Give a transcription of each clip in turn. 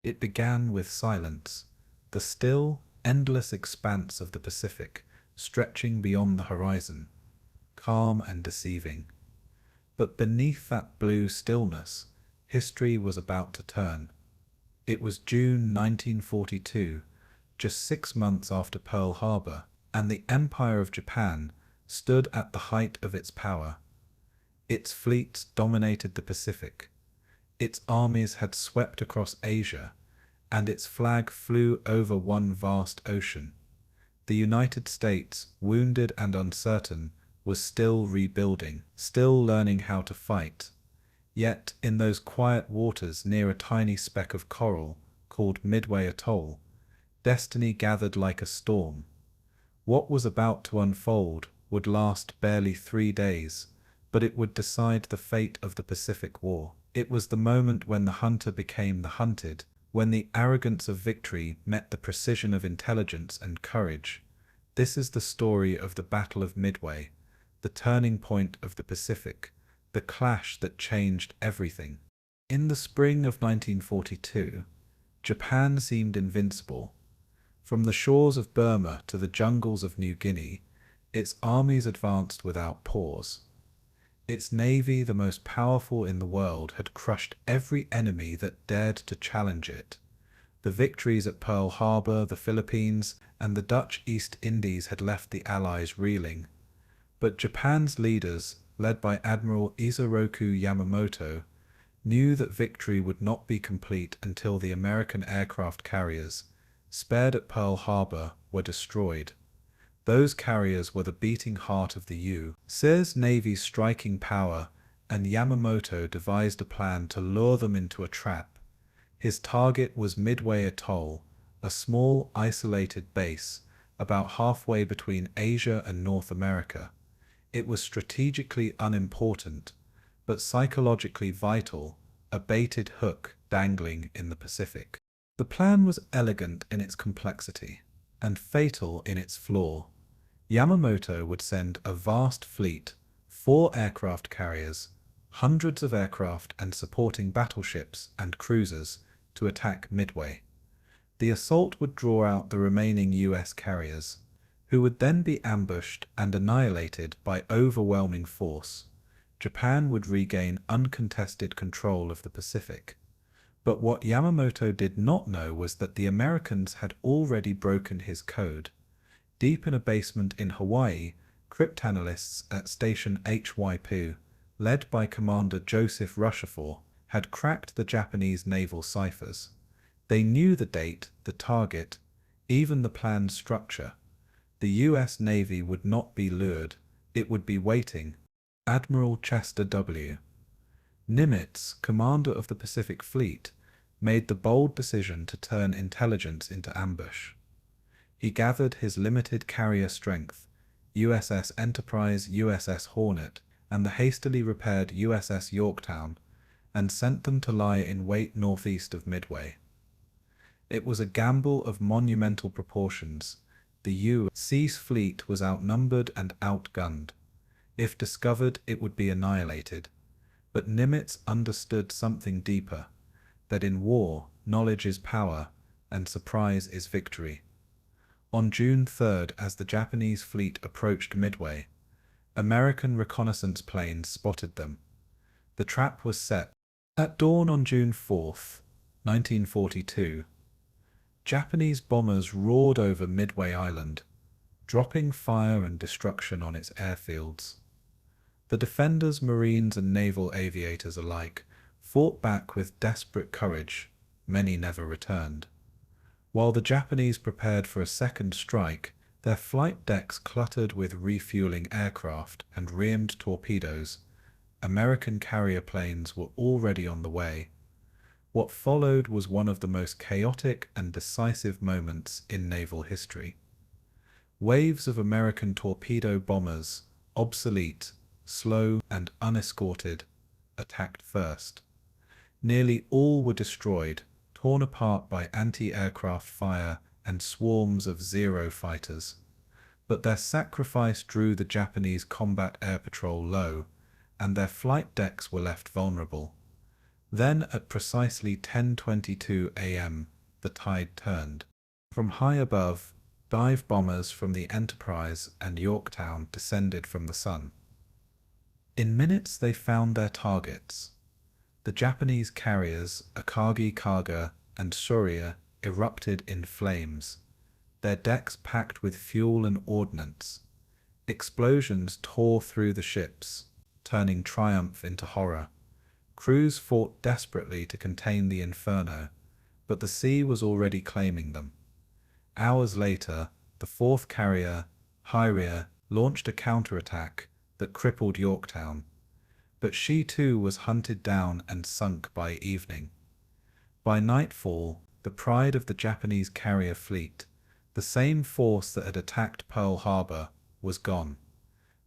It began with silence, the still, endless expanse of the Pacific, stretching beyond the horizon, calm and deceiving. But beneath that blue stillness, history was about to turn. It was June 1942, just 6 months after Pearl Harbor, and the Empire of Japan stood at the height of its power. Its fleets dominated the Pacific. Its armies had swept across Asia, and its flag flew over one vast ocean. The United States, wounded and uncertain, was still rebuilding, still learning how to fight. Yet, in those quiet waters near a tiny speck of coral called Midway Atoll, destiny gathered like a storm. What was about to unfold would last barely 3 days, but it would decide the fate of the Pacific War. It was the moment when the hunter became the hunted, when the arrogance of victory met the precision of intelligence and courage. This is the story of the Battle of Midway, the turning point of the Pacific, the clash that changed everything. In the spring of 1942, Japan seemed invincible. From the shores of Burma to the jungles of New Guinea, its armies advanced without pause. Its navy, the most powerful in the world, had crushed every enemy that dared to challenge it. The victories at Pearl Harbor, the Philippines, and the Dutch East Indies had left the Allies reeling. But Japan's leaders, led by Admiral Isoroku Yamamoto, knew that victory would not be complete until the American aircraft carriers, spared at Pearl Harbor, were destroyed. Those carriers were the beating heart of the U.S. Navy's striking power, and Yamamoto devised a plan to lure them into a trap. His target was Midway Atoll, a small, isolated base, about halfway between Asia and North America. It was strategically unimportant, but psychologically vital, a baited hook dangling in the Pacific. The plan was elegant in its complexity, and fatal in its flaw. Yamamoto would send a vast fleet, 4 aircraft carriers, hundreds of aircraft and supporting battleships and cruisers, to attack Midway. The assault would draw out the remaining US carriers, who would then be ambushed and annihilated by overwhelming force. Japan would regain uncontested control of the Pacific. But what Yamamoto did not know was that the Americans had already broken his code. Deep in a basement in Hawaii, cryptanalysts at Station HYPO, led by Commander Joseph Rushafor, had cracked the Japanese naval ciphers. They knew the date, the target, even the planned structure. The US Navy would not be lured, it would be waiting. Admiral Chester W. Nimitz, commander of the Pacific Fleet, made the bold decision to turn intelligence into ambush. He gathered his limited carrier strength, USS Enterprise, USS Hornet, and the hastily repaired USS Yorktown, and sent them to lie in wait northeast of Midway. It was a gamble of monumental proportions. The U.S. fleet was outnumbered and outgunned. If discovered, it would be annihilated. But Nimitz understood something deeper, that in war, knowledge is power, and surprise is victory. On June 3rd, as the Japanese fleet approached Midway, American reconnaissance planes spotted them. The trap was set. At dawn on June 4th, 1942, Japanese bombers roared over Midway Island, dropping fire and destruction on its airfields. The defenders, Marines and naval aviators alike, fought back with desperate courage. Many never returned. While the Japanese prepared for a second strike, their flight decks cluttered with refueling aircraft and reamed torpedoes. American carrier planes were already on the way. What followed was one of the most chaotic and decisive moments in naval history. Waves of American torpedo bombers, obsolete, slow and unescorted, attacked first. Nearly all were destroyed, torn apart by anti-aircraft fire and swarms of Zero fighters. But their sacrifice drew the Japanese combat air patrol low, and their flight decks were left vulnerable. Then at precisely 10:22 a.m., the tide turned. From high above, dive bombers from the Enterprise and Yorktown descended from the sun. In minutes they found their targets. The Japanese carriers Akagi Kaga and Surya erupted in flames, their decks packed with fuel and ordnance. Explosions tore through the ships, turning triumph into horror. Crews fought desperately to contain the inferno, but the sea was already claiming them. Hours later, the fourth carrier, HYPO, launched a counterattack that crippled Yorktown, but she too was hunted down and sunk by evening. By nightfall, the pride of the Japanese carrier fleet, the same force that had attacked Pearl Harbor, was gone,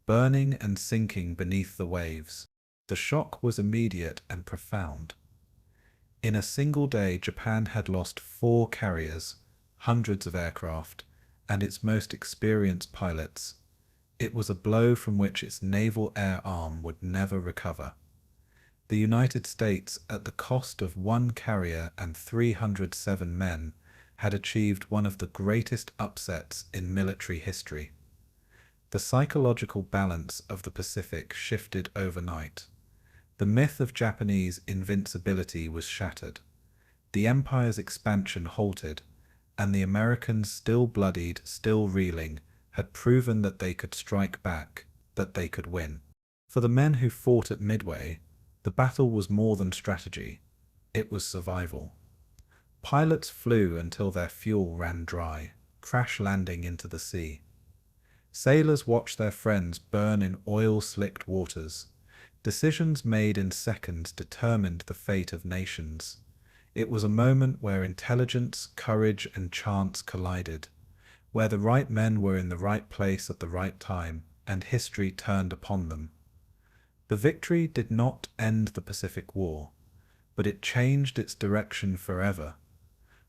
burning and sinking beneath the waves. The shock was immediate and profound. In a single day, Japan had lost 4 carriers, hundreds of aircraft, and its most experienced pilots. It was a blow from which its naval air arm would never recover. The United States, at the cost of 1 carrier and 307 men, had achieved one of the greatest upsets in military history. The psychological balance of the Pacific shifted overnight. The myth of Japanese invincibility was shattered. The empire's expansion halted, and the Americans, still bloodied, still reeling, had proven that they could strike back, that they could win. For the men who fought at Midway, the battle was more than strategy. It was survival. Pilots flew until their fuel ran dry, crash-landing into the sea. Sailors watched their friends burn in oil-slicked waters. Decisions made in seconds determined the fate of nations. It was a moment where intelligence, courage, and chance collided, where the right men were in the right place at the right time, and history turned upon them. The victory did not end the Pacific War, but it changed its direction forever.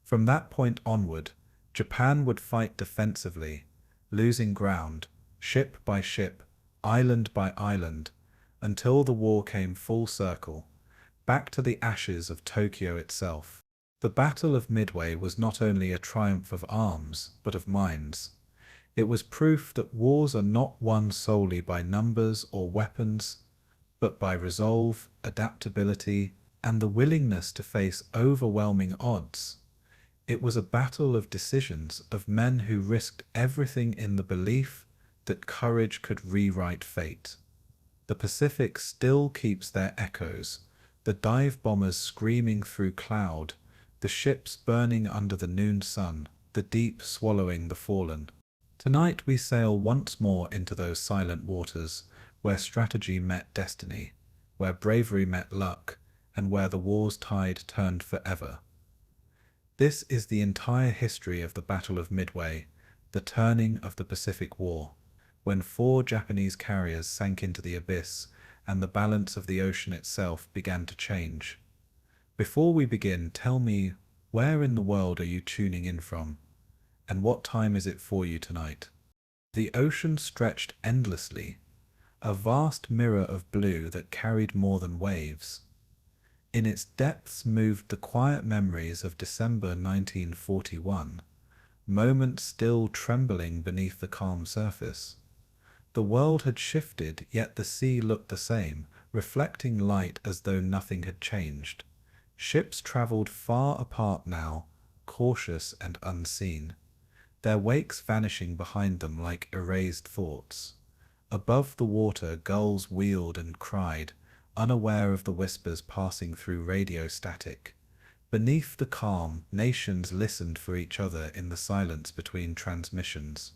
From that point onward, Japan would fight defensively, losing ground, ship by ship, island by island, until the war came full circle, back to the ashes of Tokyo itself. The Battle of Midway was not only a triumph of arms, but of minds. It was proof that wars are not won solely by numbers or weapons, but by resolve, adaptability, and the willingness to face overwhelming odds. It was a battle of decisions, of men who risked everything in the belief that courage could rewrite fate. The Pacific still keeps their echoes, the dive bombers screaming through cloud, the ships burning under the noon sun, the deep swallowing the fallen. Tonight we sail once more into those silent waters, where strategy met destiny, where bravery met luck, and where the war's tide turned forever. This is the entire history of the Battle of Midway, the turning of the Pacific War, when 4 Japanese carriers sank into the abyss and the balance of the ocean itself began to change. Before we begin, tell me, where in the world are you tuning in from, and what time is it for you tonight? The ocean stretched endlessly, a vast mirror of blue that carried more than waves. In its depths moved the quiet memories of December 1941, moments still trembling beneath the calm surface. The world had shifted, yet the sea looked the same, reflecting light as though nothing had changed. Ships travelled far apart now, cautious and unseen, their wakes vanishing behind them like erased thoughts. Above the water, gulls wheeled and cried, unaware of the whispers passing through radio static. Beneath the calm, nations listened for each other in the silence between transmissions.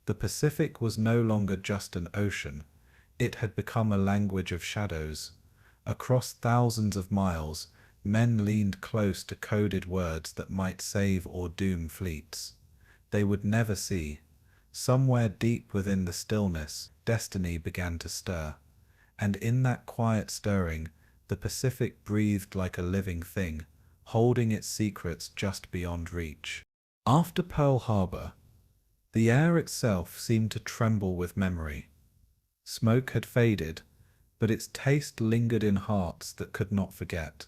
The Pacific was no longer just an ocean. It had become a language of shadows. Across thousands of miles, men leaned close to coded words that might save or doom fleets they would never see. Somewhere deep within the stillness, destiny began to stir. And in that quiet stirring, the Pacific breathed like a living thing, holding its secrets just beyond reach. After Pearl Harbor, the air itself seemed to tremble with memory. Smoke had faded, but its taste lingered in hearts that could not forget.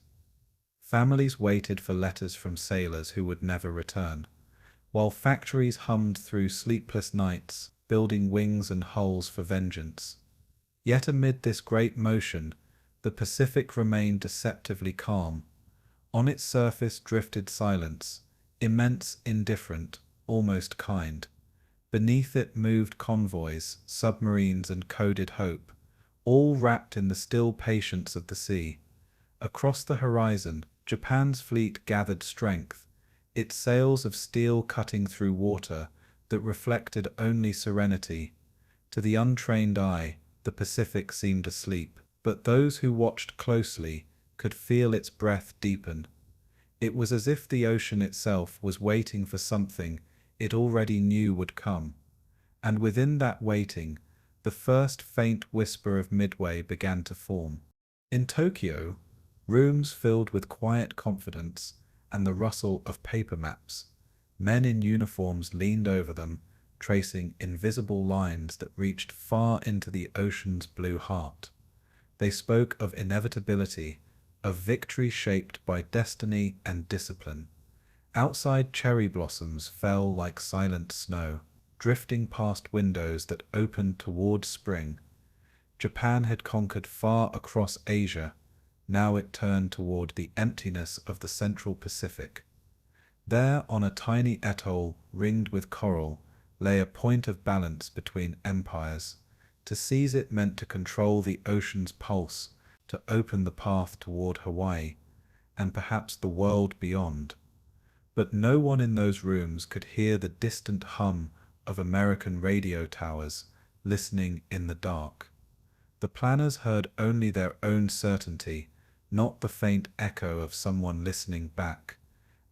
Families waited for letters from sailors who would never return, while factories hummed through sleepless nights, building wings and hulls for vengeance. Yet amid this great motion, the Pacific remained deceptively calm. On its surface drifted silence, immense, indifferent, almost kind. Beneath it moved convoys, submarines, and coded hope, all wrapped in the still patience of the sea. Across the horizon, Japan's fleet gathered strength, its sails of steel cutting through water that reflected only serenity. To the untrained eye, the Pacific seemed asleep, but those who watched closely could feel its breath deepen. It was as if the ocean itself was waiting for something it already knew would come. And within that waiting, the first faint whisper of Midway began to form. In Tokyo, rooms filled with quiet confidence and the rustle of paper maps. Men in uniforms leaned over them, tracing invisible lines that reached far into the ocean's blue heart. They spoke of inevitability, of victory shaped by destiny and discipline. Outside, cherry blossoms fell like silent snow, drifting past windows that opened toward spring. Japan had conquered far across Asia. Now it turned toward the emptiness of the Central Pacific. There, on a tiny atoll ringed with coral, lay a point of balance between empires. To seize it meant to control the ocean's pulse, to open the path toward Hawaii, and perhaps the world beyond. But no one in those rooms could hear the distant hum of American radio towers, listening in the dark. The planners heard only their own certainty, not the faint echo of someone listening back.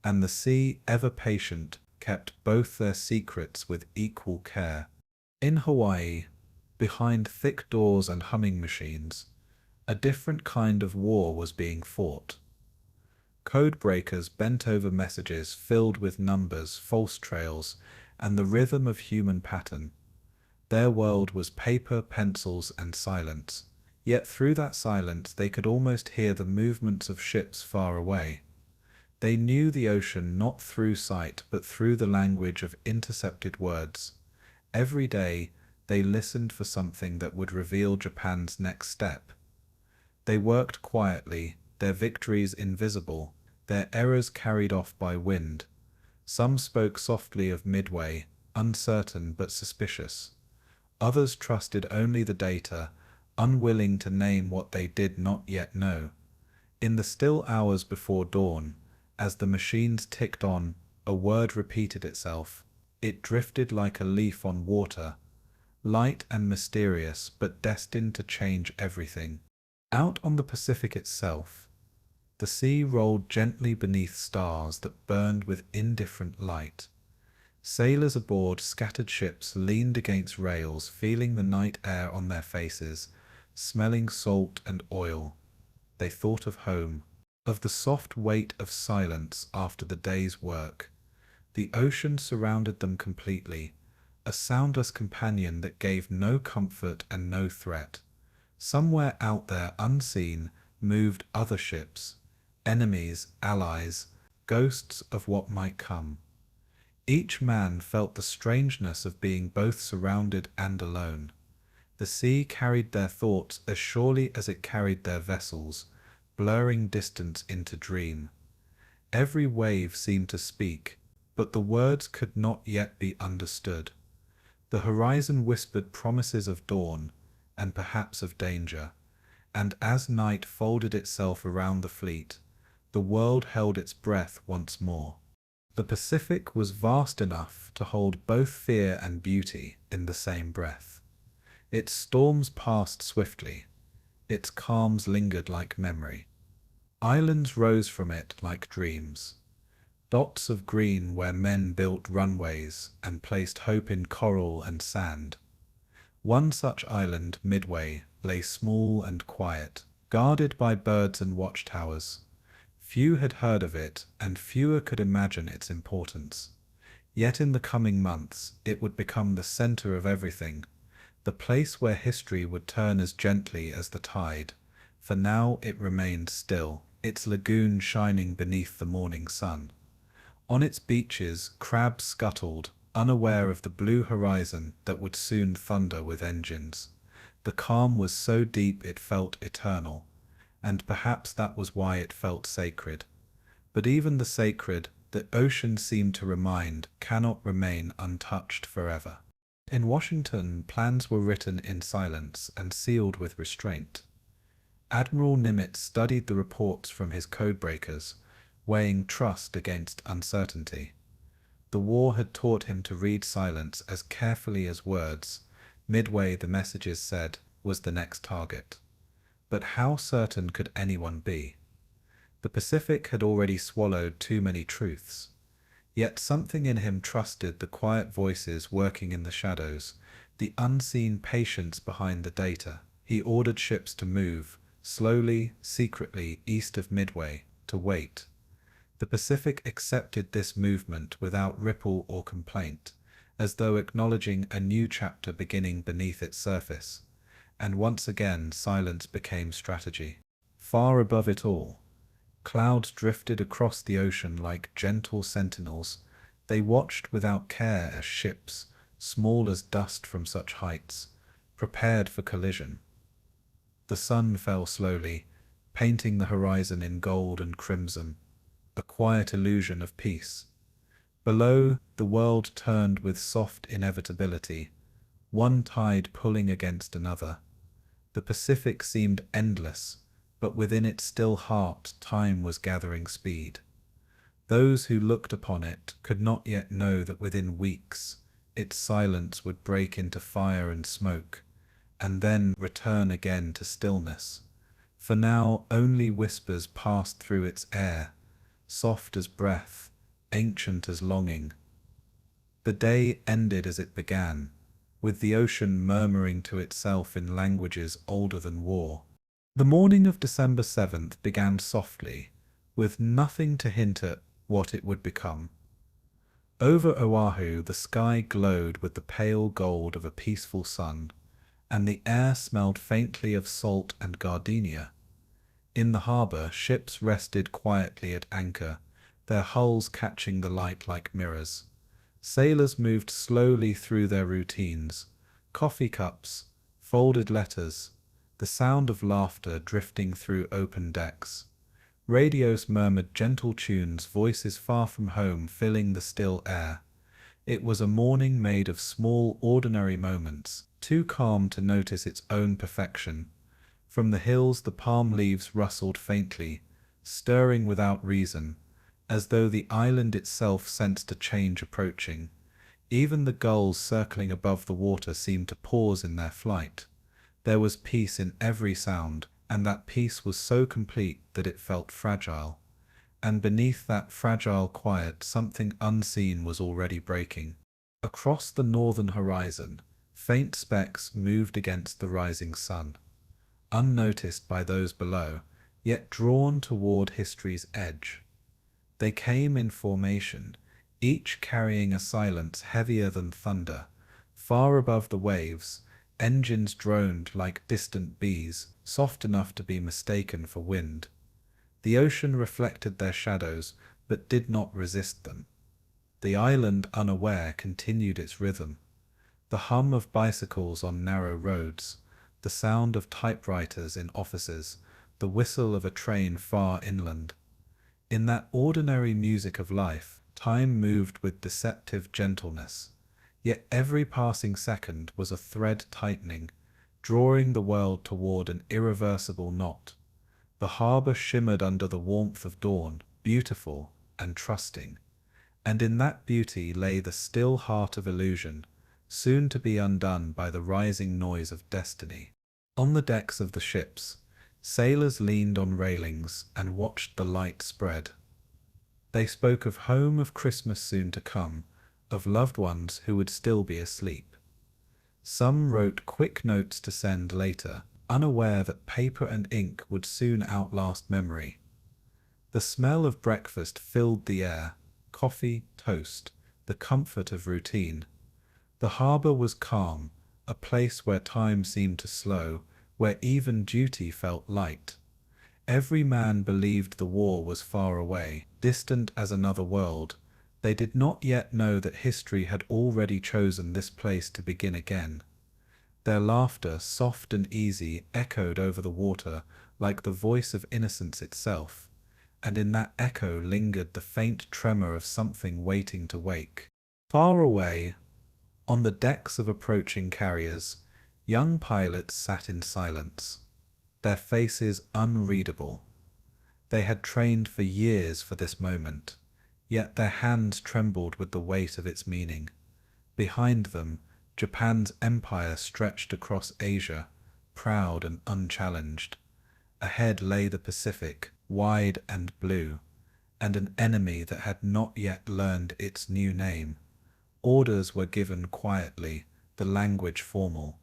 And the sea, ever patient, kept both their secrets with equal care. In Hawaii, behind thick doors and humming machines, a different kind of war was being fought. Codebreakers bent over messages filled with numbers, false trails, and the rhythm of human pattern. Their world was paper, pencils, and silence. Yet through that silence they could almost hear the movements of ships far away. They knew the ocean not through sight but through the language of intercepted words. Every day they listened for something that would reveal Japan's next step. They worked quietly, their victories invisible, their errors carried off by wind. Some spoke softly of Midway, uncertain but suspicious. Others trusted only the data, unwilling to name what they did not yet know. In the still hours before dawn, as the machines ticked on, a word repeated itself. It drifted like a leaf on water, light and mysterious, but destined to change everything. Out on the Pacific itself, the sea rolled gently beneath stars that burned with indifferent light. Sailors aboard scattered ships leaned against rails, feeling the night air on their faces, smelling salt and oil. They thought of home, of the soft weight of silence after the day's work. The ocean surrounded them completely, a soundless companion that gave no comfort and no threat. Somewhere out there, unseen, moved other ships, enemies, allies, ghosts of what might come. Each man felt the strangeness of being both surrounded and alone. The sea carried their thoughts as surely as it carried their vessels, blurring distance into dream. Every wave seemed to speak, but the words could not yet be understood. The horizon whispered promises of dawn, and perhaps of danger, and as night folded itself around the fleet, the world held its breath once more. The Pacific was vast enough to hold both fear and beauty in the same breath. Its storms passed swiftly, its calms lingered like memory. Islands rose from it like dreams, dots of green where men built runways and placed hope in coral and sand. One such island, Midway, lay small and quiet, guarded by birds and watchtowers. Few had heard of it, and fewer could imagine its importance. Yet in the coming months it would become the center of everything, the place where history would turn as gently as the tide. For now it remained still, its lagoon shining beneath the morning sun. On its beaches, crabs scuttled, unaware of the blue horizon that would soon thunder with engines. The calm was so deep it felt eternal, and perhaps that was why it felt sacred. But even the sacred, the ocean seemed to remind, cannot remain untouched forever. In Washington, plans were written in silence and sealed with restraint. Admiral Nimitz studied the reports from his codebreakers, weighing trust against uncertainty. The war had taught him to read silence as carefully as words. Midway, the messages said, was the next target. But how certain could anyone be? The Pacific had already swallowed too many truths. Yet something in him trusted the quiet voices working in the shadows, the unseen patience behind the data. He ordered ships to move, slowly, secretly, east of Midway, to wait. The Pacific accepted this movement without ripple or complaint, as though acknowledging a new chapter beginning beneath its surface. And once again silence became strategy. Far above it all, clouds drifted across the ocean like gentle sentinels. They watched without care as ships, small as dust from such heights, prepared for collision. The sun fell slowly, painting the horizon in gold and crimson, a quiet illusion of peace. Below, the world turned with soft inevitability, one tide pulling against another. The Pacific seemed endless, but within its still heart time was gathering speed. Those who looked upon it could not yet know that within weeks its silence would break into fire and smoke, and then return again to stillness. For now only whispers passed through its air, soft as breath, ancient as longing. The day ended as it began, with the ocean murmuring to itself in languages older than war. The morning of December 7th began softly, with nothing to hint at what it would become. Over Oahu the sky glowed with the pale gold of a peaceful sun, and the air smelled faintly of salt and gardenia. In the harbour, ships rested quietly at anchor, their hulls catching the light like mirrors. Sailors moved slowly through their routines, coffee cups, folded letters, the sound of laughter drifting through open decks. Radios murmured gentle tunes, voices far from home filling the still air. It was a morning made of small, ordinary moments, too calm to notice its own perfection. From the hills the palm leaves rustled faintly, stirring without reason, as though the island itself sensed a change approaching. Even the gulls circling above the water seemed to pause in their flight. There was peace in every sound, and that peace was so complete that it felt fragile. And beneath that fragile quiet something unseen was already breaking. Across the northern horizon, faint specks moved against the rising sun, unnoticed by those below, yet drawn toward history's edge. They came in formation, each carrying a silence heavier than thunder. Far above the waves, engines droned like distant bees, soft enough to be mistaken for wind. The ocean reflected their shadows, but did not resist them. The island, unaware, continued its rhythm. The hum of bicycles on narrow roads, the sound of typewriters in offices, the whistle of a train far inland. In that ordinary music of life, time moved with deceptive gentleness. Yet every passing second was a thread tightening, drawing the world toward an irreversible knot. The harbour shimmered under the warmth of dawn, beautiful and trusting. And in that beauty lay the still heart of illusion, soon to be undone by the rising noise of destiny. On the decks of the ships, sailors leaned on railings and watched the light spread. They spoke of home, of Christmas soon to come, of loved ones who would still be asleep. Some wrote quick notes to send later, unaware that paper and ink would soon outlast memory. The smell of breakfast filled the air, coffee, toast, the comfort of routine. The harbour was calm, a place where time seemed to slow, where even duty felt light. Every man believed the war was far away, distant as another world. They did not yet know that history had already chosen this place to begin again. Their laughter, soft and easy, echoed over the water like the voice of innocence itself, and in that echo lingered the faint tremor of something waiting to wake. Far away, on the decks of approaching carriers, young pilots sat in silence, their faces unreadable. They had trained for years for this moment, yet their hands trembled with the weight of its meaning. Behind them, Japan's empire stretched across Asia, proud and unchallenged. Ahead lay the Pacific, wide and blue, and an enemy that had not yet learned its new name. Orders were given quietly, the language formal,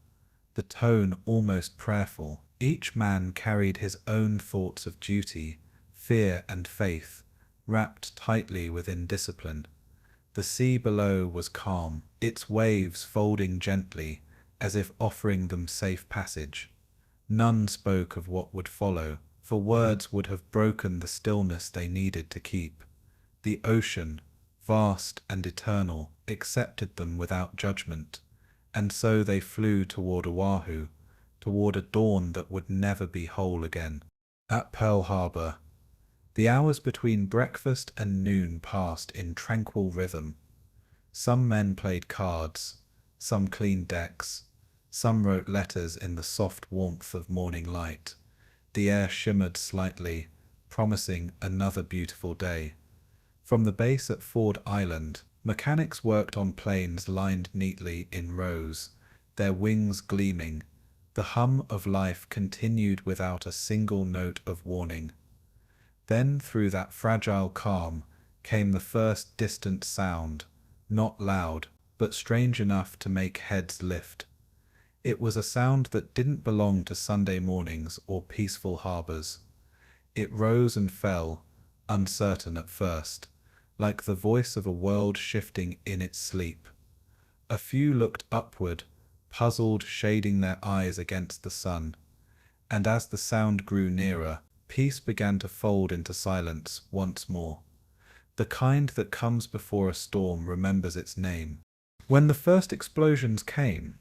the tone almost prayerful. Each man carried his own thoughts of duty, fear and faith, wrapped tightly within discipline. The sea below was calm, its waves folding gently, as if offering them safe passage. None spoke of what would follow, for words would have broken the stillness they needed to keep. The ocean, vast and eternal, accepted them without judgment, and so they flew toward Oahu, toward a dawn that would never be whole again. At Pearl Harbor, the hours between breakfast and noon passed in tranquil rhythm. Some men played cards, some cleaned decks, some wrote letters in the soft warmth of morning light. The air shimmered slightly, promising another beautiful day. From the base at Ford Island, mechanics worked on planes lined neatly in rows, their wings gleaming. The hum of life continued without a single note of warning. Then through that fragile calm came the first distant sound, not loud, but strange enough to make heads lift. It was a sound that didn't belong to Sunday mornings or peaceful harbors. It rose and fell, uncertain at first, like the voice of a world shifting in its sleep. A few looked upward, puzzled, shading their eyes against the sun. And as the sound grew nearer, peace began to fold into silence once more. The kind that comes before a storm remembers its name. When the first explosions came,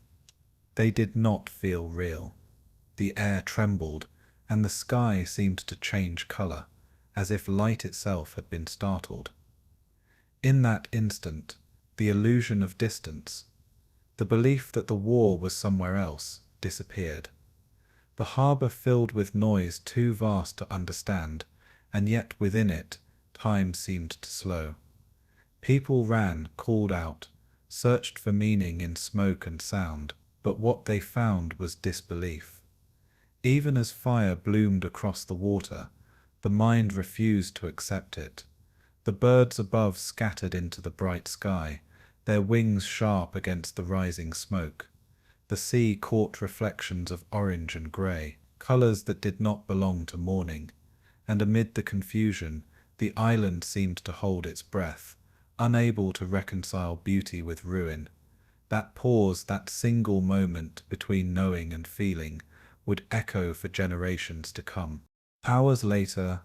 they did not feel real. The air trembled, and the sky seemed to change color, as if light itself had been startled. In that instant, the illusion of distance, the belief that the war was somewhere else, disappeared. The harbor filled with noise too vast to understand, and yet within it, time seemed to slow. People ran, called out, searched for meaning in smoke and sound, but what they found was disbelief. Even as fire bloomed across the water, the mind refused to accept it. The birds above scattered into the bright sky, their wings sharp against the rising smoke. The sea caught reflections of orange and grey, colours that did not belong to morning, and amid the confusion, the island seemed to hold its breath, unable to reconcile beauty with ruin. That pause, that single moment between knowing and feeling, would echo for generations to come. Hours later,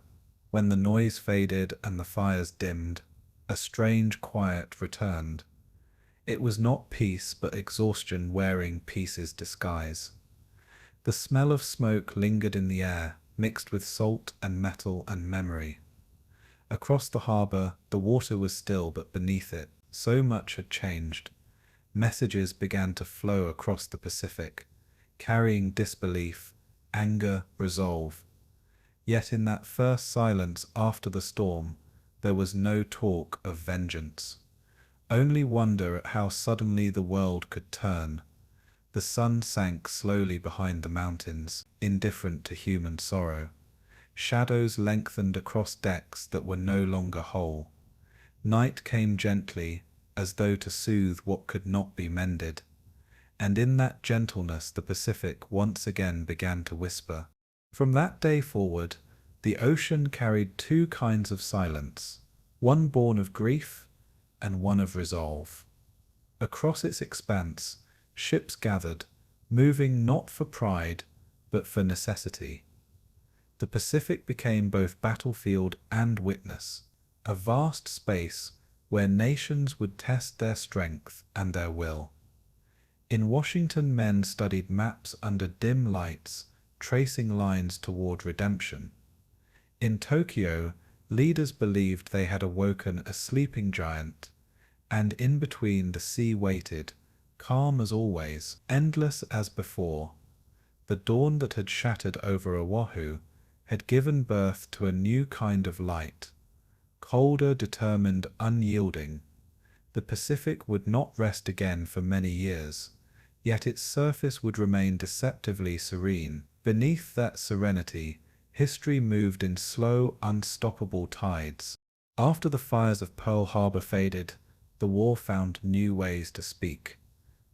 when the noise faded and the fires dimmed, a strange quiet returned. It was not peace but exhaustion wearing peace's disguise. The smell of smoke lingered in the air, mixed with salt and metal and memory. Across the harbor, the water was still, but beneath it, so much had changed. Messages began to flow across the Pacific, carrying disbelief, anger, resolve. Yet in that first silence after the storm, there was no talk of vengeance. Only wonder at how suddenly the world could turn. The sun sank slowly behind the mountains, indifferent to human sorrow. Shadows lengthened across decks that were no longer whole. Night came gently, as though to soothe what could not be mended. And in that gentleness the Pacific once again began to whisper. From that day forward, the ocean carried two kinds of silence, one born of grief and one of resolve. Across its expanse, ships gathered, moving not for pride, but for necessity. The Pacific became both battlefield and witness, a vast space where nations would test their strength and their will. In Washington, men studied maps under dim lights, tracing lines toward redemption. In Tokyo, leaders believed they had awoken a sleeping giant, and in between the sea waited, calm as always, endless as before. The dawn that had shattered over Oahu had given birth to a new kind of light, colder, determined, unyielding. The Pacific would not rest again for many years, yet its surface would remain deceptively serene. Beneath that serenity, history moved in slow, unstoppable tides. After the fires of Pearl Harbor faded, the war found new ways to speak,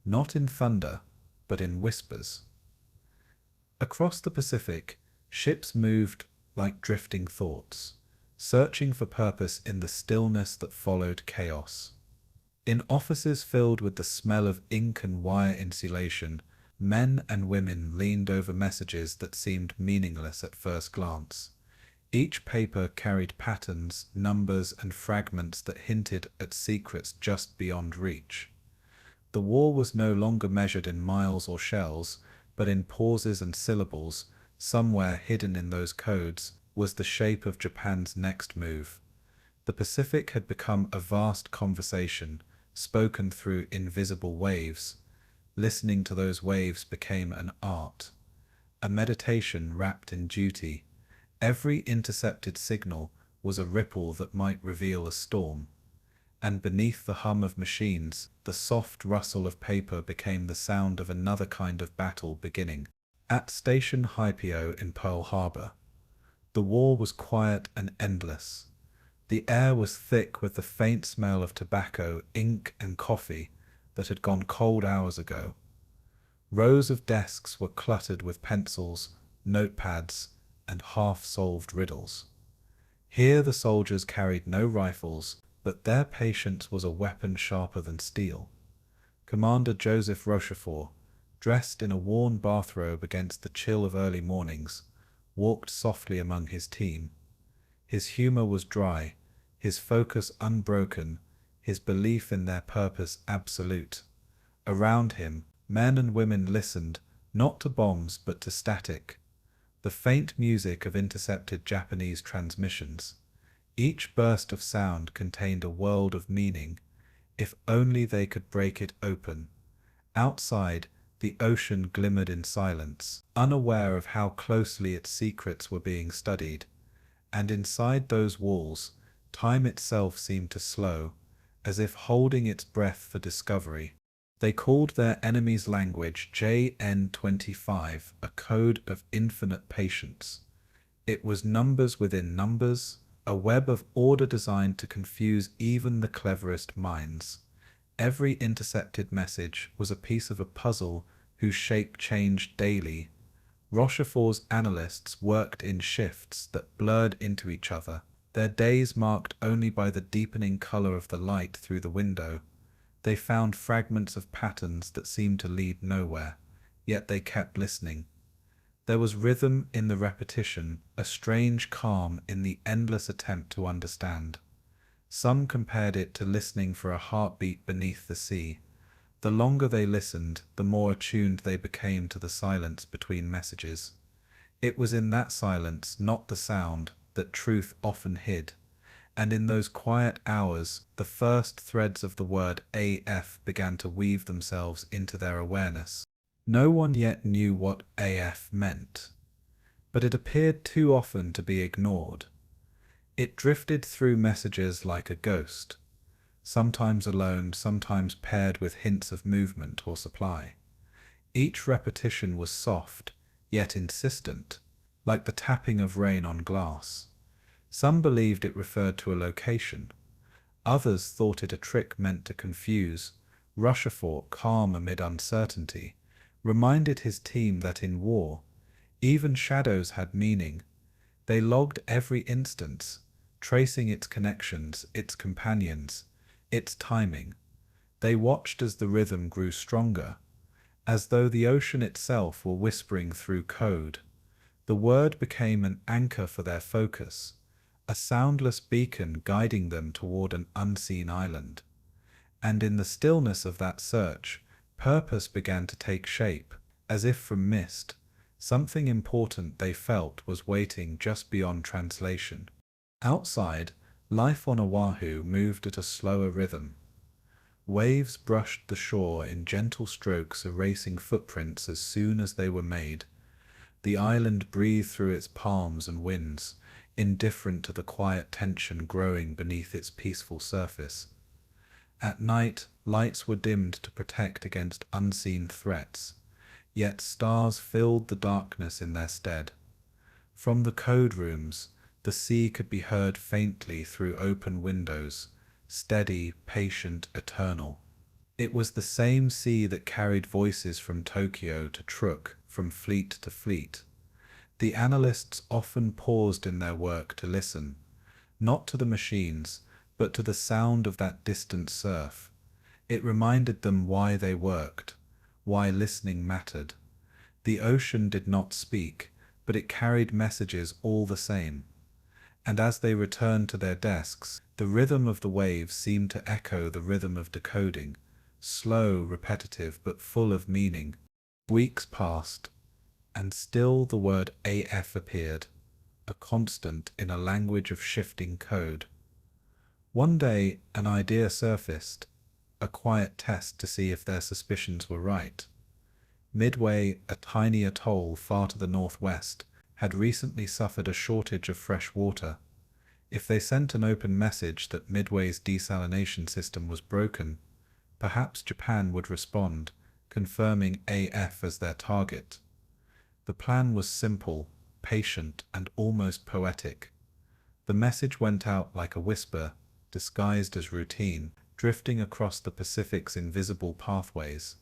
not in thunder, but in whispers. Across the Pacific, ships moved like drifting thoughts, searching for purpose in the stillness that followed chaos. In offices filled with the smell of ink and wire insulation, men and women leaned over messages that seemed meaningless at first glance. Each paper carried patterns, numbers, and fragments that hinted at secrets just beyond reach. The war was no longer measured in miles or shells, but in pauses and syllables. Somewhere hidden in those codes was the shape of Japan's next move. The Pacific had become a vast conversation, spoken through invisible waves. Listening to those waves became an art, a meditation wrapped in duty. Every intercepted signal was a ripple that might reveal a storm, and beneath the hum of machines, the soft rustle of paper became the sound of another kind of battle beginning. At Station HYPO in Pearl Harbor, the war was quiet and endless. The air was thick with the faint smell of tobacco, ink, and coffee that had gone cold hours ago. Rows of desks were cluttered with pencils, notepads, and half-solved riddles. Here the soldiers carried no rifles, but their patience was a weapon sharper than steel. Commander Joseph Rochefort, dressed in a worn bathrobe against the chill of early mornings, walked softly among his team. His humor was dry, his focus unbroken, his belief in their purpose absolute. Around him, men and women listened, not to bombs but to static, the faint music of intercepted Japanese transmissions. Each burst of sound contained a world of meaning, if only they could break it open. Outside, the ocean glimmered in silence, unaware of how closely its secrets were being studied. And inside those walls, time itself seemed to slow, as if holding its breath for discovery. They called their enemy's language JN25, a code of infinite patience. It was numbers within numbers, a web of order designed to confuse even the cleverest minds. Every intercepted message was a piece of a puzzle whose shape changed daily. Rochefort's analysts worked in shifts that blurred into each other, their days marked only by the deepening color of the light through the window. They found fragments of patterns that seemed to lead nowhere, yet they kept listening. There was rhythm in the repetition, a strange calm in the endless attempt to understand. Some compared it to listening for a heartbeat beneath the sea. The longer they listened, the more attuned they became to the silence between messages. It was in that silence, not the sound, that truth often hid. And in those quiet hours, the first threads of the word AF began to weave themselves into their awareness. No one yet knew what AF meant, but it appeared too often to be ignored. It drifted through messages like a ghost, sometimes alone, sometimes paired with hints of movement or supply. Each repetition was soft, yet insistent, like the tapping of rain on glass. Some believed it referred to a location. Others thought it a trick meant to confuse. Rochefort, calm amid uncertainty, reminded his team that in war, even shadows had meaning. They logged every instance, tracing its connections, its companions, its timing. They watched as the rhythm grew stronger, as though the ocean itself were whispering through code. The word became an anchor for their focus, a soundless beacon guiding them toward an unseen island. And in the stillness of that search, purpose began to take shape, as if from mist. Something important they felt was waiting just beyond translation. Outside, life on Oahu moved at a slower rhythm. Waves brushed the shore in gentle strokes, erasing footprints as soon as they were made. The island breathed through its palms and winds, indifferent to the quiet tension growing beneath its peaceful surface. At night, lights were dimmed to protect against unseen threats, yet stars filled the darkness in their stead. From the code rooms, the sea could be heard faintly through open windows, steady, patient, eternal. It was the same sea that carried voices from Tokyo to Truk, from fleet to fleet. The analysts often paused in their work to listen, not to the machines, but to the sound of that distant surf. It reminded them why they worked, why listening mattered. The ocean did not speak, but it carried messages all the same. And as they returned to their desks, the rhythm of the waves seemed to echo the rhythm of decoding, slow, repetitive, but full of meaning. Weeks passed, and still the word AF appeared, a constant in a language of shifting code. One day, an idea surfaced, a quiet test to see if their suspicions were right. Midway, a tiny atoll far to the northwest, had recently suffered a shortage of fresh water. If they sent an open message that Midway's desalination system was broken, perhaps Japan would respond, confirming AF as their target. The plan was simple, patient, and almost poetic. The message went out like a whisper, disguised as routine, drifting across the Pacific's invisible pathways.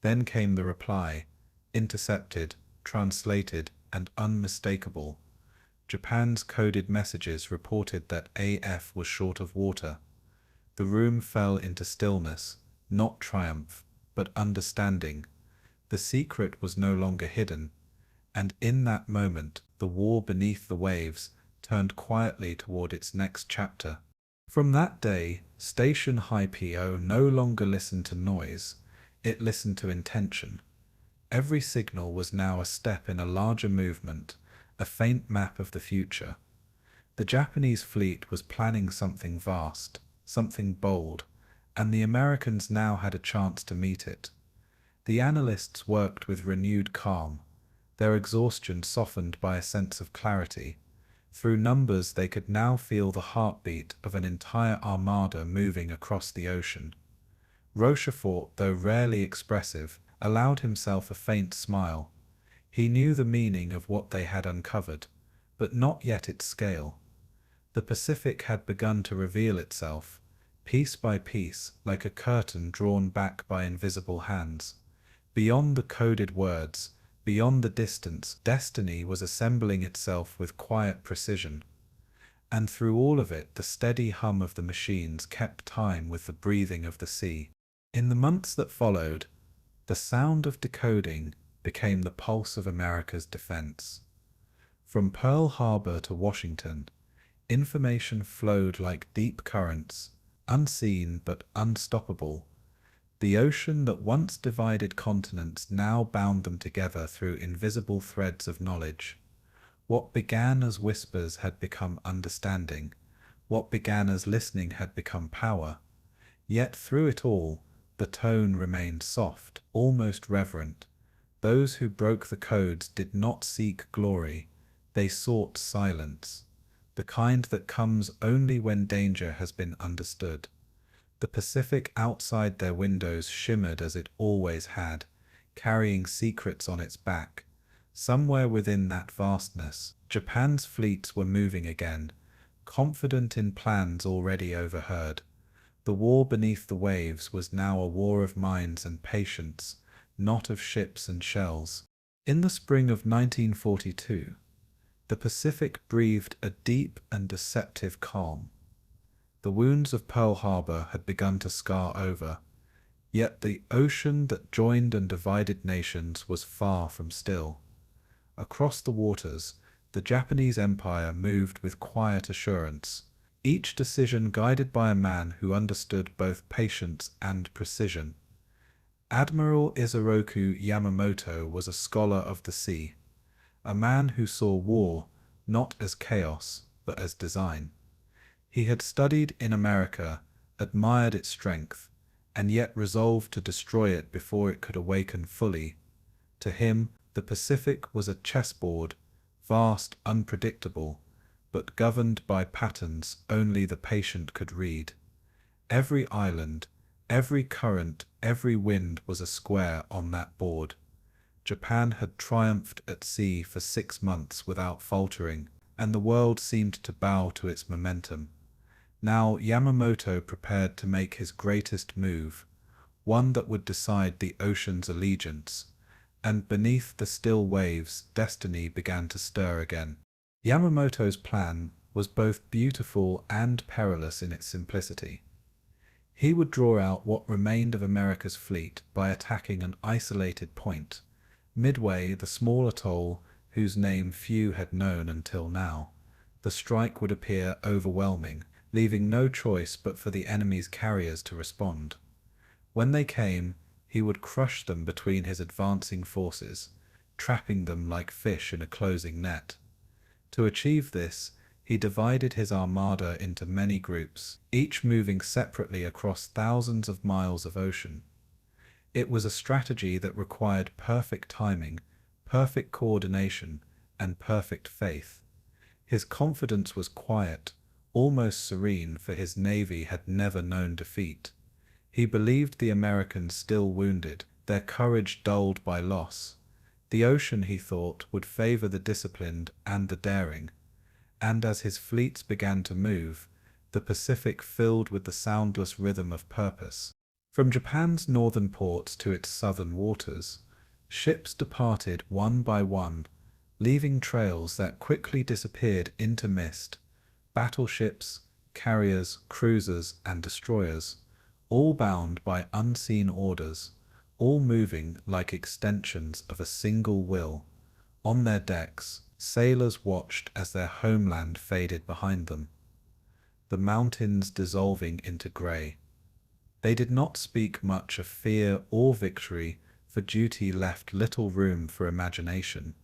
Then came the reply, intercepted, translated, and unmistakable. Japan's coded messages reported that AF was short of water. The room fell into stillness, not triumph, but understanding. The secret was no longer hidden, and in that moment, the war beneath the waves turned quietly toward its next chapter. From that day, Station HYPO no longer listened to noise, it listened to intention. Every signal was now a step in a larger movement, a faint map of the future. The Japanese fleet was planning something vast, something bold, and the Americans now had a chance to meet it. The analysts worked with renewed calm, their exhaustion softened by a sense of clarity. Through numbers they could now feel the heartbeat of an entire armada moving across the ocean. Rochefort, though rarely expressive, allowed himself a faint smile. He knew the meaning of what they had uncovered, but not yet its scale. The Pacific had begun to reveal itself, piece by piece, like a curtain drawn back by invisible hands. Beyond the coded words, beyond the distance, destiny was assembling itself with quiet precision. And through all of it, the steady hum of the machines kept time with the breathing of the sea. In the months that followed, the sound of decoding became the pulse of America's defense. From Pearl Harbor to Washington, information flowed like deep currents, unseen but unstoppable. The ocean that once divided continents now bound them together through invisible threads of knowledge. What began as whispers had become understanding. What began as listening had become power. Yet through it all, the tone remained soft, almost reverent. Those who broke the codes did not seek glory, they sought silence, the kind that comes only when danger has been understood. The Pacific outside their windows shimmered as it always had, carrying secrets on its back. Somewhere within that vastness, Japan's fleets were moving again, confident in plans already overheard. The war beneath the waves was now a war of minds and patience, not of ships and shells. In the spring of 1942, the Pacific breathed a deep and deceptive calm. The wounds of Pearl Harbor had begun to scar over, yet the ocean that joined and divided nations was far from still. Across the waters, the Japanese Empire moved with quiet assurance, each decision guided by a man who understood both patience and precision. Admiral Isoroku Yamamoto was a scholar of the sea, a man who saw war not as chaos, but as design. He had studied in America, admired its strength, and yet resolved to destroy it before it could awaken fully. To him, the Pacific was a chessboard, vast, unpredictable, but governed by patterns only the patient could read. Every island, every current, every wind was a square on that board. Japan had triumphed at sea for 6 months without faltering, and the world seemed to bow to its momentum. Now Yamamoto prepared to make his greatest move, one that would decide the ocean's allegiance, and beneath the still waves destiny began to stir again. Yamamoto's plan was both beautiful and perilous in its simplicity. He would draw out what remained of America's fleet by attacking an isolated point, Midway, the small atoll whose name few had known until now. The strike would appear overwhelming, leaving no choice but for the enemy's carriers to respond. When they came, he would crush them between his advancing forces, trapping them like fish in a closing net. To achieve this, he divided his armada into many groups, each moving separately across thousands of miles of ocean. It was a strategy that required perfect timing, perfect coordination, and perfect faith. His confidence was quiet, almost serene, for his navy had never known defeat. He believed the Americans still wounded, their courage dulled by loss. The ocean, he thought, would favor the disciplined and the daring. And as his fleets began to move, the Pacific filled with the soundless rhythm of purpose. From Japan's northern ports to its southern waters, ships departed one by one, leaving trails that quickly disappeared into mist. Battleships, carriers, cruisers, and destroyers, all bound by unseen orders, all moving like extensions of a single will. On their decks, sailors watched as their homeland faded behind them, the mountains dissolving into grey. They did not speak much of fear or victory, for duty left little room for imagination.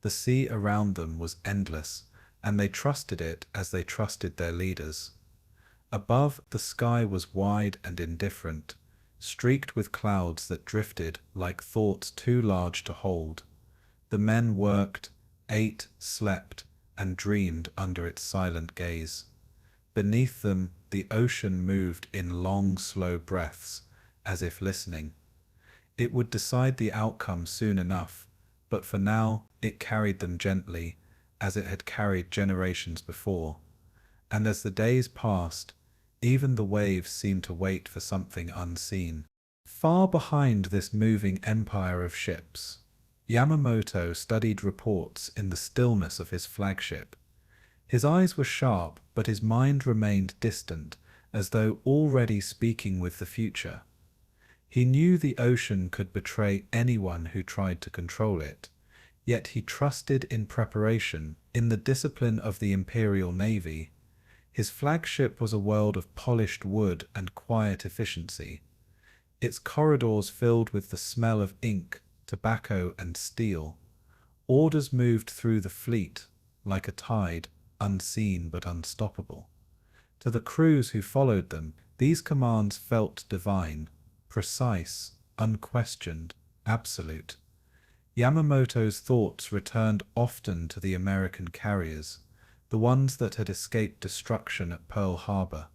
The sea around them was endless, and they trusted it as they trusted their leaders. Above, the sky was wide and indifferent, streaked with clouds that drifted like thoughts too large to hold. The men worked, ate, slept, and dreamed under its silent gaze. Beneath them, the ocean moved in long, slow breaths, as if listening. It would decide the outcome soon enough, but for now it carried them gently, as it had carried generations before. And as the days passed, even the waves seemed to wait for something unseen. Far behind this moving empire of ships, Yamamoto studied reports in the stillness of his flagship. His eyes were sharp, but his mind remained distant, as though already speaking with the future. He knew the ocean could betray anyone who tried to control it, yet he trusted in preparation, in the discipline of the Imperial Navy. His flagship was a world of polished wood and quiet efficiency, its corridors filled with the smell of ink, tobacco, and steel. Orders moved through the fleet like a tide, unseen but unstoppable. To the crews who followed them, these commands felt divine, precise, unquestioned, absolute. Yamamoto's thoughts returned often to the American carriers, the ones that had escaped destruction at Pearl Harbor.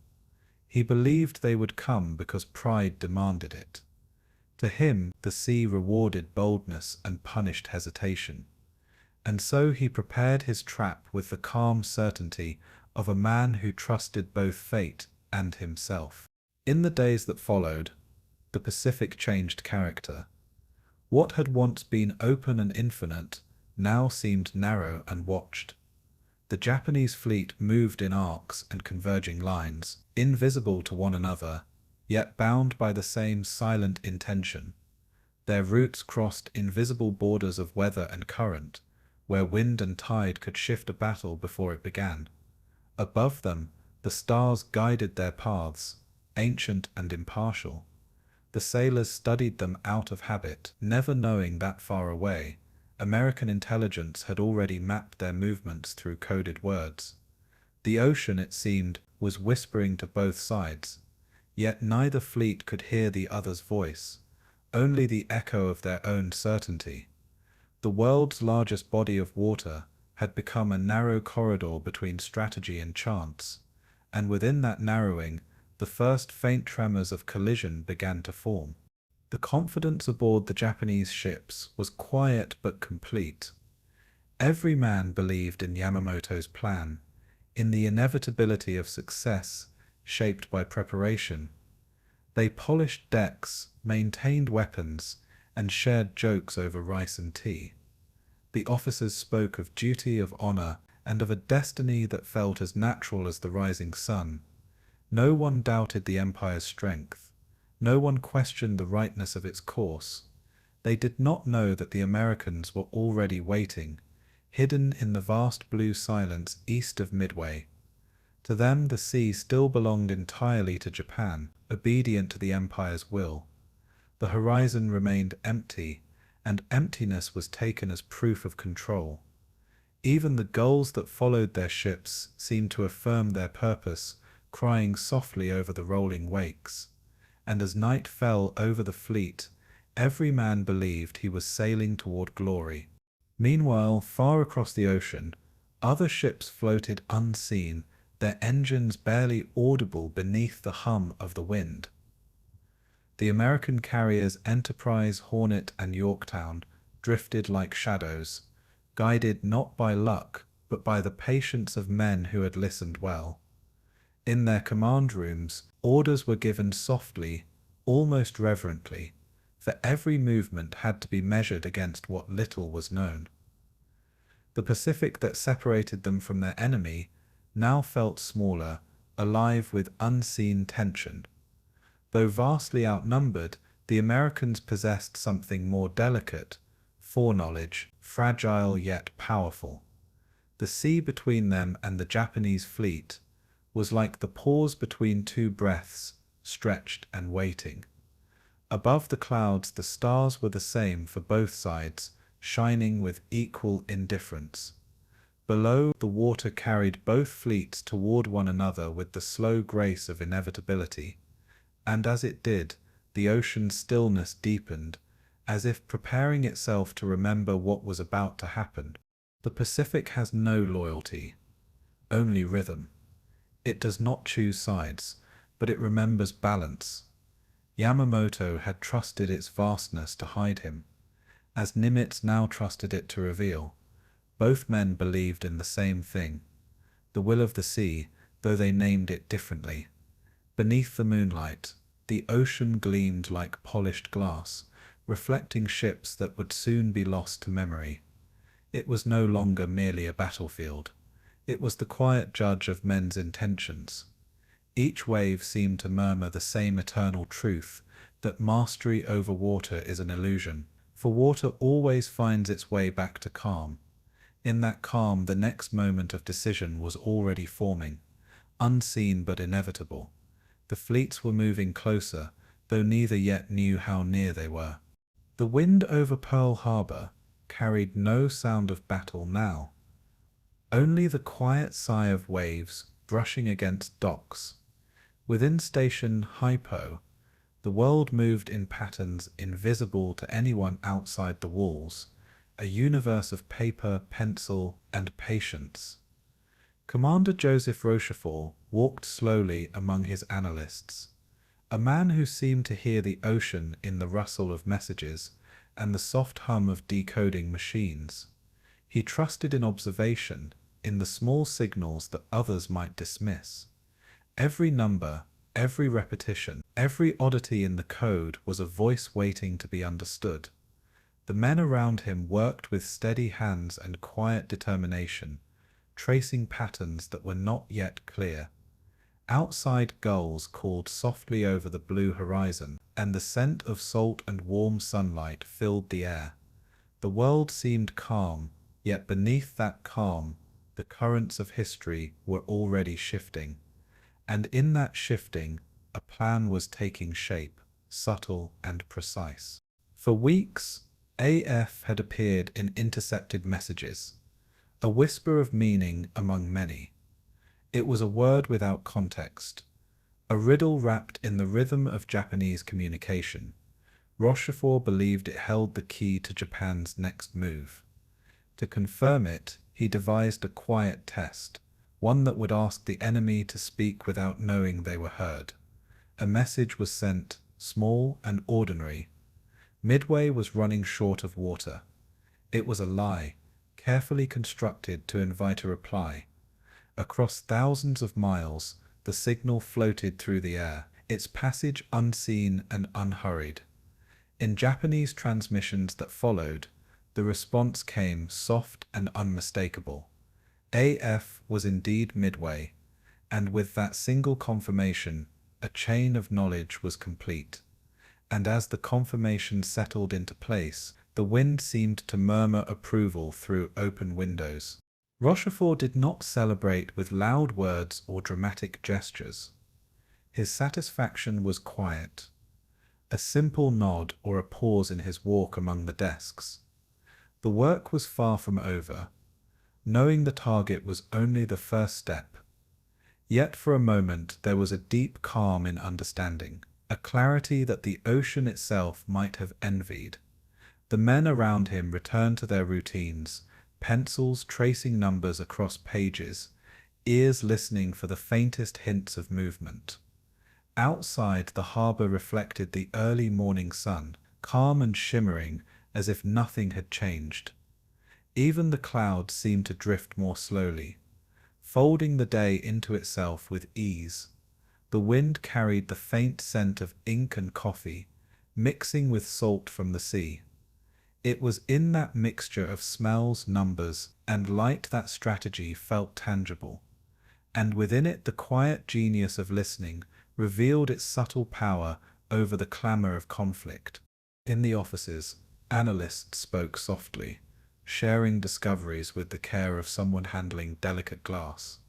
He believed they would come because pride demanded it. To him, the sea rewarded boldness and punished hesitation. And so he prepared his trap with the calm certainty of a man who trusted both fate and himself. In the days that followed, the Pacific changed character. What had once been open and infinite now seemed narrow and watched. The Japanese fleet moved in arcs and converging lines, invisible to one another, yet bound by the same silent intention. Their routes crossed invisible borders of weather and current, where wind and tide could shift a battle before it began. Above them, the stars guided their paths, ancient and impartial. The sailors studied them out of habit, never knowing that far away, American intelligence had already mapped their movements through coded words. The ocean, it seemed, was whispering to both sides, yet neither fleet could hear the other's voice, only the echo of their own certainty. The world's largest body of water had become a narrow corridor between strategy and chance, and within that narrowing, the first faint tremors of collision began to form. The confidence aboard the Japanese ships was quiet but complete. Every man believed in Yamamoto's plan, in the inevitability of success shaped by preparation. They polished decks, maintained weapons, and shared jokes over rice and tea. The officers spoke of duty, of honor, and of a destiny that felt as natural as the rising sun. No one doubted the Empire's strength. No one questioned the rightness of its course. They did not know that the Americans were already waiting, hidden in the vast blue silence east of Midway. To them the sea still belonged entirely to Japan, obedient to the Empire's will. The horizon remained empty, and emptiness was taken as proof of control. Even the gulls that followed their ships seemed to affirm their purpose, crying softly over the rolling wakes. And as night fell over the fleet, every man believed he was sailing toward glory. Meanwhile, far across the ocean, other ships floated unseen, their engines barely audible beneath the hum of the wind. The American carriers Enterprise, Hornet, and Yorktown drifted like shadows, guided not by luck, but by the patience of men who had listened well. In their command rooms, orders were given softly, almost reverently, for every movement had to be measured against what little was known. The Pacific that separated them from their enemy now felt smaller, alive with unseen tension. Though vastly outnumbered, the Americans possessed something more delicate, foreknowledge, fragile yet powerful. The sea between them and the Japanese fleet was like the pause between two breaths, stretched and waiting. Above the clouds the stars were the same for both sides, shining with equal indifference. Below, the water carried both fleets toward one another with the slow grace of inevitability, and as it did, the ocean's stillness deepened, as if preparing itself to remember what was about to happen. The Pacific has no loyalty, only rhythm. It does not choose sides, but it remembers balance. Yamamoto had trusted its vastness to hide him, as Nimitz now trusted it to reveal. Both men believed in the same thing, the will of the sea, though they named it differently. Beneath the moonlight, the ocean gleamed like polished glass, reflecting ships that would soon be lost to memory. It was no longer merely a battlefield. It was the quiet judge of men's intentions. Each wave seemed to murmur the same eternal truth, that mastery over water is an illusion, for water always finds its way back to calm. In that calm, the next moment of decision was already forming, unseen but inevitable. The fleets were moving closer, though neither yet knew how near they were. The wind over Pearl Harbor carried no sound of battle now, only the quiet sigh of waves brushing against docks. Within station HYPO, the world moved in patterns invisible to anyone outside the walls, a universe of paper, pencil, and patience. Commander Joseph Rochefort walked slowly among his analysts, a man who seemed to hear the ocean in the rustle of messages and the soft hum of decoding machines. He trusted in observation, in the small signals that others might dismiss. Every number, every repetition, every oddity in the code was a voice waiting to be understood. The men around him worked with steady hands and quiet determination, tracing patterns that were not yet clear. Outside gulls called softly over the blue horizon, and the scent of salt and warm sunlight filled the air. The world seemed calm, Yet beneath that calm, the currents of history were already shifting. And in that shifting, a plan was taking shape, subtle and precise. For weeks, AF had appeared in intercepted messages, a whisper of meaning among many. It was a word without context, a riddle wrapped in the rhythm of Japanese communication. Rochefort believed it held the key to Japan's next move. To confirm it, he devised a quiet test, one that would ask the enemy to speak without knowing they were heard. A message was sent, small and ordinary. Midway was running short of water. It was a lie, carefully constructed to invite a reply. Across thousands of miles, the signal floated through the air, its passage unseen and unhurried. In Japanese transmissions that followed, the response came soft and unmistakable. AF was indeed Midway, and with that single confirmation, a chain of knowledge was complete. And as the confirmation settled into place, the wind seemed to murmur approval through open windows. Rochefort did not celebrate with loud words or dramatic gestures. His satisfaction was quiet, a simple nod or a pause in his walk among the desks. The work was far from over. Knowing the target was only the first step. Yet for a moment there was a deep calm in understanding, a clarity that the ocean itself might have envied. The men around him returned to their routines, pencils tracing numbers across pages, ears listening for the faintest hints of movement. Outside, the harbour reflected the early morning sun, calm and shimmering as if nothing had changed. Even the clouds seemed to drift more slowly, folding the day into itself with ease. The wind carried the faint scent of ink and coffee, mixing with salt from the sea. It was in that mixture of smells, numbers, and light that strategy felt tangible. And within it the quiet genius of listening revealed its subtle power over the clamour of conflict. In the offices, analysts spoke softly, sharing discoveries with the care of someone handling delicate glass.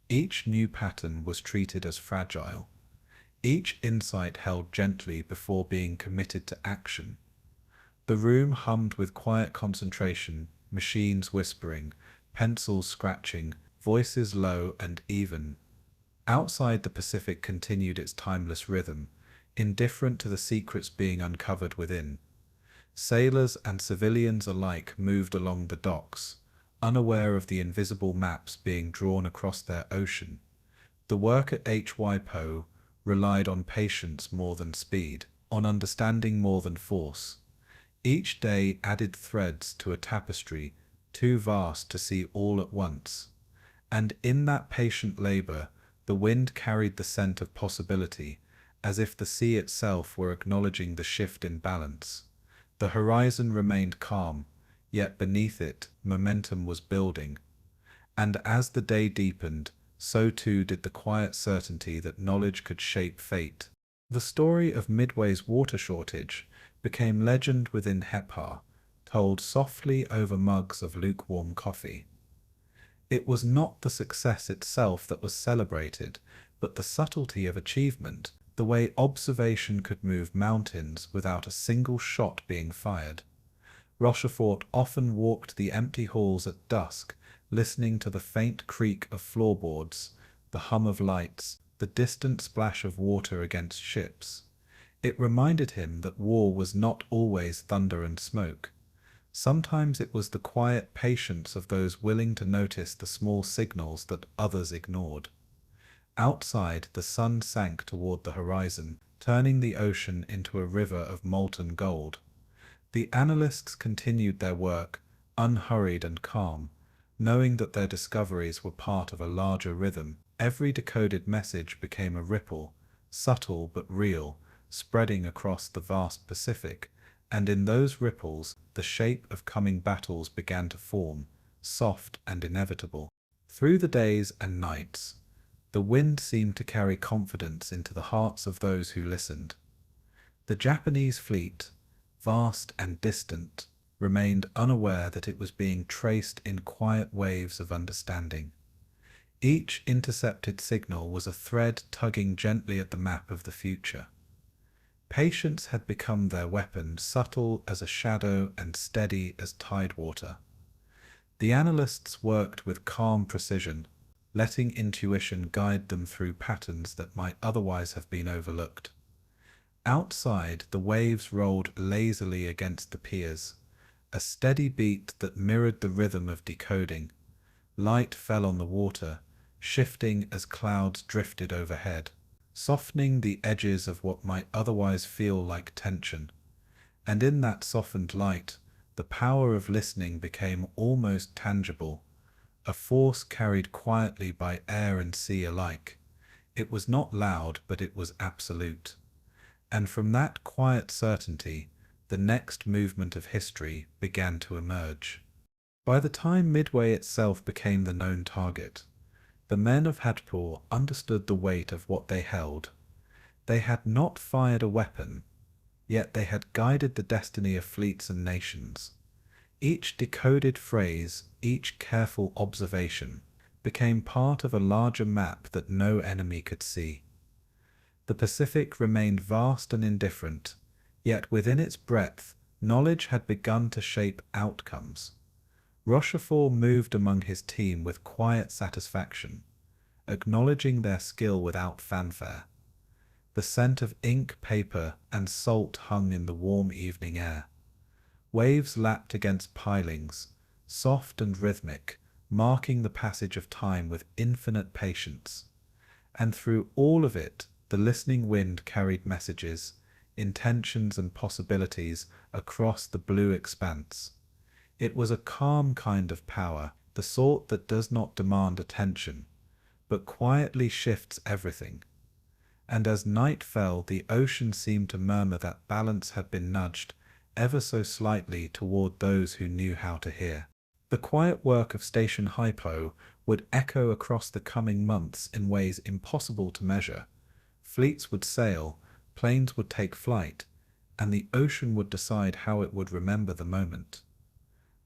Each new pattern was treated as fragile, each insight held gently before being committed to action. The room hummed with quiet concentration, machines whispering, pencils scratching, voices low and even. Outside, the Pacific continued its timeless rhythm, indifferent to the secrets being uncovered within. Sailors and civilians alike moved along the docks, unaware of the invisible maps being drawn across their ocean. The work at HYPO relied on patience more than speed, on understanding more than force. Each day added threads to a tapestry too vast to see all at once. And in that patient labour, the wind carried the scent of possibility, as if the sea itself were acknowledging the shift in balance. The horizon remained calm, yet beneath it, momentum was building. And as the day deepened, so too did the quiet certainty that knowledge could shape fate. The story of Midway's water shortage became legend within HYPO, told softly over mugs of lukewarm coffee. It was not the success itself that was celebrated, but the subtlety of achievement, the way observation could move mountains without a single shot being fired. Rochefort often walked the empty halls at dusk, listening to the faint creak of floorboards, the hum of lights, the distant splash of water against ships. It reminded him that war was not always thunder and smoke. Sometimes it was the quiet patience of those willing to notice the small signals that others ignored. Outside, the sun sank toward the horizon, turning the ocean into a river of molten gold. The analysts continued their work, unhurried and calm, knowing that their discoveries were part of a larger rhythm. Every decoded message became a ripple, subtle but real, spreading across the vast Pacific, and in those ripples the shape of coming battles began to form, soft and inevitable. Through the days and nights, the wind seemed to carry confidence into the hearts of those who listened. The Japanese fleet, vast and distant, remained unaware that it was being traced in quiet waves of understanding. Each intercepted signal was a thread tugging gently at the map of the future. Patience had become their weapon, subtle as a shadow and steady as tidewater. The analysts worked with calm precision, letting intuition guide them through patterns that might otherwise have been overlooked. Outside, the waves rolled lazily against the piers, a steady beat that mirrored the rhythm of decoding. Light fell on the water, shifting as clouds drifted overhead, softening the edges of what might otherwise feel like tension. And in that softened light, the power of listening became almost tangible, a force carried quietly by air and sea alike. It was not loud, but it was absolute. And from that quiet certainty, the next movement of history began to emerge. By the time Midway itself became the known target, the men of HYPO understood the weight of what they held. They had not fired a weapon, yet they had guided the destiny of fleets and nations. Each decoded phrase, each careful observation, became part of a larger map that no enemy could see. The Pacific remained vast and indifferent, yet within its breadth, knowledge had begun to shape outcomes. Rochefort moved among his team with quiet satisfaction, acknowledging their skill without fanfare. The scent of ink, paper, and salt hung in the warm evening air. Waves lapped against pilings, soft and rhythmic, marking the passage of time with infinite patience. And through all of it, the listening wind carried messages, intentions and possibilities across the blue expanse. It was a calm kind of power, the sort that does not demand attention, but quietly shifts everything. And as night fell, the ocean seemed to murmur that balance had been nudged ever so slightly toward those who knew how to hear. The quiet work of Station HYPO would echo across the coming months in ways impossible to measure. Fleets would sail, planes would take flight, and the ocean would decide how it would remember the moment.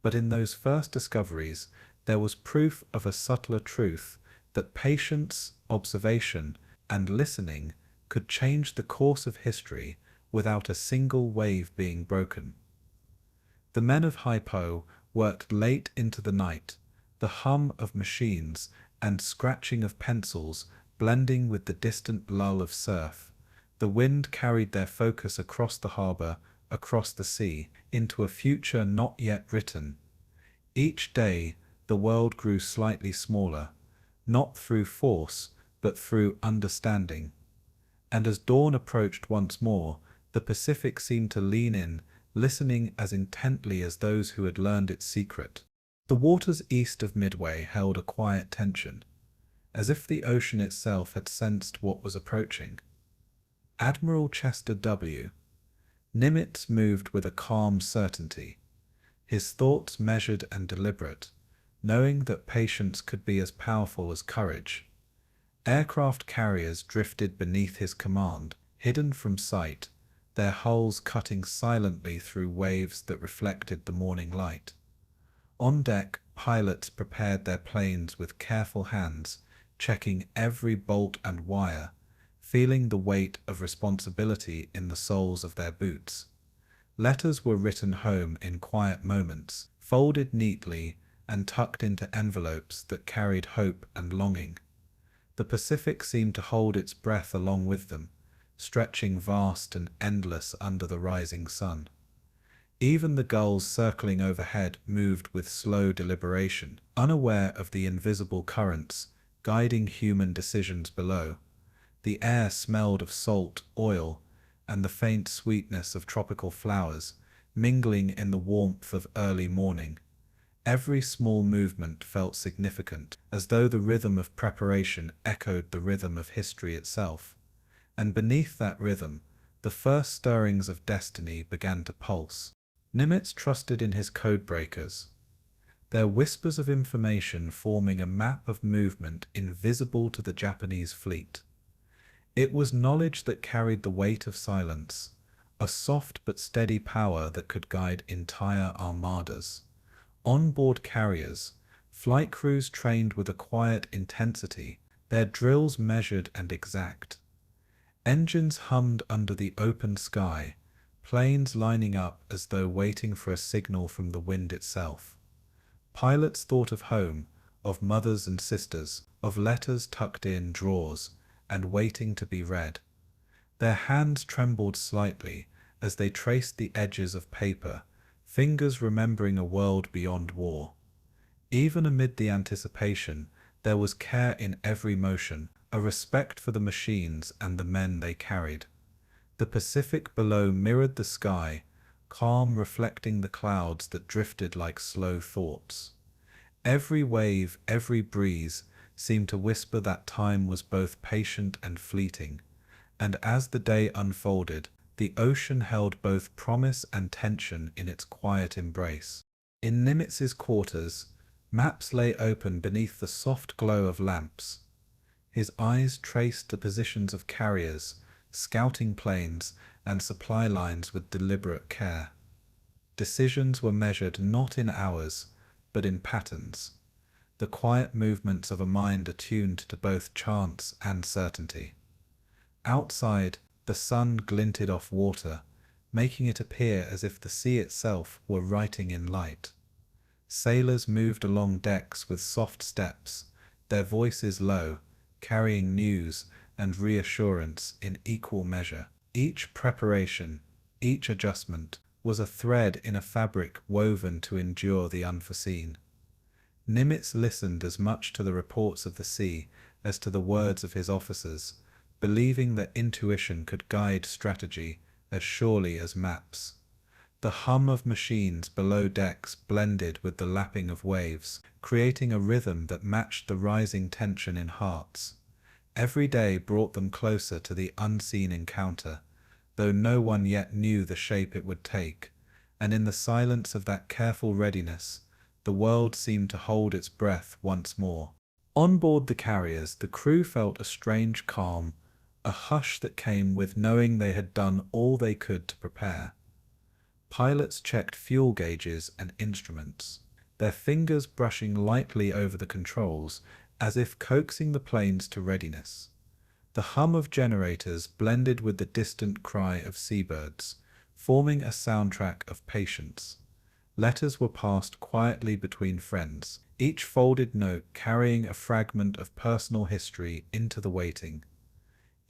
But in those first discoveries, there was proof of a subtler truth, that patience, observation, and listening could change the course of history without a single wave being broken. The men of HYPO worked late into the night, the hum of machines and scratching of pencils blending with the distant lull of surf. The wind carried their focus across the harbor, across the sea, into a future not yet written. Each day, the world grew slightly smaller, not through force, but through understanding. And as dawn approached once more, the Pacific seemed to lean in, listening as intently as those who had learned its secret. The waters east of Midway held a quiet tension, as if the ocean itself had sensed what was approaching. Admiral Chester W. Nimitz moved with a calm certainty, his thoughts measured and deliberate, knowing that patience could be as powerful as courage. Aircraft carriers drifted beneath his command, hidden from sight, their hulls cutting silently through waves that reflected the morning light. On deck, pilots prepared their planes with careful hands, checking every bolt and wire, feeling the weight of responsibility in the soles of their boots. Letters were written home in quiet moments, folded neatly and tucked into envelopes that carried hope and longing. The Pacific seemed to hold its breath along with them, stretching vast and endless under the rising sun. Even the gulls circling overhead moved with slow deliberation, unaware of the invisible currents guiding human decisions below. The air smelled of salt, oil, and the faint sweetness of tropical flowers, mingling in the warmth of early morning. Every small movement felt significant, as though the rhythm of preparation echoed the rhythm of history itself. And beneath that rhythm, the first stirrings of destiny began to pulse. Nimitz trusted in his codebreakers, their whispers of information forming a map of movement invisible to the Japanese fleet. It was knowledge that carried the weight of silence, a soft but steady power that could guide entire armadas. On-board carriers, flight crews trained with a quiet intensity, their drills measured and exact. Engines hummed under the open sky, planes lining up as though waiting for a signal from the wind itself. Pilots thought of home, of mothers and sisters, of letters tucked in drawers and waiting to be read. Their hands trembled slightly as they traced the edges of paper, fingers remembering a world beyond war. Even amid the anticipation, there was care in every motion, a respect for the machines and the men they carried. The Pacific below mirrored the sky, calm, reflecting the clouds that drifted like slow thoughts. Every wave, every breeze seemed to whisper that time was both patient and fleeting, and as the day unfolded, the ocean held both promise and tension in its quiet embrace. In Nimitz's quarters, maps lay open beneath the soft glow of lamps. His eyes traced the positions of carriers, scouting planes, and supply lines with deliberate care. Decisions were measured not in hours, but in patterns, the quiet movements of a mind attuned to both chance and certainty. Outside, the sun glinted off water, making it appear as if the sea itself were writing in light. Sailors moved along decks with soft steps, their voices low, carrying news and reassurance in equal measure. Each preparation, each adjustment, was a thread in a fabric woven to endure the unforeseen. Nimitz listened as much to the reports of the sea as to the words of his officers, believing that intuition could guide strategy as surely as maps. The hum of machines below decks blended with the lapping of waves, creating a rhythm that matched the rising tension in hearts. Every day brought them closer to the unseen encounter, though no one yet knew the shape it would take, and in the silence of that careful readiness, the world seemed to hold its breath once more. On board the carriers, the crew felt a strange calm, a hush that came with knowing they had done all they could to prepare. Pilots checked fuel gauges and instruments, their fingers brushing lightly over the controls as if coaxing the planes to readiness. The hum of generators blended with the distant cry of seabirds, forming a soundtrack of patience. Letters were passed quietly between friends, each folded note carrying a fragment of personal history into the waiting.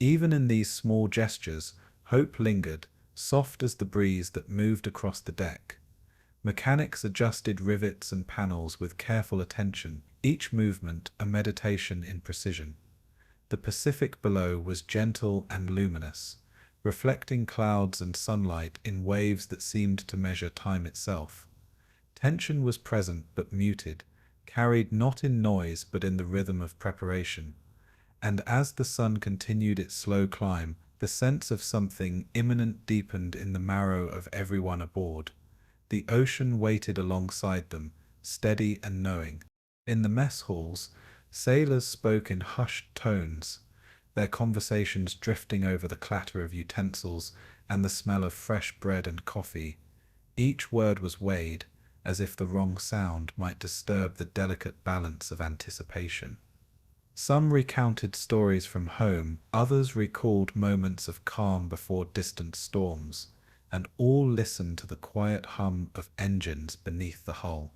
Even in these small gestures, hope lingered, soft as the breeze that moved across the deck. Mechanics adjusted rivets and panels with careful attention, each movement a meditation in precision. The Pacific below was gentle and luminous, reflecting clouds and sunlight in waves that seemed to measure time itself. Tension was present but muted, carried not in noise but in the rhythm of preparation. And as the sun continued its slow climb, the sense of something imminent deepened in the marrow of everyone aboard. The ocean waited alongside them, steady and knowing. In the mess halls, sailors spoke in hushed tones, their conversations drifting over the clatter of utensils and the smell of fresh bread and coffee. Each word was weighed, as if the wrong sound might disturb the delicate balance of anticipation. Some recounted stories from home, others recalled moments of calm before distant storms, and all listened to the quiet hum of engines beneath the hull.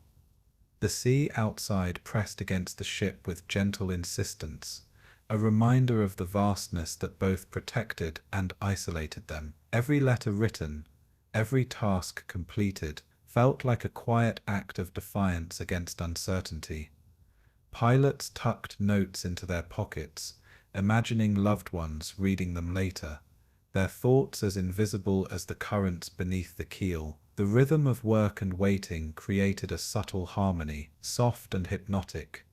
The sea outside pressed against the ship with gentle insistence, a reminder of the vastness that both protected and isolated them. Every letter written, every task completed, felt like a quiet act of defiance against uncertainty. Pilots tucked notes into their pockets, imagining loved ones reading them later, their thoughts as invisible as the currents beneath the keel. The rhythm of work and waiting created a subtle harmony, soft and hypnotic.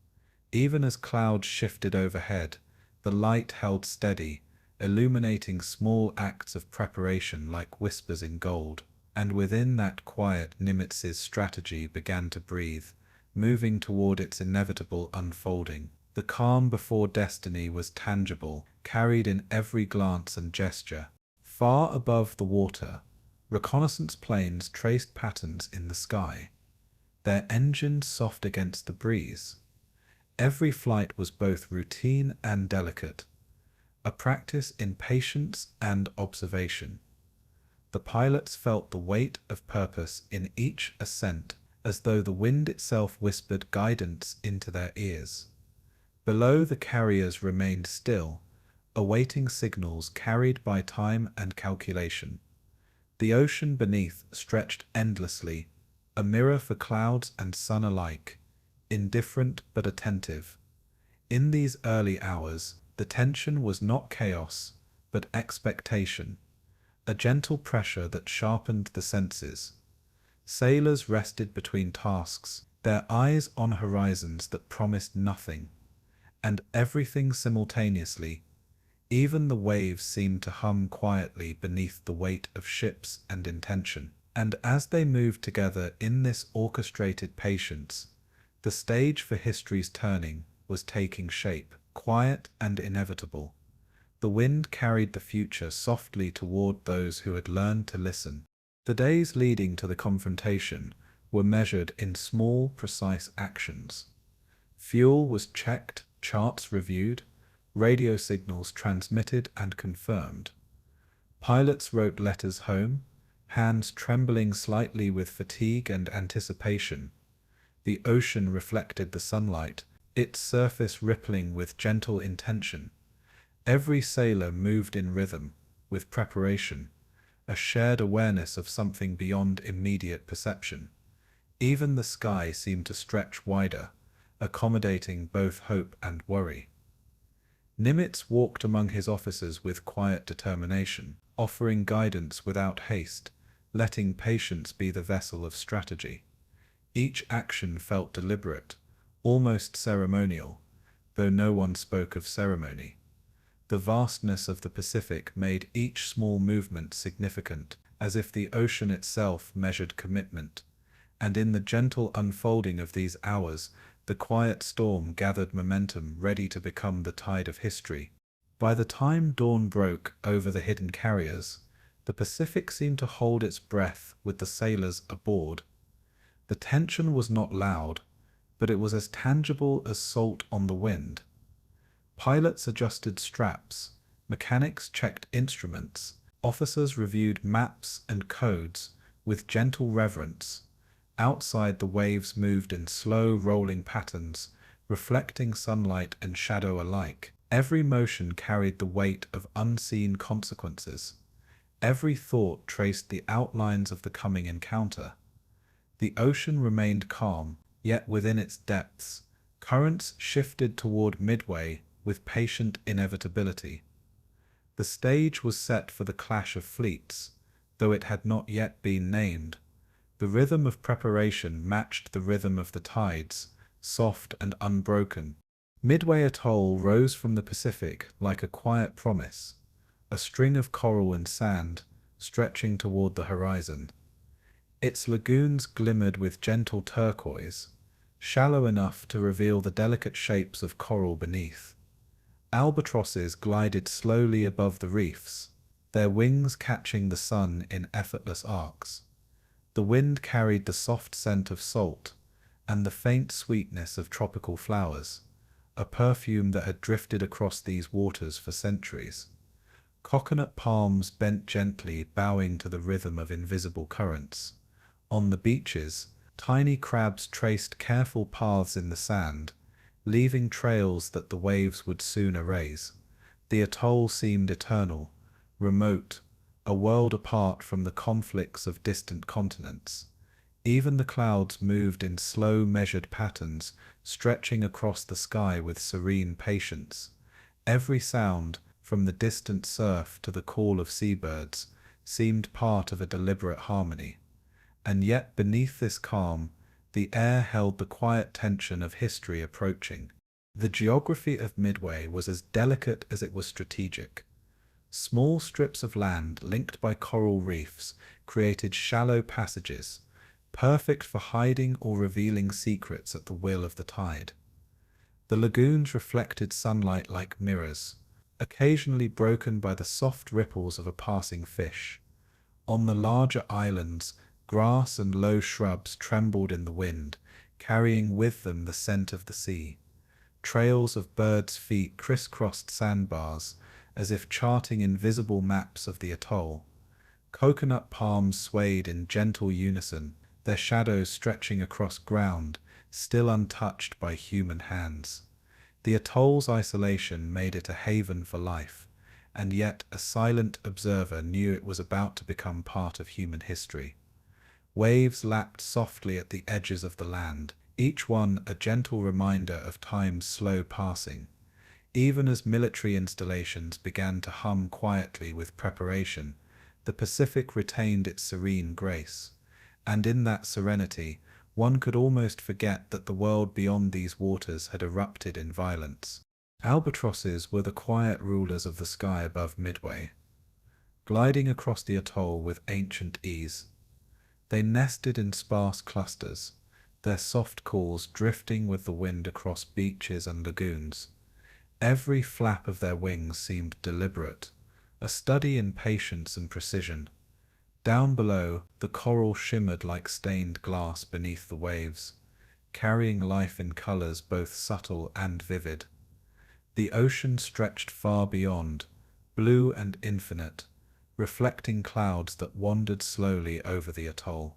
Even as clouds shifted overhead, the light held steady, illuminating small acts of preparation like whispers in gold. And within that quiet, Nimitz's strategy began to breathe, moving toward its inevitable unfolding. The calm before destiny was tangible, carried in every glance and gesture. Far above the water, Reconnaissance planes traced patterns in the sky, their engines soft against the breeze. Every flight was both routine and delicate, a practice in patience and observation. The pilots felt the weight of purpose in each ascent, as though the wind itself whispered guidance into their ears. Below, the carriers remained still, awaiting signals carried by time and calculation. The ocean beneath stretched endlessly, a mirror for clouds and sun alike, indifferent but attentive. In these early hours, the tension was not chaos, but expectation, a gentle pressure that sharpened the senses. Sailors rested between tasks, their eyes on horizons that promised nothing, and everything simultaneously. Even the waves seemed to hum quietly beneath the weight of ships and intention. And as they moved together in this orchestrated patience, the stage for history's turning was taking shape, quiet and inevitable. The wind carried the future softly toward those who had learned to listen. The days leading to the confrontation were measured in small, precise actions. Fuel was checked, charts reviewed, radio signals transmitted and confirmed. Pilots wrote letters home, hands trembling slightly with fatigue and anticipation. The ocean reflected the sunlight, its surface rippling with gentle intention. Every sailor moved in rhythm, with preparation, a shared awareness of something beyond immediate perception. Even the sky seemed to stretch wider, accommodating both hope and worry. Nimitz walked among his officers with quiet determination, offering guidance without haste, letting patience be the vessel of strategy. Each action felt deliberate, almost ceremonial, though no one spoke of ceremony. The vastness of the Pacific made each small movement significant, as if the ocean itself measured commitment. And in the gentle unfolding of these hours, the quiet storm gathered momentum, ready to become the tide of history. By the time dawn broke over the hidden carriers, the Pacific seemed to hold its breath with the sailors aboard. The tension was not loud, but it was as tangible as salt on the wind. Pilots adjusted straps, mechanics checked instruments, officers reviewed maps and codes with gentle reverence. Outside, the waves moved in slow, rolling patterns, reflecting sunlight and shadow alike. Every motion carried the weight of unseen consequences. Every thought traced the outlines of the coming encounter. The ocean remained calm, yet within its depths, currents shifted toward Midway with patient inevitability. The stage was set for the clash of fleets, though it had not yet been named. The rhythm of preparation matched the rhythm of the tides, soft and unbroken. Midway Atoll rose from the Pacific like a quiet promise, a string of coral and sand stretching toward the horizon. Its lagoons glimmered with gentle turquoise, shallow enough to reveal the delicate shapes of coral beneath. Albatrosses glided slowly above the reefs, their wings catching the sun in effortless arcs. The wind carried the soft scent of salt and the faint sweetness of tropical flowers, a perfume that had drifted across these waters for centuries. Coconut palms bent gently, bowing to the rhythm of invisible currents. On the beaches, tiny crabs traced careful paths in the sand, leaving trails that the waves would soon erase. The atoll seemed eternal, remote, a world apart from the conflicts of distant continents. Even the clouds moved in slow, measured patterns, stretching across the sky with serene patience. Every sound, from the distant surf to the call of seabirds, seemed part of a deliberate harmony. And yet beneath this calm, the air held the quiet tension of history approaching. The geography of Midway was as delicate as it was strategic. Small strips of land linked by coral reefs created shallow passages, perfect for hiding or revealing secrets at the will of the tide. The lagoons reflected sunlight like mirrors, occasionally broken by the soft ripples of a passing fish. On the larger islands, grass and low shrubs trembled in the wind, carrying with them the scent of the sea. Trails of birds' feet crisscrossed sandbars, as if charting invisible maps of the atoll. Coconut palms swayed in gentle unison, their shadows stretching across ground still untouched by human hands. The atoll's isolation made it a haven for life, and yet a silent observer knew it was about to become part of human history. Waves lapped softly at the edges of the land, each one a gentle reminder of time's slow passing. Even as military installations began to hum quietly with preparation, the Pacific retained its serene grace, and in that serenity, one could almost forget that the world beyond these waters had erupted in violence. Albatrosses were the quiet rulers of the sky above Midway, gliding across the atoll with ancient ease. They nested in sparse clusters, their soft calls drifting with the wind across beaches and lagoons. Every flap of their wings seemed deliberate, a study in patience and precision. Down below, the coral shimmered like stained glass beneath the waves, carrying life in colors both subtle and vivid. The ocean stretched far beyond, blue and infinite, reflecting clouds that wandered slowly over the atoll.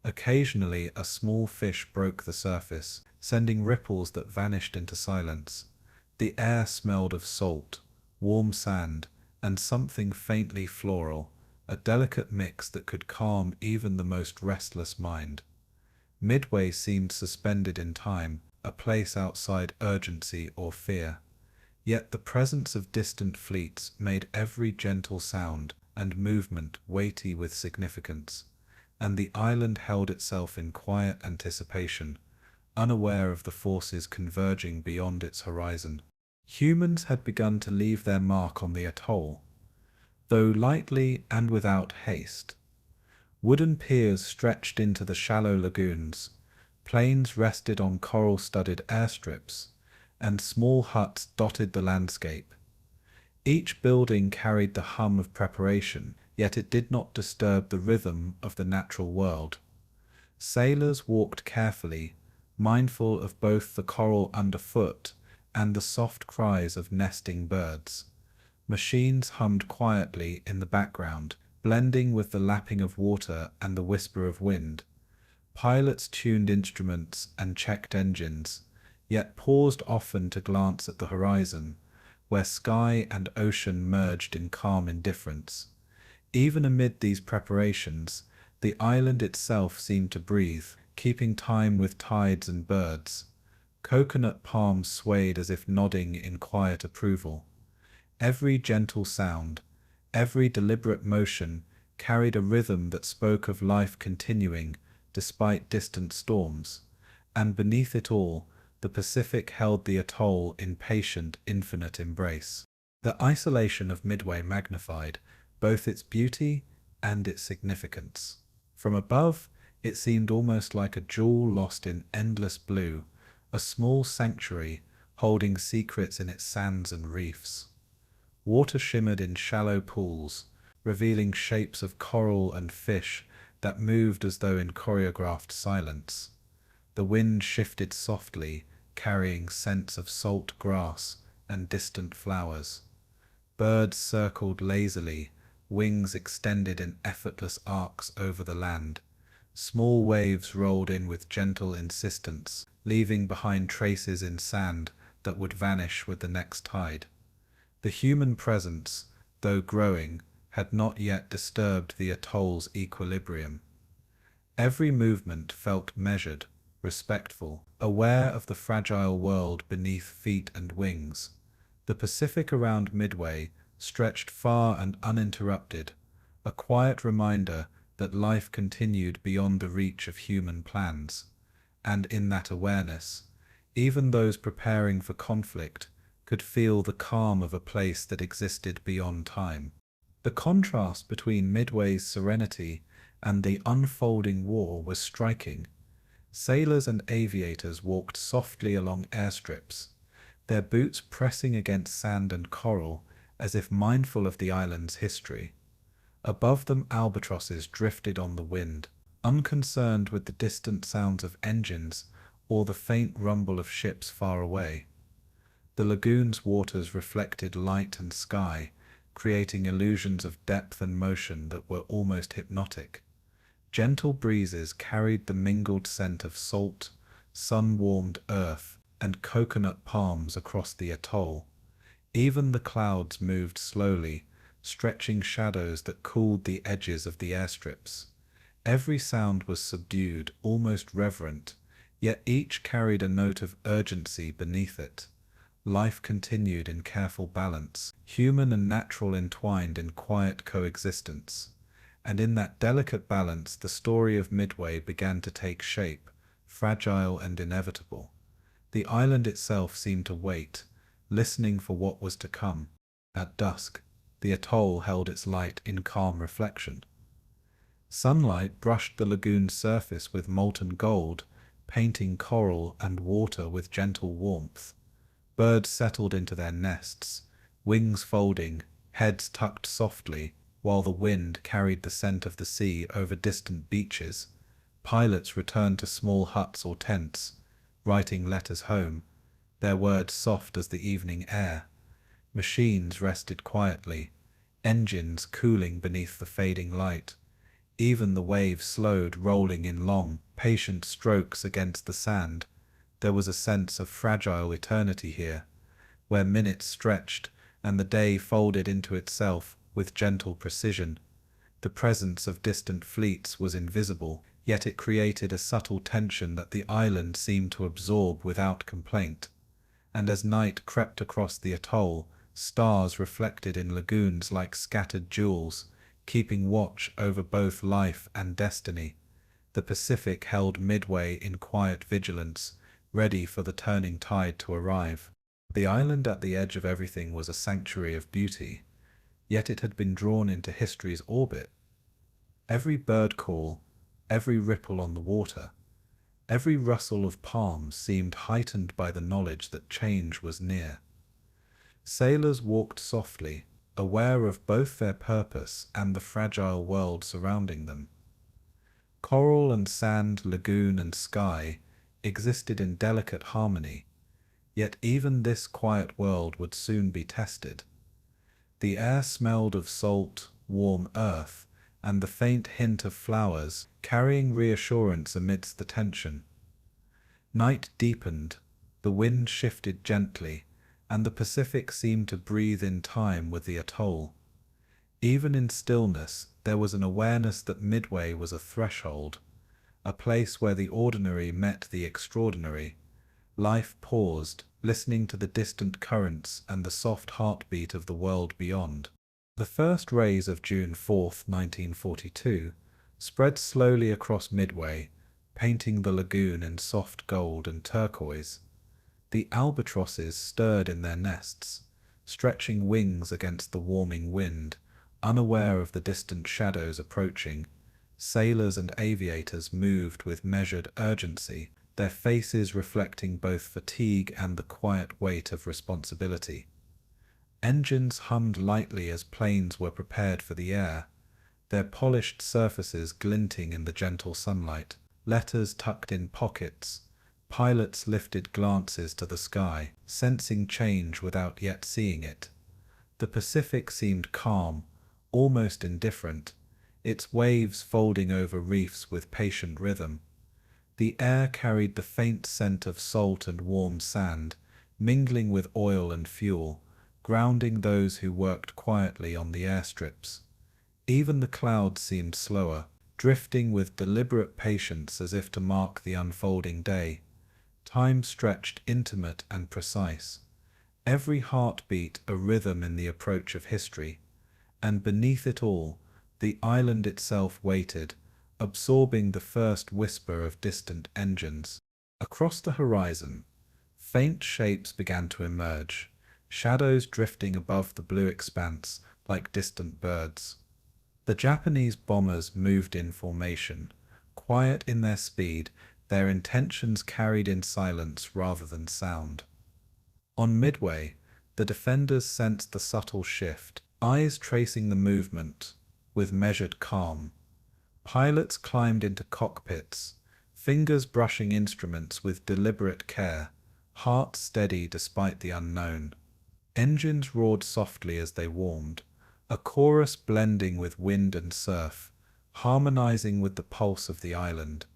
Occasionally, a small fish broke the surface, sending ripples that vanished into silence. The air smelled of salt, warm sand, and something faintly floral, a delicate mix that could calm even the most restless mind. Midway seemed suspended in time, a place outside urgency or fear. Yet the presence of distant fleets made every gentle sound and movement weighty with significance, and the island held itself in quiet anticipation, unaware of the forces converging beyond its horizon. Humans had begun to leave their mark on the atoll, though lightly and without haste. Wooden piers stretched into the shallow lagoons, planes rested on coral-studded airstrips, and small huts dotted the landscape. Each building carried the hum of preparation, yet it did not disturb the rhythm of the natural world. Sailors walked carefully, mindful of both the coral underfoot and the soft cries of nesting birds. Machines hummed quietly in the background, blending with the lapping of water and the whisper of wind. Pilots tuned instruments and checked engines, yet paused often to glance at the horizon, where sky and ocean merged in calm indifference. Even amid these preparations, the island itself seemed to breathe, keeping time with tides and birds. Coconut palms swayed as if nodding in quiet approval. Every gentle sound, every deliberate motion carried a rhythm that spoke of life continuing despite distant storms, and beneath it all, the Pacific held the atoll in patient, infinite embrace. The isolation of Midway magnified both its beauty and its significance. From above, it seemed almost like a jewel lost in endless blue, a small sanctuary holding secrets in its sands and reefs. Water shimmered in shallow pools, revealing shapes of coral and fish that moved as though in choreographed silence. The wind shifted softly, carrying scents of salt grass and distant flowers. Birds circled lazily, wings extended in effortless arcs over the land. Small waves rolled in with gentle insistence, leaving behind traces in sand that would vanish with the next tide. The human presence, though growing, had not yet disturbed the atoll's equilibrium. Every movement felt measured, respectful, aware of the fragile world beneath feet and wings. The Pacific around Midway stretched far and uninterrupted, a quiet reminder that life continued beyond the reach of human plans. And in that awareness, even those preparing for conflict could feel the calm of a place that existed beyond time. The contrast between Midway's serenity and the unfolding war was striking. Sailors and aviators walked softly along airstrips, their boots pressing against sand and coral as if mindful of the island's history. Above them albatrosses drifted on the wind, unconcerned with the distant sounds of engines or the faint rumble of ships far away. The lagoon's waters reflected light and sky, creating illusions of depth and motion that were almost hypnotic. Gentle breezes carried the mingled scent of salt, sun-warmed earth, and coconut palms across the atoll. Even the clouds moved slowly, stretching shadows that cooled the edges of the airstrips. Every sound was subdued, almost reverent, yet each carried a note of urgency beneath it. Life continued in careful balance, human and natural entwined in quiet coexistence. And in that delicate balance the story of Midway began to take shape, fragile and inevitable. The island itself seemed to wait, listening for what was to come. At dusk, the atoll held its light in calm reflection. Sunlight brushed the lagoon's surface with molten gold, painting coral and water with gentle warmth. Birds settled into their nests, wings folding, heads tucked softly, while the wind carried the scent of the sea over distant beaches. Pilots returned to small huts or tents, writing letters home, their words soft as the evening air. Machines rested quietly, engines cooling beneath the fading light. Even the waves slowed, rolling in long, patient strokes against the sand. There was a sense of fragile eternity here, where minutes stretched and the day folded into itself with gentle precision. The presence of distant fleets was invisible, yet it created a subtle tension that the island seemed to absorb without complaint. And as night crept across the atoll, stars reflected in lagoons like scattered jewels, keeping watch over both life and destiny. The Pacific held Midway in quiet vigilance, ready for the turning tide to arrive. The island at the edge of everything was a sanctuary of beauty, yet it had been drawn into history's orbit. Every bird call, every ripple on the water, every rustle of palms seemed heightened by the knowledge that change was near. Sailors walked softly, aware of both their purpose and the fragile world surrounding them. Coral and sand, lagoon and sky existed in delicate harmony, yet even this quiet world would soon be tested. The air smelled of salt, warm earth, and the faint hint of flowers, carrying reassurance amidst the tension. Night deepened, the wind shifted gently, and the Pacific seemed to breathe in time with the atoll. Even in stillness, there was an awareness that Midway was a threshold, a place where the ordinary met the extraordinary. Life paused, listening to the distant currents and the soft heartbeat of the world beyond. The first rays of June 4th, 1942, spread slowly across Midway, painting the lagoon in soft gold and turquoise. The albatrosses stirred in their nests, stretching wings against the warming wind, unaware of the distant shadows approaching. Sailors and aviators moved with measured urgency, their faces reflecting both fatigue and the quiet weight of responsibility. Engines hummed lightly as planes were prepared for the air, their polished surfaces glinting in the gentle sunlight. Letters tucked in pockets. Pilots lifted glances to the sky, sensing change without yet seeing it. The Pacific seemed calm, almost indifferent, its waves folding over reefs with patient rhythm. The air carried the faint scent of salt and warm sand, mingling with oil and fuel, grounding those who worked quietly on the airstrips. Even the clouds seemed slower, drifting with deliberate patience as if to mark the unfolding day. Time stretched intimate and precise, every heartbeat a rhythm in the approach of history. And beneath it all, the island itself waited, absorbing the first whisper of distant engines. Across the horizon, faint shapes began to emerge, shadows drifting above the blue expanse like distant birds. The Japanese bombers moved in formation, quiet in their speed, their intentions carried in silence rather than sound. On Midway, the defenders sensed the subtle shift, eyes tracing the movement, with measured calm. Pilots climbed into cockpits, fingers brushing instruments with deliberate care, hearts steady despite the unknown. Engines roared softly as they warmed, a chorus blending with wind and surf, harmonizing with the pulse of the island.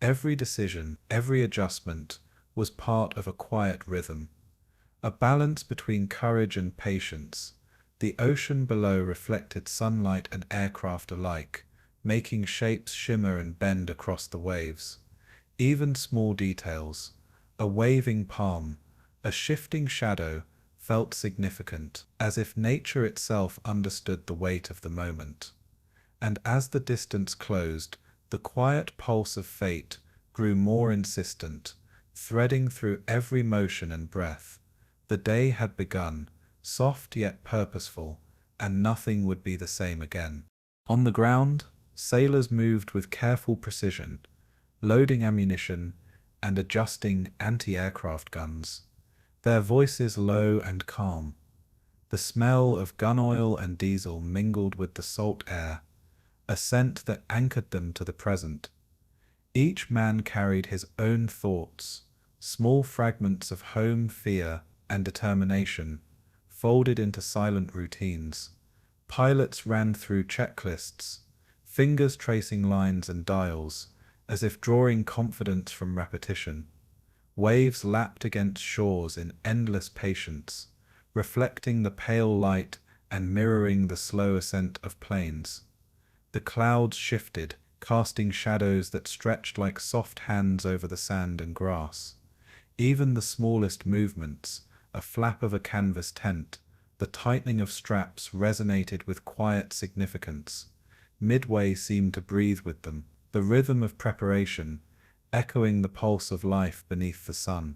Every decision, every adjustment, was part of a quiet rhythm, a balance between courage and patience. The ocean below reflected sunlight and aircraft alike, making shapes shimmer and bend across the waves. Even small details, a waving palm, a shifting shadow, felt significant, as if nature itself understood the weight of the moment. And as the distance closed, the quiet pulse of fate grew more insistent, threading through every motion and breath. The day had begun, soft yet purposeful, and nothing would be the same again. On the ground, sailors moved with careful precision, loading ammunition and adjusting anti-aircraft guns, their voices low and calm. The smell of gun oil and diesel mingled with the salt air, a scent that anchored them to the present. Each man carried his own thoughts, small fragments of home, fear, and determination, folded into silent routines. Pilots ran through checklists, fingers tracing lines and dials, as if drawing confidence from repetition. Waves lapped against shores in endless patience, reflecting the pale light and mirroring the slow ascent of planes. The clouds shifted, casting shadows that stretched like soft hands over the sand and grass. Even the smallest movements, a flap of a canvas tent, the tightening of straps, resonated with quiet significance. Midway seemed to breathe with them, the rhythm of preparation, echoing the pulse of life beneath the sun.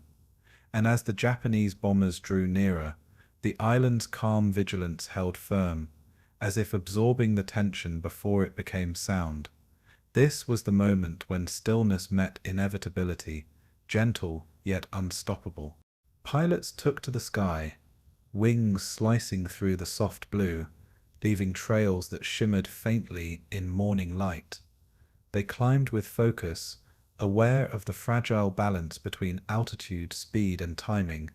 And as the Japanese bombers drew nearer, the island's calm vigilance held firm, as if absorbing the tension before it became sound. This was the moment when stillness met inevitability, gentle yet unstoppable. Pilots took to the sky, wings slicing through the soft blue, leaving trails that shimmered faintly in morning light. They climbed with focus, aware of the fragile balance between altitude, speed, and timing.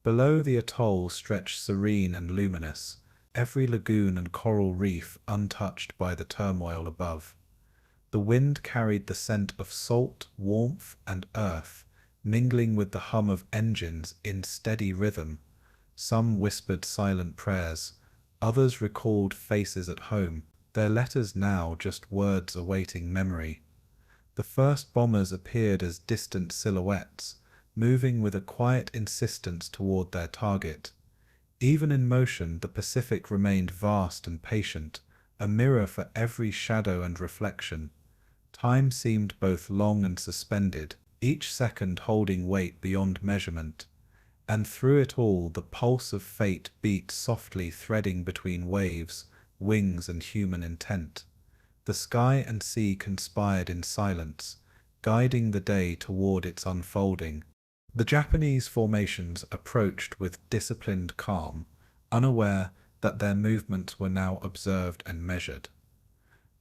Below, the atoll stretched serene and luminous, every lagoon and coral reef untouched by the turmoil above. The wind carried the scent of salt, warmth, and earth, mingling with the hum of engines in steady rhythm. Some whispered silent prayers, others recalled faces at home, their letters now just words awaiting memory. The first bombers appeared as distant silhouettes, moving with a quiet insistence toward their target. Even in motion, the Pacific remained vast and patient, a mirror for every shadow and reflection. Time seemed both long and suspended, each second holding weight beyond measurement. And through it all, the pulse of fate beat softly, threading between waves, wings, and human intent. The sky and sea conspired in silence, guiding the day toward its unfolding. The Japanese formations approached with disciplined calm, unaware that their movements were now observed and measured.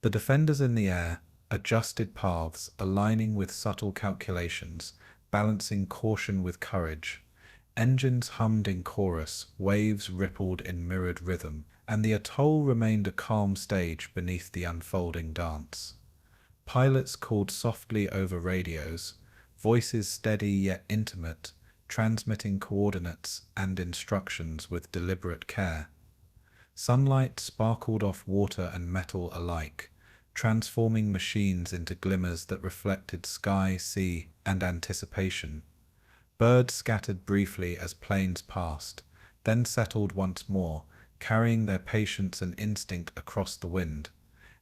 The defenders in the air adjusted paths, aligning with subtle calculations, balancing caution with courage. Engines hummed in chorus, waves rippled in mirrored rhythm, and the atoll remained a calm stage beneath the unfolding dance. Pilots called softly over radios, voices steady yet intimate, transmitting coordinates and instructions with deliberate care. Sunlight sparkled off water and metal alike, transforming machines into glimmers that reflected sky, sea, and anticipation. Birds scattered briefly as planes passed, then settled once more, carrying their patience and instinct across the wind.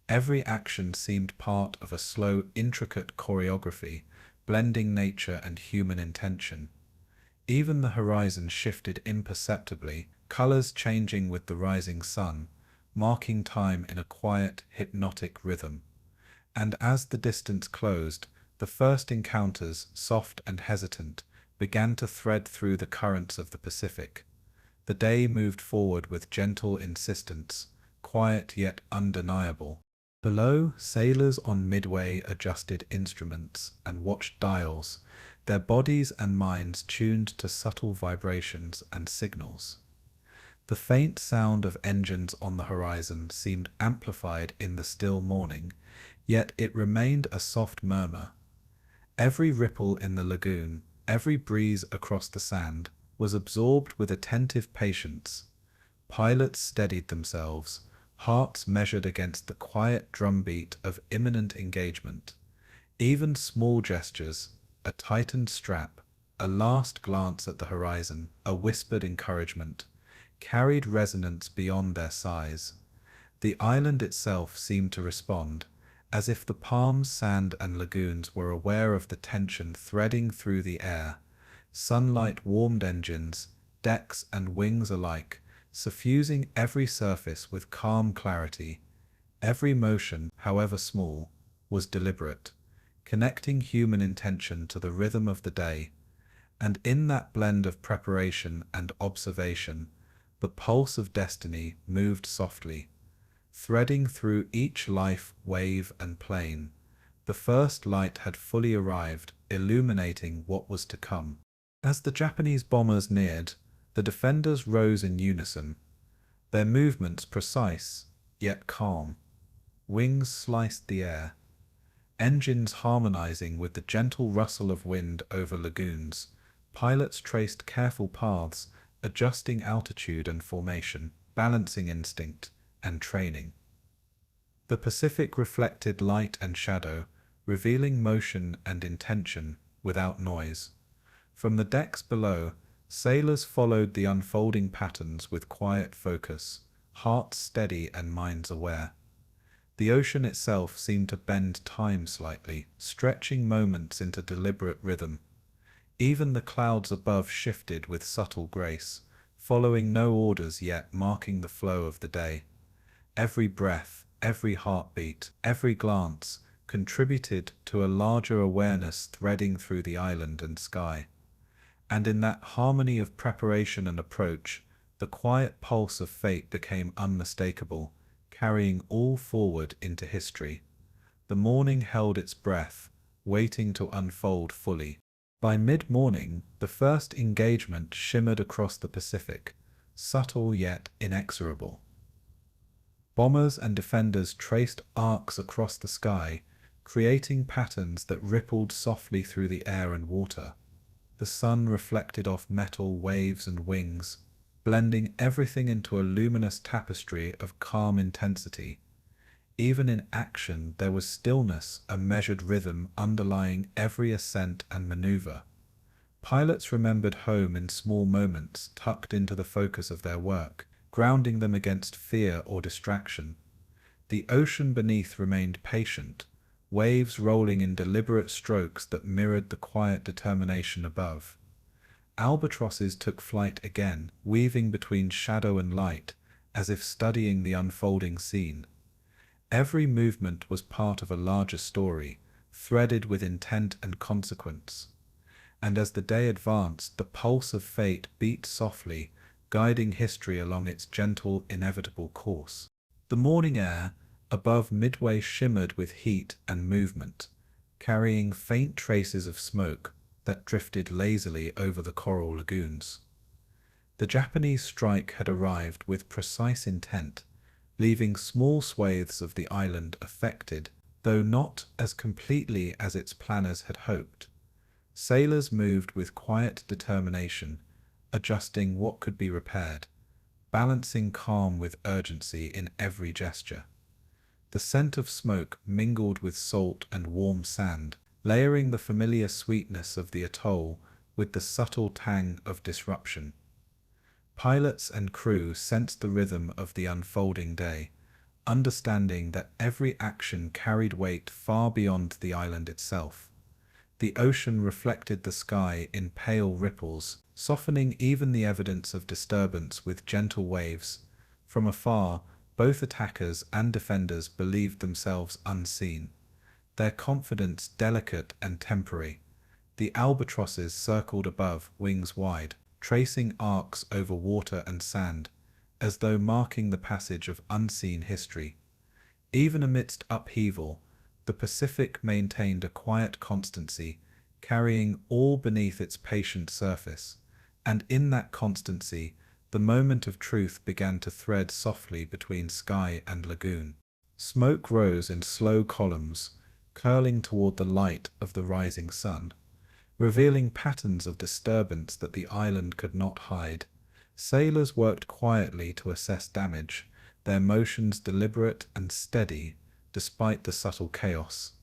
Every action seemed part of a slow, intricate choreography, blending nature and human intention. Even the horizon shifted imperceptibly, colors changing with the rising sun, marking time in a quiet, hypnotic rhythm. And as the distance closed, the first encounters, soft and hesitant, began to thread through the currents of the Pacific. The day moved forward with gentle insistence, quiet yet undeniable. Below, sailors on Midway adjusted instruments and watched dials, their bodies and minds tuned to subtle vibrations and signals. The faint sound of engines on the horizon seemed amplified in the still morning, yet it remained a soft murmur. Every ripple in the lagoon, every breeze across the sand, was absorbed with attentive patience. Pilots steadied themselves, hearts measured against the quiet drumbeat of imminent engagement. Even small gestures, a tightened strap, a last glance at the horizon, a whispered encouragement, carried resonance beyond their size. The island itself seemed to respond, as if the palms, sand, and lagoons were aware of the tension threading through the air. Sunlight warmed engines, decks, and wings alike, suffusing every surface with calm clarity. Every motion, however small, was deliberate, connecting human intention to the rhythm of the day. And in that blend of preparation and observation, the pulse of destiny moved softly, threading through each life, wave, and plane. The first light had fully arrived, illuminating what was to come. As the Japanese bombers neared, the defenders rose in unison, their movements precise, yet calm. Wings sliced the air, engines harmonizing with the gentle rustle of wind over lagoons. Pilots traced careful paths, adjusting altitude and formation, balancing instinct and training. The Pacific reflected light and shadow, revealing motion and intention without noise. From the decks below, sailors followed the unfolding patterns with quiet focus, hearts steady and minds aware. The ocean itself seemed to bend time slightly, stretching moments into deliberate rhythm. Even the clouds above shifted with subtle grace, following no orders yet marking the flow of the day. Every breath, every heartbeat, every glance contributed to a larger awareness threading through the island and sky. And in that harmony of preparation and approach, the quiet pulse of fate became unmistakable, carrying all forward into history. The morning held its breath, waiting to unfold fully. By mid-morning, the first engagement shimmered across the Pacific, subtle yet inexorable. Bombers and defenders traced arcs across the sky, creating patterns that rippled softly through the air and water. The sun reflected off metal, waves, and wings, blending everything into a luminous tapestry of calm intensity. Even in action, there was stillness, a measured rhythm underlying every ascent and maneuver. Pilots remembered home in small moments tucked into the focus of their work, grounding them against fear or distraction. The ocean beneath remained patient, waves rolling in deliberate strokes that mirrored the quiet determination above. Albatrosses took flight again, weaving between shadow and light, as if studying the unfolding scene. Every movement was part of a larger story, threaded with intent and consequence. And as the day advanced, the pulse of fate beat softly, guiding history along its gentle, inevitable course. The morning air above Midway shimmered with heat and movement, carrying faint traces of smoke that drifted lazily over the coral lagoons. The Japanese strike had arrived with precise intent, leaving small swathes of the island affected, though not as completely as its planners had hoped. Sailors moved with quiet determination, adjusting what could be repaired, balancing calm with urgency in every gesture. The scent of smoke mingled with salt and warm sand, layering the familiar sweetness of the atoll with the subtle tang of disruption. Pilots and crew sensed the rhythm of the unfolding day, understanding that every action carried weight far beyond the island itself. The ocean reflected the sky in pale ripples, softening even the evidence of disturbance with gentle waves. From afar, both attackers and defenders believed themselves unseen, their confidence delicate and temporary. The albatrosses circled above, wings wide, tracing arcs over water and sand, as though marking the passage of unseen history. Even amidst upheaval, the Pacific maintained a quiet constancy, carrying all beneath its patient surface, and in that constancy, the moment of truth began to thread softly between sky and lagoon. Smoke rose in slow columns, curling toward the light of the rising sun, revealing patterns of disturbance that the island could not hide. Sailors worked quietly to assess damage, their motions deliberate and steady despite the subtle chaos.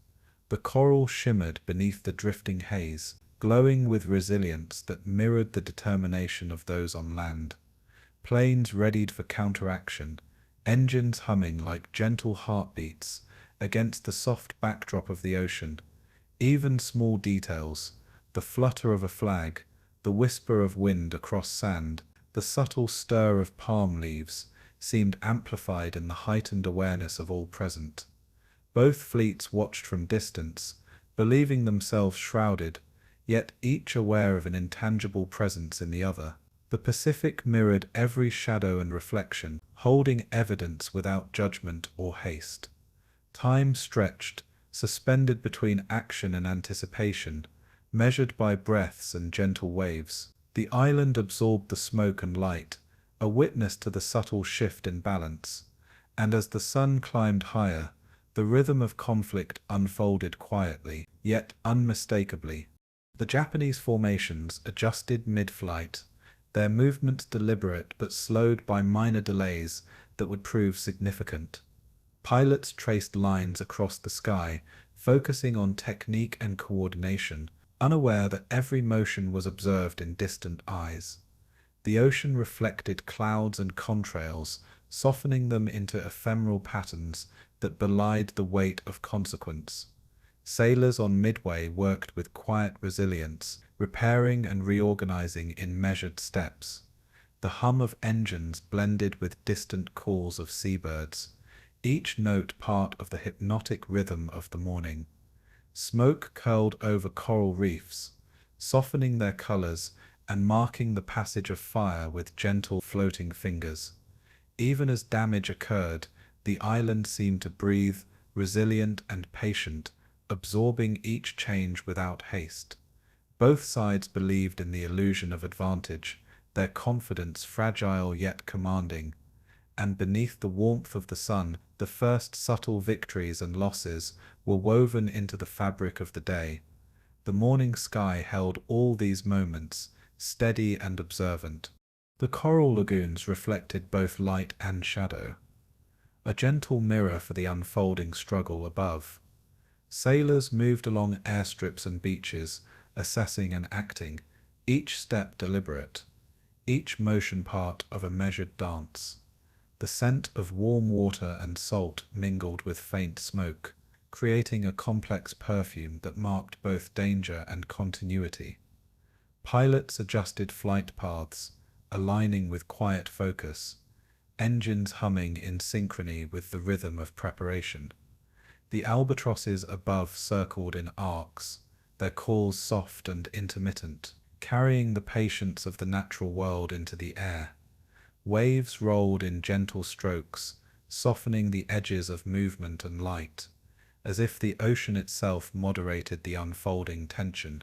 The coral shimmered beneath the drifting haze, glowing with resilience that mirrored the determination of those on land. Planes readied for counteraction, engines humming like gentle heartbeats against the soft backdrop of the ocean. Even small details, the flutter of a flag, the whisper of wind across sand, the subtle stir of palm leaves, seemed amplified in the heightened awareness of all present. Both fleets watched from distance, believing themselves shrouded, yet each aware of an intangible presence in the other. The Pacific mirrored every shadow and reflection, holding evidence without judgment or haste. Time stretched, suspended between action and anticipation, measured by breaths and gentle waves. The island absorbed the smoke and light, a witness to the subtle shift in balance, and as the sun climbed higher, the rhythm of conflict unfolded quietly, yet unmistakably. The Japanese formations adjusted mid-flight, their movements deliberate but slowed by minor delays that would prove significant. Pilots traced lines across the sky, focusing on technique and coordination, unaware that every motion was observed in distant eyes. The ocean reflected clouds and contrails, softening them into ephemeral patterns that belied the weight of consequence. Sailors on Midway worked with quiet resilience, repairing and reorganizing in measured steps. The hum of engines blended with distant calls of seabirds, each note part of the hypnotic rhythm of the morning. Smoke curled over coral reefs, softening their colors and marking the passage of fire with gentle floating fingers. Even as damage occurred, the island seemed to breathe, resilient and patient, absorbing each change without haste. Both sides believed in the illusion of advantage, their confidence fragile yet commanding, and beneath the warmth of the sun, the first subtle victories and losses were woven into the fabric of the day. The morning sky held all these moments, steady and observant. The coral lagoons reflected both light and shadow, a gentle mirror for the unfolding struggle above. Sailors moved along airstrips and beaches, assessing and acting, each step deliberate, each motion part of a measured dance. The scent of warm water and salt mingled with faint smoke, creating a complex perfume that marked both danger and continuity. Pilots adjusted flight paths, aligning with quiet focus, engines humming in synchrony with the rhythm of preparation. The albatrosses above circled in arcs, their calls soft and intermittent, carrying the patience of the natural world into the air. Waves rolled in gentle strokes, softening the edges of movement and light, as if the ocean itself moderated the unfolding tension.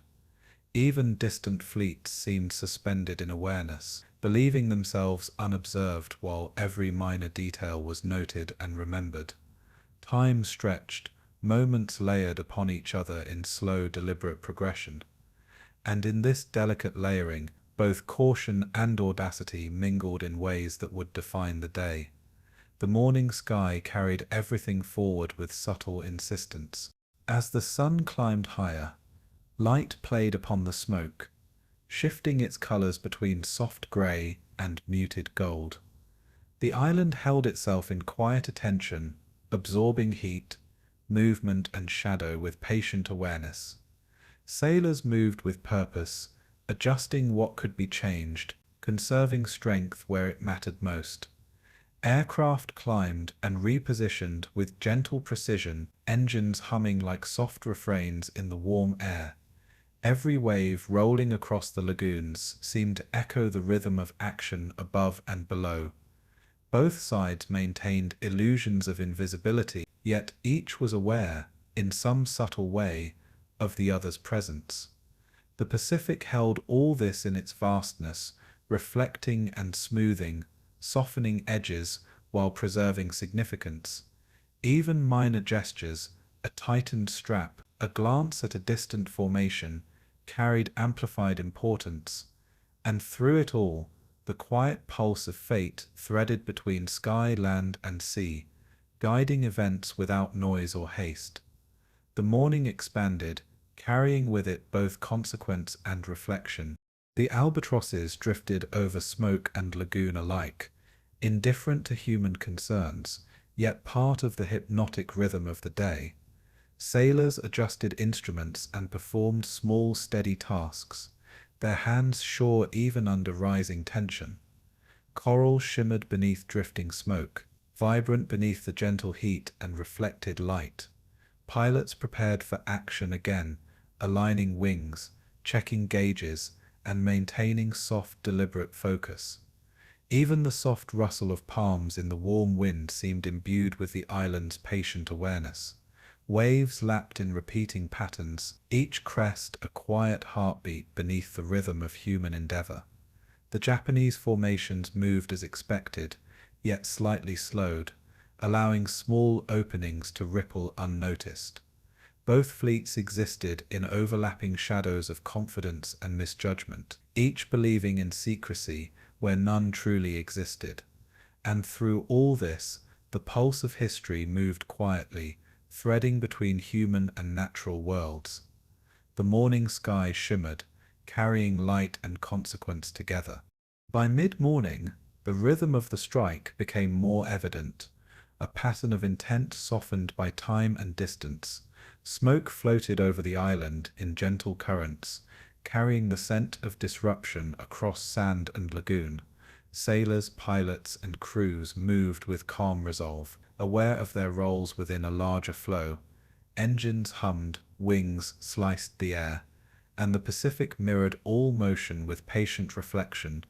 Even distant fleets seemed suspended in awareness, believing themselves unobserved while every minor detail was noted and remembered. Time stretched, moments layered upon each other in slow, deliberate progression. And in this delicate layering, both caution and audacity mingled in ways that would define the day. The morning sky carried everything forward with subtle insistence. As the sun climbed higher, light played upon the smoke, shifting its colors between soft gray and muted gold. The island held itself in quiet attention, absorbing heat, movement and shadow with patient awareness. Sailors moved with purpose, adjusting what could be changed, conserving strength where it mattered most. Aircraft climbed and repositioned with gentle precision, engines humming like soft refrains in the warm air. Every wave rolling across the lagoons seemed to echo the rhythm of action above and below. Both sides maintained illusions of invisibility, yet each was aware, in some subtle way, of the other's presence. The Pacific held all this in its vastness, reflecting and smoothing, softening edges while preserving significance. Even minor gestures, a tightened strap, a glance at a distant formation, carried amplified importance. And through it all, the quiet pulse of fate threaded between sky, land, and sea, guiding events without noise or haste. The morning expanded, carrying with it both consequence and reflection. The albatrosses drifted over smoke and lagoon alike, indifferent to human concerns, yet part of the hypnotic rhythm of the day. Sailors adjusted instruments and performed small, steady tasks, their hands sure even under rising tension. Coral shimmered beneath drifting smoke, vibrant beneath the gentle heat and reflected light. Pilots prepared for action again, aligning wings, checking gauges, and maintaining soft, deliberate focus. Even the soft rustle of palms in the warm wind seemed imbued with the island's patient awareness. Waves lapped in repeating patterns, each crest a quiet heartbeat beneath the rhythm of human endeavor. The Japanese formations moved as expected, yet slightly slowed, allowing small openings to ripple unnoticed. Both fleets existed in overlapping shadows of confidence and misjudgment, each believing in secrecy where none truly existed. And through all this, the pulse of history moved quietly, threading between human and natural worlds. The morning sky shimmered, carrying light and consequence together. By mid-morning, the rhythm of the strike became more evident, a pattern of intent softened by time and distance. Smoke floated over the island in gentle currents, carrying the scent of disruption across sand and lagoon. Sailors, pilots, and crews moved with calm resolve, aware of their roles within a larger flow. Engines hummed, wings sliced the air, and the Pacific mirrored all motion with patient reflection.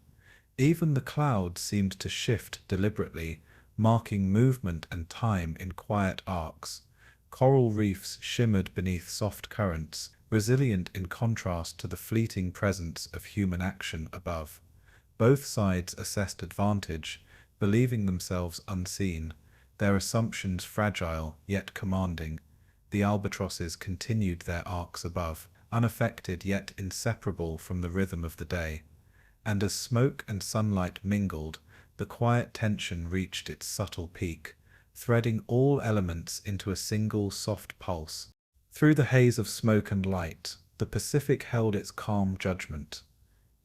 Even the clouds seemed to shift deliberately, marking movement and time in quiet arcs. Coral reefs shimmered beneath soft currents, resilient in contrast to the fleeting presence of human action above. Both sides assessed advantage, believing themselves unseen, their assumptions fragile yet commanding. The albatrosses continued their arcs above, unaffected yet inseparable from the rhythm of the day. And as smoke and sunlight mingled, the quiet tension reached its subtle peak, threading all elements into a single soft pulse. Through the haze of smoke and light, the Pacific held its calm judgment.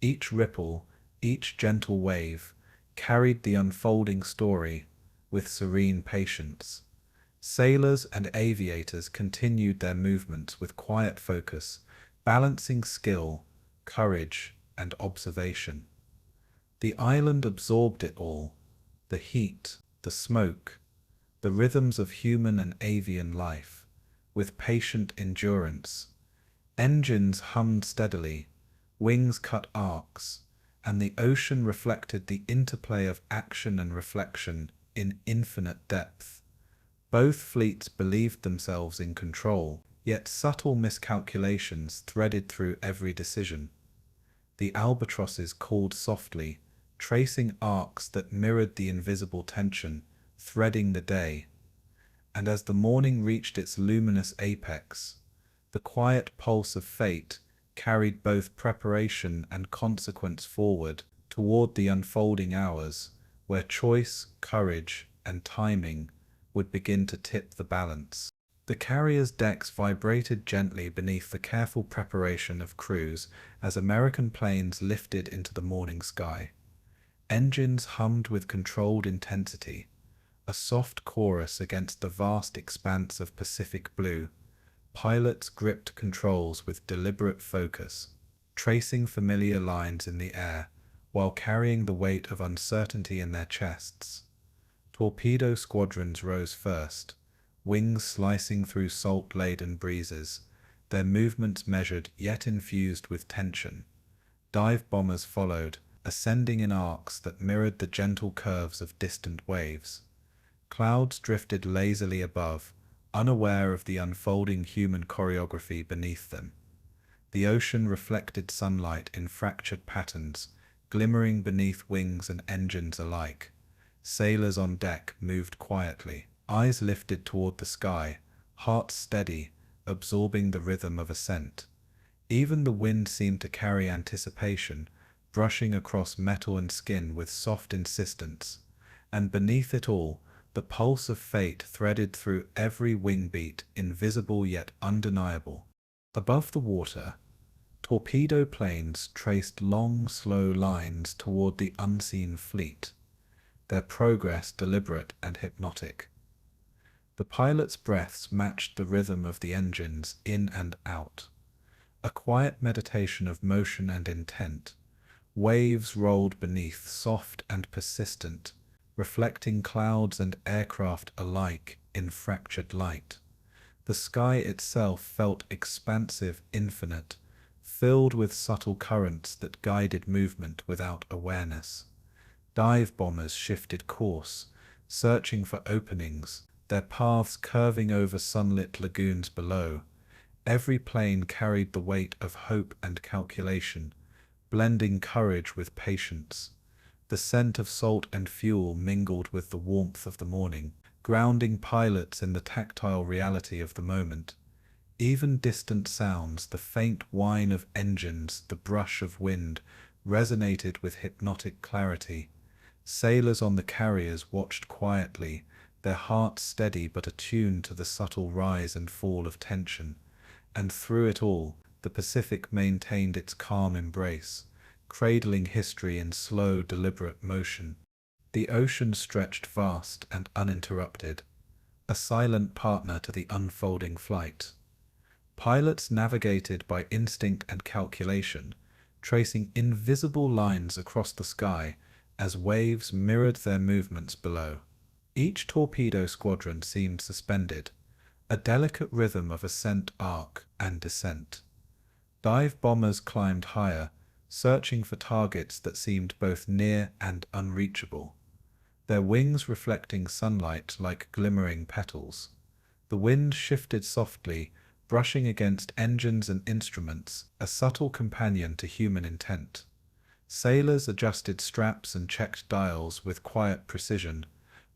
Each ripple, each gentle wave, carried the unfolding story with serene patience. Sailors and aviators continued their movements with quiet focus, balancing skill, courage, and observation. The island absorbed it all, the heat, the smoke, the rhythms of human and avian life, with patient endurance. Engines hummed steadily, wings cut arcs, and the ocean reflected the interplay of action and reflection in infinite depth. Both fleets believed themselves in control, yet subtle miscalculations threaded through every decision. The albatrosses called softly, tracing arcs that mirrored the invisible tension, threading the day. And as the morning reached its luminous apex, the quiet pulse of fate carried both preparation and consequence forward toward the unfolding hours, where choice, courage, and timing would begin to tip the balance. The carrier's decks vibrated gently beneath the careful preparation of crews as American planes lifted into the morning sky. Engines hummed with controlled intensity, a soft chorus against the vast expanse of Pacific blue. Pilots gripped controls with deliberate focus, tracing familiar lines in the air, while carrying the weight of uncertainty in their chests. Torpedo squadrons rose first, wings slicing through salt-laden breezes, their movements measured yet infused with tension. Dive bombers followed, ascending in arcs that mirrored the gentle curves of distant waves. Clouds drifted lazily above, unaware of the unfolding human choreography beneath them. The ocean reflected sunlight in fractured patterns, glimmering beneath wings and engines alike. Sailors on deck moved quietly, eyes lifted toward the sky, hearts steady, absorbing the rhythm of ascent. Even the wind seemed to carry anticipation, brushing across metal and skin with soft insistence. And beneath it all, the pulse of fate threaded through every wing beat, invisible yet undeniable. Above the water, torpedo planes traced long, slow lines toward the unseen fleet, their progress deliberate and hypnotic. The pilots' breaths matched the rhythm of the engines in and out, a quiet meditation of motion and intent. Waves rolled beneath, soft and persistent, reflecting clouds and aircraft alike in fractured light. The sky itself felt expansive, infinite, filled with subtle currents that guided movement without awareness. Dive bombers shifted course, searching for openings, their paths curving over sunlit lagoons below. Every plane carried the weight of hope and calculation, blending courage with patience. The scent of salt and fuel mingled with the warmth of the morning, grounding pilots in the tactile reality of the moment. Even distant sounds, the faint whine of engines, the brush of wind, resonated with hypnotic clarity. Sailors on the carriers watched quietly, their hearts steady but attuned to the subtle rise and fall of tension. And through it all, the Pacific maintained its calm embrace, cradling history in slow, deliberate motion. The ocean stretched vast and uninterrupted, a silent partner to the unfolding flight. Pilots navigated by instinct and calculation, tracing invisible lines across the sky as waves mirrored their movements below. Each torpedo squadron seemed suspended, a delicate rhythm of ascent, arc, and descent. Dive bombers climbed higher, searching for targets that seemed both near and unreachable, their wings reflecting sunlight like glimmering petals. The wind shifted softly, brushing against engines and instruments, a subtle companion to human intent. Sailors adjusted straps and checked dials with quiet precision,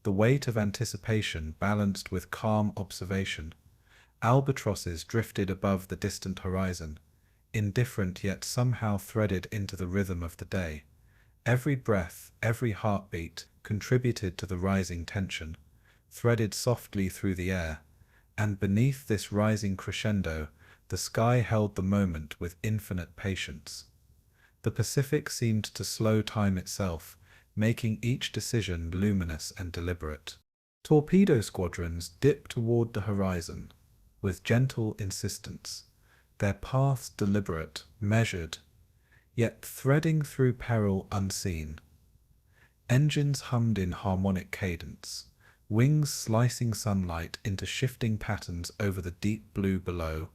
the weight of anticipation balanced with calm observation. Albatrosses drifted above the distant horizon, indifferent yet somehow threaded into the rhythm of the day. Every breath, every heartbeat contributed to the rising tension, threaded softly through the air. And beneath this rising crescendo, the sky held the moment with infinite patience. The Pacific seemed to slow time itself, making each decision luminous and deliberate. Torpedo squadrons dipped toward the horizon, with gentle insistence, their paths deliberate, measured, yet threading through peril unseen. Engines hummed in harmonic cadence, wings slicing sunlight into shifting patterns over the deep blue below.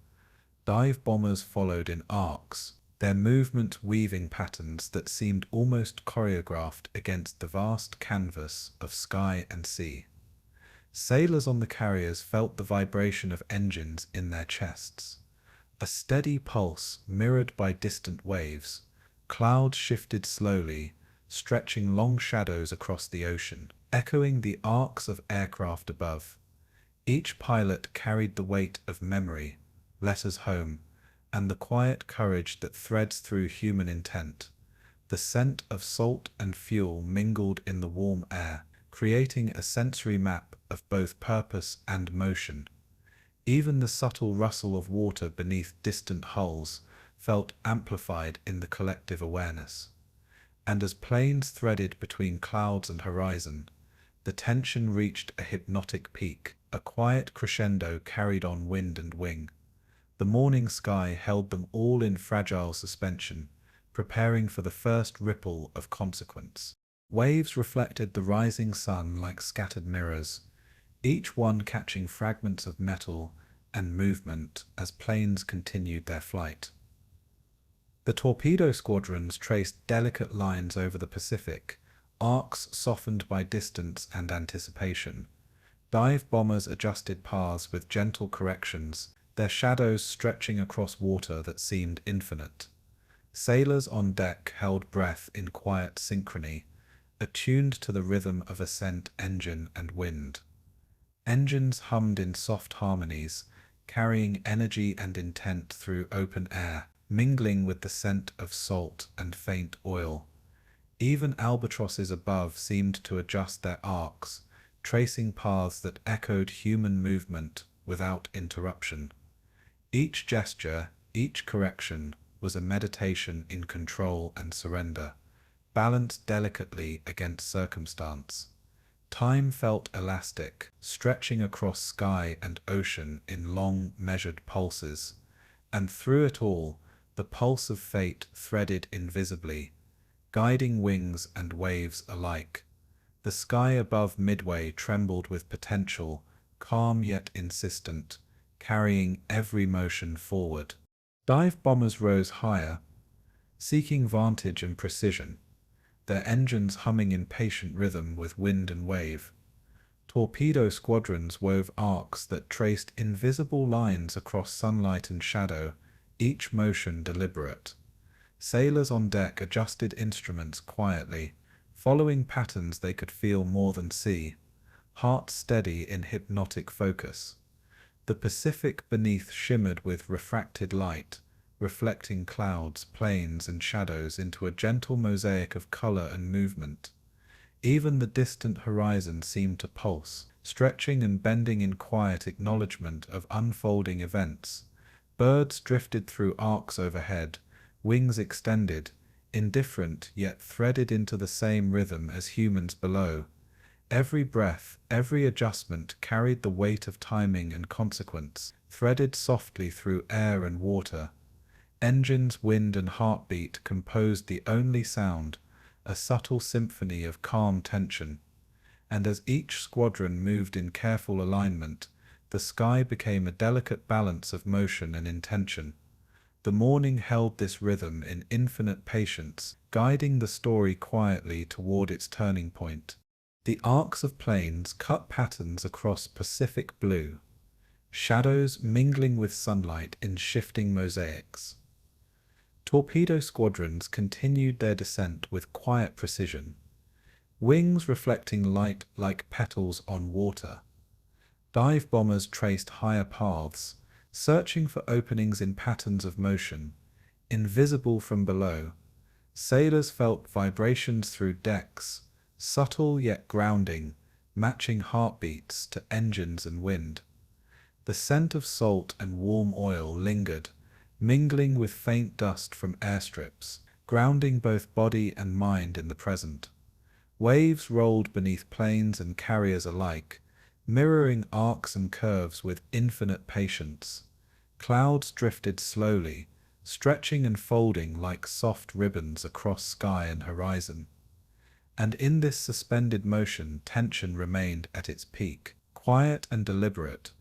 Dive bombers followed in arcs, their movement weaving patterns that seemed almost choreographed against the vast canvas of sky and sea. Sailors on the carriers felt the vibration of engines in their chests, a steady pulse mirrored by distant waves. Clouds shifted slowly, stretching long shadows across the ocean, echoing the arcs of aircraft above. Each pilot carried the weight of memory, letters home, and the quiet courage that threads through human intent. The scent of salt and fuel mingled in the warm air, creating a sensory map of both purpose and motion. Even the subtle rustle of water beneath distant hulls felt amplified in the collective awareness. And as planes threaded between clouds and horizon, the tension reached a hypnotic peak, a quiet crescendo carried on wind and wing. The morning sky held them all in fragile suspension, preparing for the first ripple of consequence. Waves reflected the rising sun like scattered mirrors, each one catching fragments of metal and movement as planes continued their flight. The torpedo squadrons traced delicate lines over the Pacific, arcs softened by distance and anticipation. Dive bombers adjusted paths with gentle corrections, their shadows stretching across water that seemed infinite. Sailors on deck held breath in quiet synchrony, attuned to the rhythm of ascent, engine, and wind. Engines hummed in soft harmonies, carrying energy and intent through open air, mingling with the scent of salt and faint oil. Even albatrosses above seemed to adjust their arcs, tracing paths that echoed human movement without interruption. Each gesture, each correction, was a meditation in control and surrender, balanced delicately against circumstance. Time felt elastic, stretching across sky and ocean in long, measured pulses, and through it all, the pulse of fate threaded invisibly, guiding wings and waves alike. The sky above Midway trembled with potential, calm yet insistent, carrying every motion forward. Dive bombers rose higher, seeking vantage and precision, their engines humming in patient rhythm with wind and wave. Torpedo squadrons wove arcs that traced invisible lines across sunlight and shadow, each motion deliberate. Sailors on deck adjusted instruments quietly, following patterns they could feel more than see, hearts steady in hypnotic focus. The Pacific beneath shimmered with refracted light, reflecting clouds, plains, and shadows into a gentle mosaic of color and movement. Even the distant horizon seemed to pulse, stretching and bending in quiet acknowledgement of unfolding events. Birds drifted through arcs overhead, wings extended, indifferent yet threaded into the same rhythm as humans below. Every breath, every adjustment carried the weight of timing and consequence, threaded softly through air and water. Engines, wind, and heartbeat composed the only sound, a subtle symphony of calm tension. And as each squadron moved in careful alignment, the sky became a delicate balance of motion and intention. The morning held this rhythm in infinite patience, guiding the story quietly toward its turning point. The arcs of planes cut patterns across Pacific blue, shadows mingling with sunlight in shifting mosaics. Torpedo squadrons continued their descent with quiet precision, wings reflecting light like petals on water. Dive bombers traced higher paths, searching for openings in patterns of motion, invisible from below. Sailors felt vibrations through decks, subtle yet grounding, matching heartbeats to engines and wind. The scent of salt and warm oil lingered, mingling with faint dust from airstrips, grounding both body and mind in the present. Waves rolled beneath planes and carriers alike, mirroring arcs and curves with infinite patience. Clouds drifted slowly, stretching and folding like soft ribbons across sky and horizon. And in this suspended motion, tension remained at its peak, quiet and deliberate,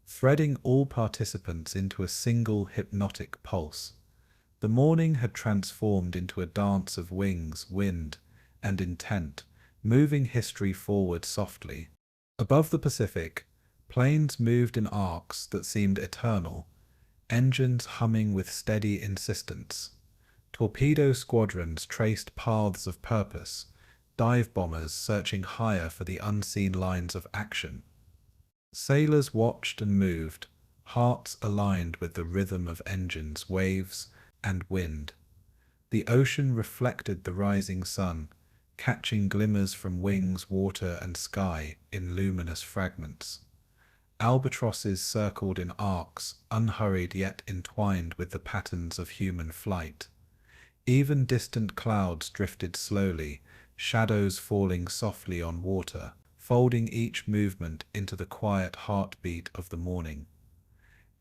threading all participants into a single hypnotic pulse. The morning had transformed into a dance of wings, wind, and intent, moving history forward softly. Above the Pacific, planes moved in arcs that seemed eternal, engines humming with steady insistence. Torpedo squadrons traced paths of purpose, dive bombers searching higher for the unseen lines of action. Sailors watched and moved, hearts aligned with the rhythm of engines, waves, and wind. The ocean reflected the rising sun, catching glimmers from wings, water, and sky in luminous fragments. Albatrosses circled in arcs, unhurried yet entwined with the patterns of human flight. Even distant clouds drifted slowly, shadows falling softly on water, folding each movement into the quiet heartbeat of the morning.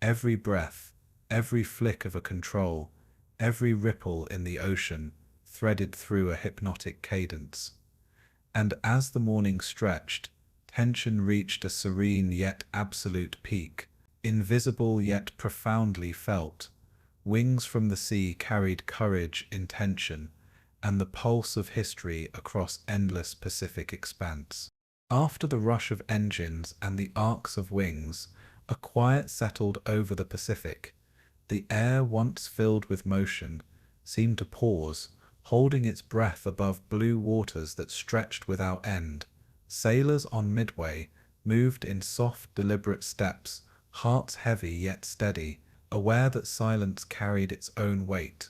Every breath, every flick of a control, every ripple in the ocean threaded through a hypnotic cadence. And as the morning stretched, tension reached a serene yet absolute peak, invisible yet profoundly felt. Wings from the sea carried courage, intention, and the pulse of history across endless Pacific expanse. After the rush of engines and the arcs of wings, a quiet settled over the Pacific. The air, once filled with motion, seemed to pause, holding its breath above blue waters that stretched without end. Sailors on Midway moved in soft, deliberate steps, hearts heavy yet steady, aware that silence carried its own weight.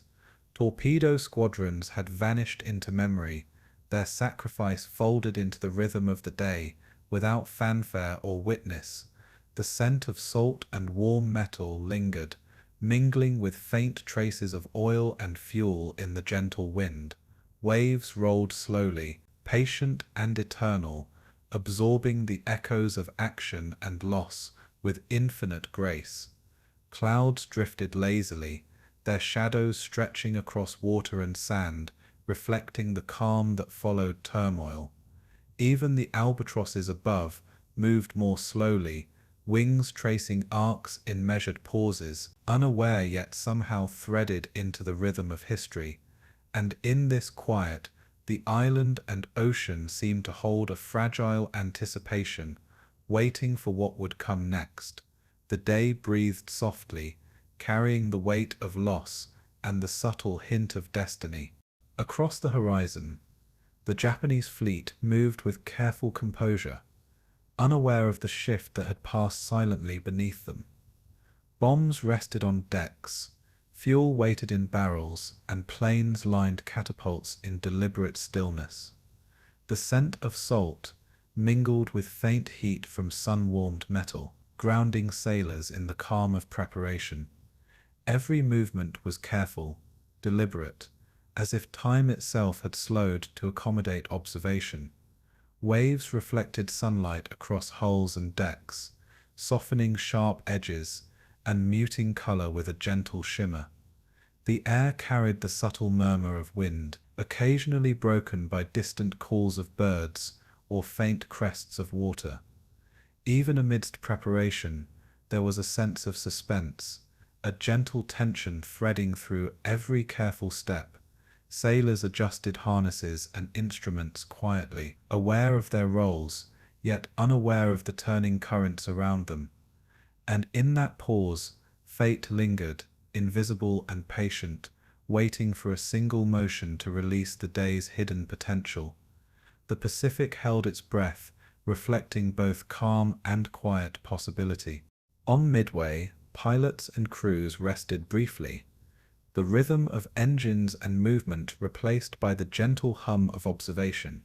Torpedo squadrons had vanished into memory, their sacrifice folded into the rhythm of the day, without fanfare or witness. The scent of salt and warm metal lingered, mingling with faint traces of oil and fuel in the gentle wind. Waves rolled slowly, patient and eternal, absorbing the echoes of action and loss with infinite grace. Clouds drifted lazily, their shadows stretching across water and sand, reflecting the calm that followed turmoil. Even the albatrosses above moved more slowly, wings tracing arcs in measured pauses, unaware yet somehow threaded into the rhythm of history. And in this quiet, the island and ocean seemed to hold a fragile anticipation, waiting for what would come next. The day breathed softly, carrying the weight of loss and the subtle hint of destiny. Across the horizon, the Japanese fleet moved with careful composure, unaware of the shift that had passed silently beneath them. Bombs rested on decks, fuel waited in barrels, and planes lined catapults in deliberate stillness. The scent of salt mingled with faint heat from sun-warmed metal, grounding sailors in the calm of preparation. Every movement was careful, deliberate, as if time itself had slowed to accommodate observation. Waves reflected sunlight across hulls and decks, softening sharp edges and muting color with a gentle shimmer. The air carried the subtle murmur of wind, occasionally broken by distant calls of birds or faint crests of water. Even amidst preparation, there was a sense of suspense, a gentle tension threading through every careful step. Sailors adjusted harnesses and instruments quietly, aware of their roles, yet unaware of the turning currents around them. And in that pause, fate lingered, invisible and patient, waiting for a single motion to release the day's hidden potential. The Pacific held its breath, reflecting both calm and quiet possibility. On Midway, pilots and crews rested briefly, the rhythm of engines and movement replaced by the gentle hum of observation.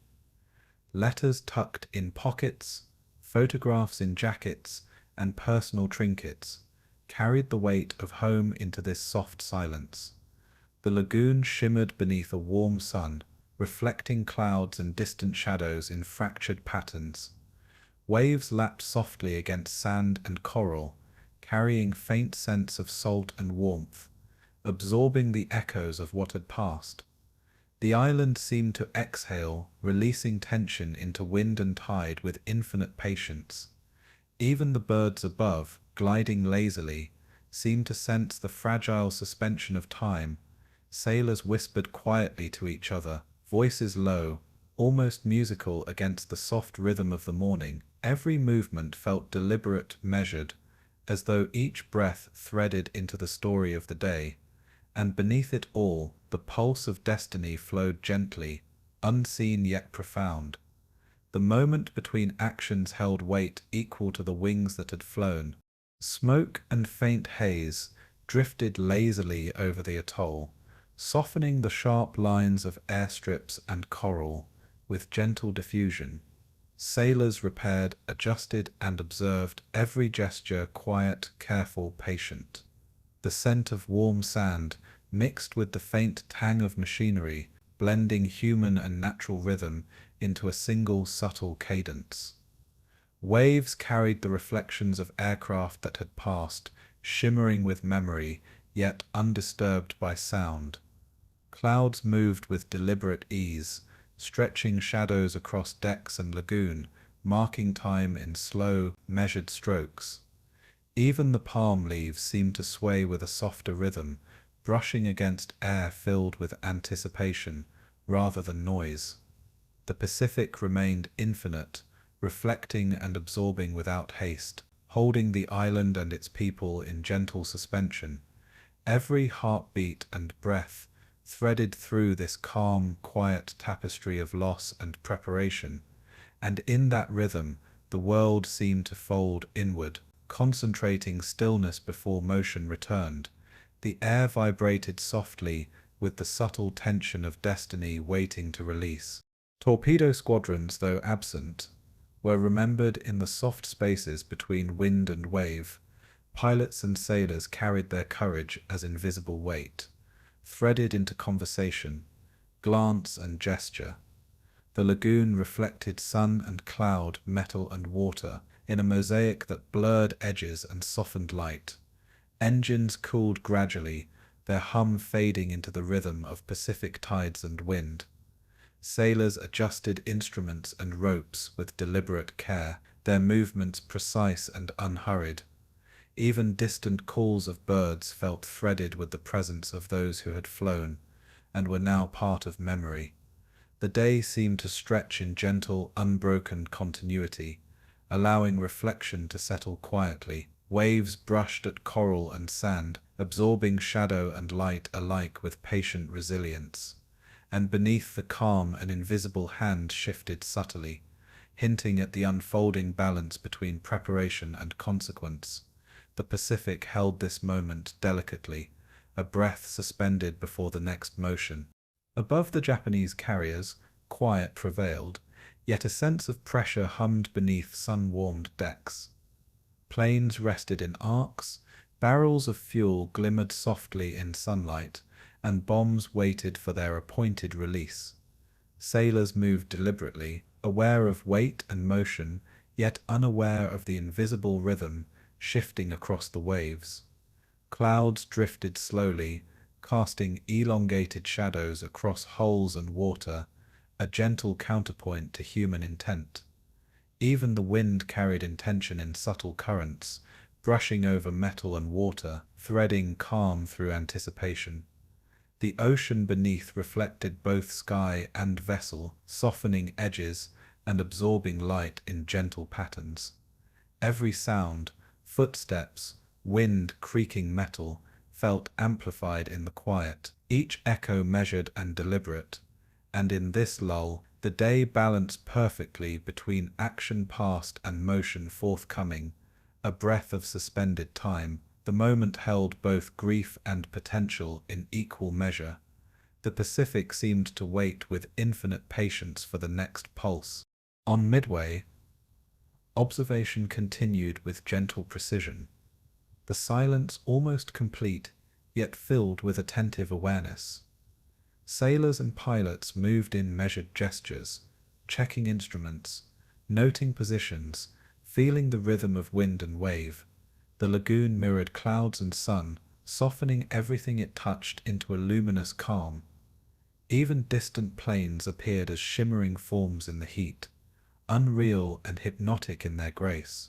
Letters tucked in pockets, photographs in jackets, and personal trinkets carried the weight of home into this soft silence. The lagoon shimmered beneath a warm sun, reflecting clouds and distant shadows in fractured patterns. Waves lapped softly against sand and coral, carrying faint scents of salt and warmth, absorbing the echoes of what had passed. The island seemed to exhale, releasing tension into wind and tide with infinite patience. Even the birds above, gliding lazily, seemed to sense the fragile suspension of time. Sailors whispered quietly to each other, voices low, almost musical against the soft rhythm of the morning. Every movement felt deliberate, measured, as though each breath threaded into the story of the day. And beneath it all, the pulse of destiny flowed gently, unseen yet profound. The moment between actions held weight equal to the wings that had flown. Smoke and faint haze drifted lazily over the atoll, softening the sharp lines of airstrips and coral with gentle diffusion. Sailors repaired, adjusted, and observed every gesture, quiet, careful, patient. The scent of warm sand mixed with the faint tang of machinery, blending human and natural rhythm into a single subtle cadence. Waves carried the reflections of aircraft that had passed, shimmering with memory, yet undisturbed by sound. Clouds moved with deliberate ease, stretching shadows across decks and lagoon, marking time in slow, measured strokes. Even the palm leaves seemed to sway with a softer rhythm, brushing against air filled with anticipation rather than noise. The Pacific remained infinite, reflecting and absorbing without haste, holding the island and its people in gentle suspension. Every heartbeat and breath threaded through this calm, quiet tapestry of loss and preparation, and in that rhythm the world seemed to fold inward, concentrating stillness before motion returned. The air vibrated softly with the subtle tension of destiny waiting to release. Torpedo squadrons, though absent, were remembered in the soft spaces between wind and wave. Pilots and sailors carried their courage as invisible weight, threaded into conversation, glance and gesture. The lagoon reflected sun and cloud, metal and water, in a mosaic that blurred edges and softened light. Engines cooled gradually, their hum fading into the rhythm of Pacific tides and wind. Sailors adjusted instruments and ropes with deliberate care, their movements precise and unhurried. Even distant calls of birds felt threaded with the presence of those who had flown, and were now part of memory. The day seemed to stretch in gentle, unbroken continuity, allowing reflection to settle quietly. Waves brushed at coral and sand, absorbing shadow and light alike with patient resilience. And beneath the calm an invisible hand shifted subtly, hinting at the unfolding balance between preparation and consequence. The Pacific held this moment delicately, a breath suspended before the next motion. Above the Japanese carriers, quiet prevailed, yet a sense of pressure hummed beneath sun-warmed decks. Planes rested in arcs, barrels of fuel glimmered softly in sunlight, and bombs waited for their appointed release. Sailors moved deliberately, aware of weight and motion, yet unaware of the invisible rhythm shifting across the waves. Clouds drifted slowly, casting elongated shadows across hulls and water, a gentle counterpoint to human intent. Even the wind carried intention in subtle currents, brushing over metal and water, threading calm through anticipation. The ocean beneath reflected both sky and vessel, softening edges and absorbing light in gentle patterns. Every sound, footsteps, wind creaking metal, felt amplified in the quiet, each echo measured and deliberate. And in this lull, the day balanced perfectly between action past and motion forthcoming, a breath of suspended time. The moment held both grief and potential in equal measure. The Pacific seemed to wait with infinite patience for the next pulse. On Midway, observation continued with gentle precision, the silence almost complete, yet filled with attentive awareness. Sailors and pilots moved in measured gestures, checking instruments, noting positions, feeling the rhythm of wind and wave. The lagoon mirrored clouds and sun, softening everything it touched into a luminous calm. Even distant planes appeared as shimmering forms in the heat, unreal and hypnotic in their grace.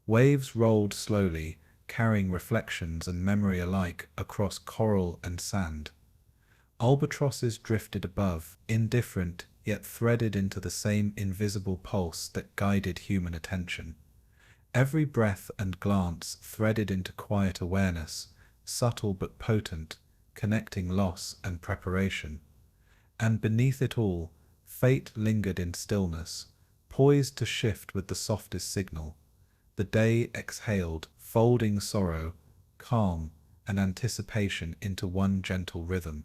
Waves rolled slowly, carrying reflections and memory alike across coral and sand. Albatrosses drifted above, indifferent yet threaded into the same invisible pulse that guided human attention. Every breath and glance threaded into quiet awareness, subtle but potent, connecting loss and preparation. And beneath it all, fate lingered in stillness, poised to shift with the softest signal. The day exhaled, folding sorrow, calm, and anticipation into one gentle rhythm.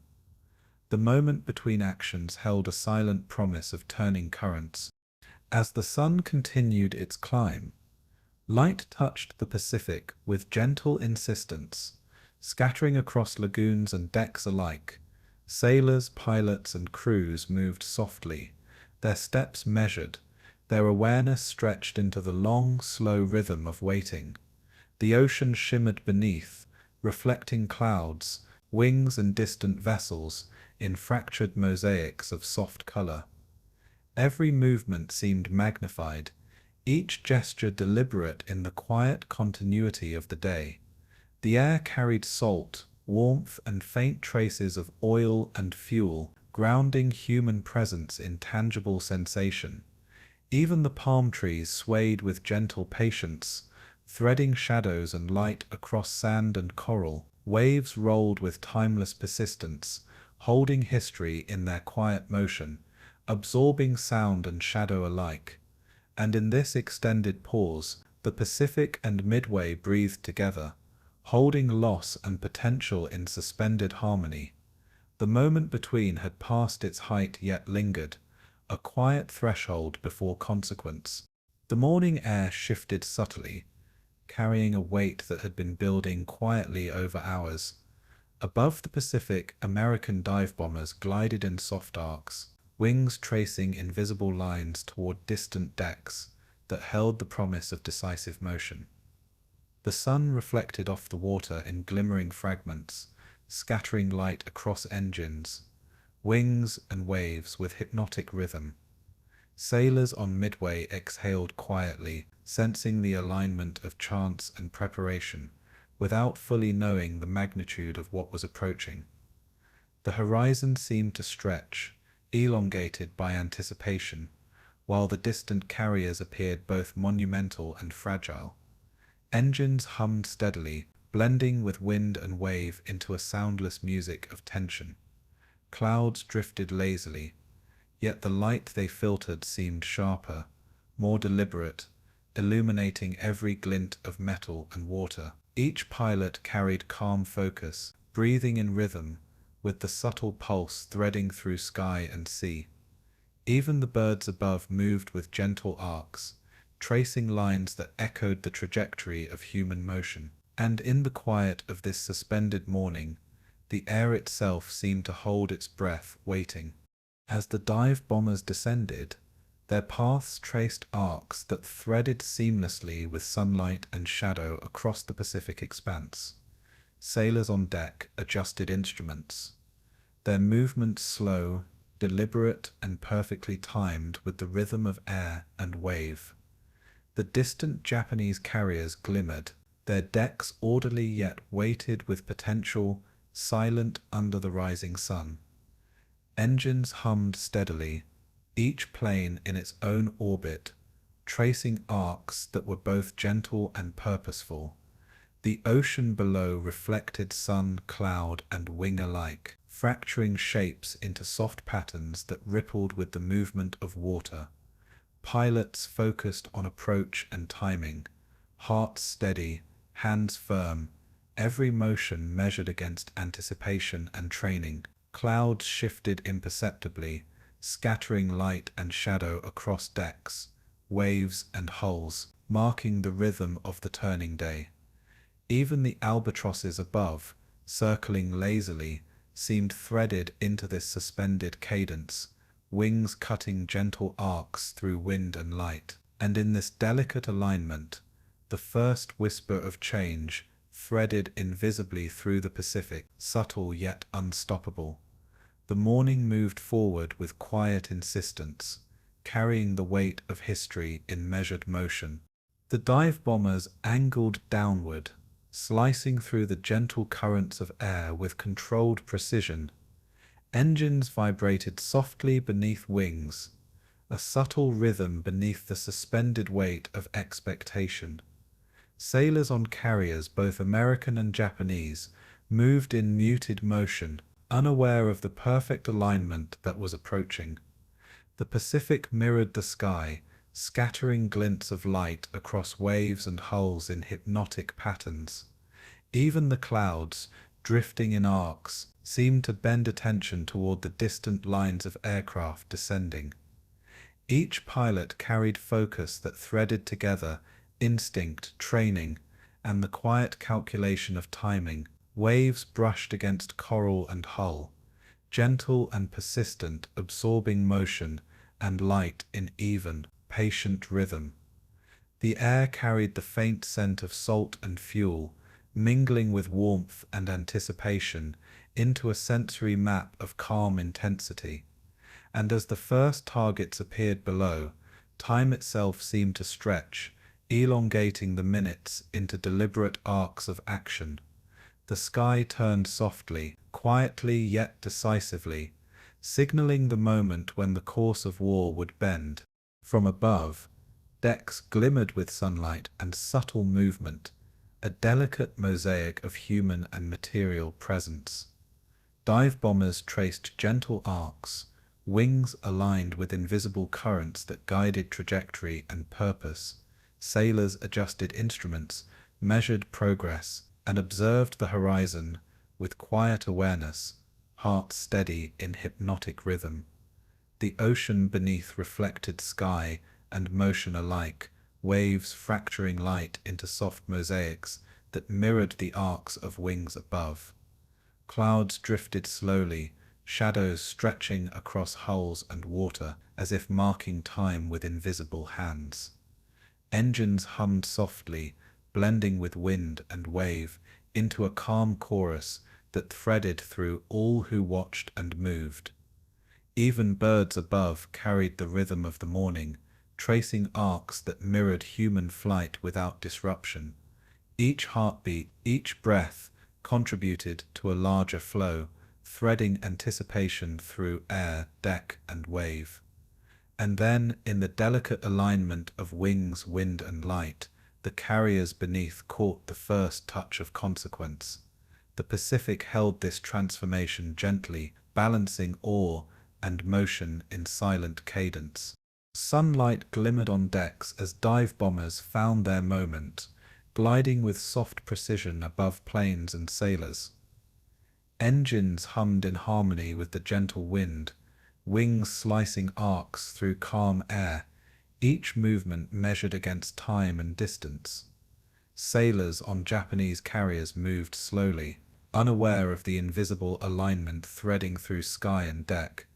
The moment between actions held a silent promise of turning currents. As the sun continued its climb, light touched the Pacific with gentle insistence, scattering across lagoons and decks alike. Sailors, pilots, and crews moved softly, their steps measured, their awareness stretched into the long, slow rhythm of waiting. The ocean shimmered beneath, reflecting clouds, wings, and distant vessels in fractured mosaics of soft color. Every movement seemed magnified, each gesture deliberate in the quiet continuity of the day. The air carried salt, warmth and faint traces of oil and fuel, grounding human presence in tangible sensation. Even the palm trees swayed with gentle patience, threading shadows and light across sand and coral. Waves rolled with timeless persistence, holding history in their quiet motion, absorbing sound and shadow alike. And in this extended pause, the Pacific and Midway breathed together, holding loss and potential in suspended harmony. The moment between had passed its height yet lingered, a quiet threshold before consequence. The morning air shifted subtly, carrying a weight that had been building quietly over hours. Above the Pacific, American dive bombers glided in soft arcs, wings tracing invisible lines toward distant decks that held the promise of decisive motion. The sun reflected off the water in glimmering fragments, scattering light across engines, wings and waves with hypnotic rhythm. Sailors on Midway exhaled quietly, sensing the alignment of chance and preparation, without fully knowing the magnitude of what was approaching. The horizon seemed to stretch, elongated by anticipation, while the distant carriers appeared both monumental and fragile. Engines hummed steadily, blending with wind and wave into a soundless music of tension. Clouds drifted lazily, yet the light they filtered seemed sharper, more deliberate, illuminating every glint of metal and water. Each pilot carried calm focus, breathing in rhythm, with the subtle pulse threading through sky and sea. Even the birds above moved with gentle arcs, tracing lines that echoed the trajectory of human motion. And in the quiet of this suspended morning, the air itself seemed to hold its breath, waiting. As the dive bombers descended, their paths traced arcs that threaded seamlessly with sunlight and shadow across the Pacific expanse. Sailors on deck adjusted instruments, their movements slow, deliberate, and perfectly timed with the rhythm of air and wave. The distant Japanese carriers glimmered, their decks orderly yet weighted with potential, silent under the rising sun. Engines hummed steadily, each plane in its own orbit, tracing arcs that were both gentle and purposeful. The ocean below reflected sun, cloud, and wing alike, fracturing shapes into soft patterns that rippled with the movement of water. Pilots focused on approach and timing, hearts steady, hands firm, every motion measured against anticipation and training. Clouds shifted imperceptibly, scattering light and shadow across decks, waves and hulls, marking the rhythm of the turning day. Even the albatrosses above, circling lazily, seemed threaded into this suspended cadence, wings cutting gentle arcs through wind and light. And in this delicate alignment, the first whisper of change threaded invisibly through the Pacific, subtle yet unstoppable. The morning moved forward with quiet insistence, carrying the weight of history in measured motion. The dive bombers angled downward, slicing through the gentle currents of air with controlled precision. Engines vibrated softly beneath wings, a subtle rhythm beneath the suspended weight of expectation. Sailors on carriers, both American and Japanese, moved in muted motion, unaware of the perfect alignment that was approaching. The Pacific mirrored the sky, scattering glints of light across waves and hulls in hypnotic patterns. Even the clouds, drifting in arcs, seemed to bend attention toward the distant lines of aircraft descending. Each pilot carried focus that threaded together instinct, training, and the quiet calculation of timing. Waves brushed against coral and hull, gentle and persistent, absorbing motion and light in even, patient rhythm. The air carried the faint scent of salt and fuel, mingling with warmth and anticipation into a sensory map of calm intensity. And as the first targets appeared below, time itself seemed to stretch, elongating the minutes into deliberate arcs of action. The sky turned softly, quietly yet decisively, signaling the moment when the course of war would bend. From above, decks glimmered with sunlight and subtle movement, a delicate mosaic of human and material presence. Dive bombers traced gentle arcs, wings aligned with invisible currents that guided trajectory and purpose. Sailors adjusted instruments, measured progress, and observed the horizon with quiet awareness, hearts steady in hypnotic rhythm. The ocean beneath reflected sky and motion alike, waves fracturing light into soft mosaics that mirrored the arcs of wings above. Clouds drifted slowly, shadows stretching across hulls and water as if marking time with invisible hands. Engines hummed softly, blending with wind and wave into a calm chorus that threaded through all who watched and moved. Even birds above carried the rhythm of the morning, tracing arcs that mirrored human flight without disruption. Each heartbeat, each breath, contributed to a larger flow, threading anticipation through air, deck, and wave. And then, in the delicate alignment of wings, wind, and light, the carriers beneath caught the first touch of consequence. The Pacific held this transformation gently, balancing awe and motion in silent cadence. Sunlight glimmered on decks as dive bombers found their moment, gliding with soft precision above planes and sailors. Engines hummed in harmony with the gentle wind, wings slicing arcs through calm air, each movement measured against time and distance. Sailors on Japanese carriers moved slowly, unaware of the invisible alignment threading through sky and deck.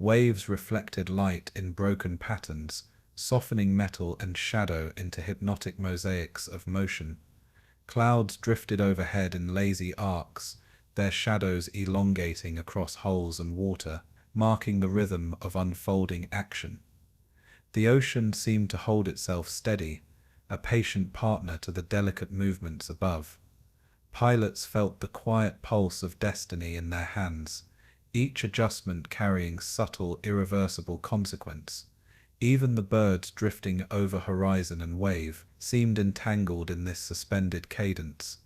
Waves reflected light in broken patterns, softening metal and shadow into hypnotic mosaics of motion. Clouds drifted overhead in lazy arcs, their shadows elongating across hulls and water, marking the rhythm of unfolding action. The ocean seemed to hold itself steady, a patient partner to the delicate movements above. Pilots felt the quiet pulse of destiny in their hands, each adjustment carrying subtle, irreversible consequence. Even the birds drifting over horizon and wave seemed entangled in this suspended cadence,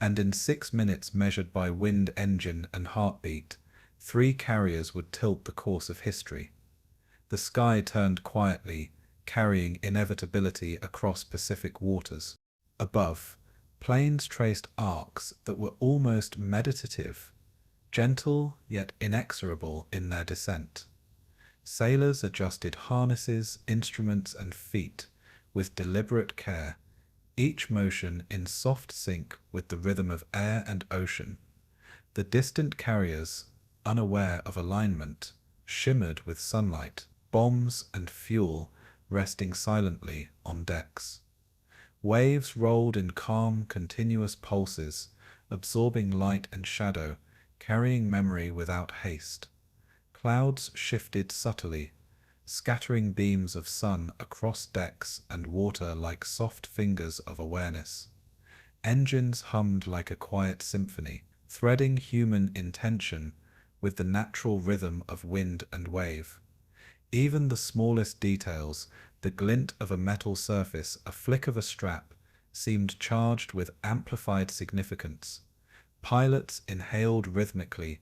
and in 6 minutes measured by wind, engine, and heartbeat, 3 carriers would tilt the course of history. The sky turned quietly, carrying inevitability across Pacific waters. Above, planes traced arcs that were almost meditative, gentle yet inexorable in their descent. Sailors adjusted harnesses, instruments, and feet with deliberate care, each motion in soft sync with the rhythm of air and ocean. The distant carriers, unaware of alignment, shimmered with sunlight, bombs and fuel resting silently on decks. Waves rolled in calm, continuous pulses, absorbing light and shadow, carrying memory without haste. Clouds shifted subtly, scattering beams of sun across decks and water like soft fingers of awareness. Engines hummed like a quiet symphony, threading human intention with the natural rhythm of wind and wave. Even the smallest details, the glint of a metal surface, a flick of a strap, seemed charged with amplified significance. Pilots inhaled rhythmically,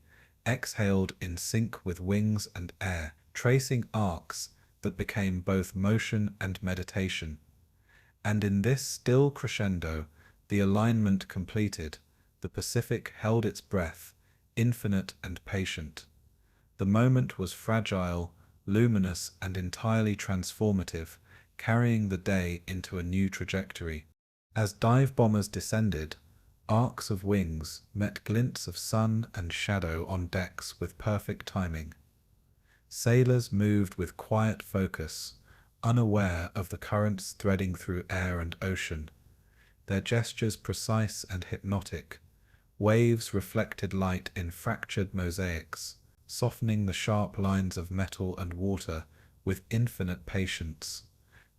exhaled in sync with wings and air, tracing arcs that became both motion and meditation. And in this still crescendo, the alignment completed, the Pacific held its breath, infinite and patient. The moment was fragile, luminous, and entirely transformative, carrying the day into a new trajectory. As dive bombers descended, arcs of wings met glints of sun and shadow on decks with perfect timing. Sailors moved with quiet focus, unaware of the currents threading through air and ocean, their gestures precise and hypnotic. Waves reflected light in fractured mosaics, softening the sharp lines of metal and water with infinite patience.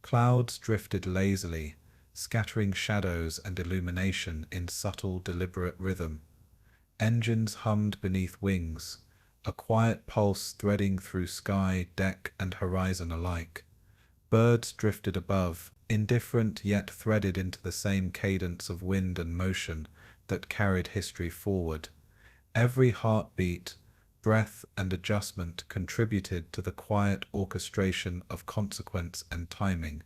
Clouds drifted lazily, scattering shadows and illumination in subtle, deliberate rhythm. Engines hummed beneath wings, a quiet pulse threading through sky, deck, and horizon alike. Birds drifted above, indifferent yet threaded into the same cadence of wind and motion that carried history forward. Every heartbeat, breath, and adjustment contributed to the quiet orchestration of consequence and timing.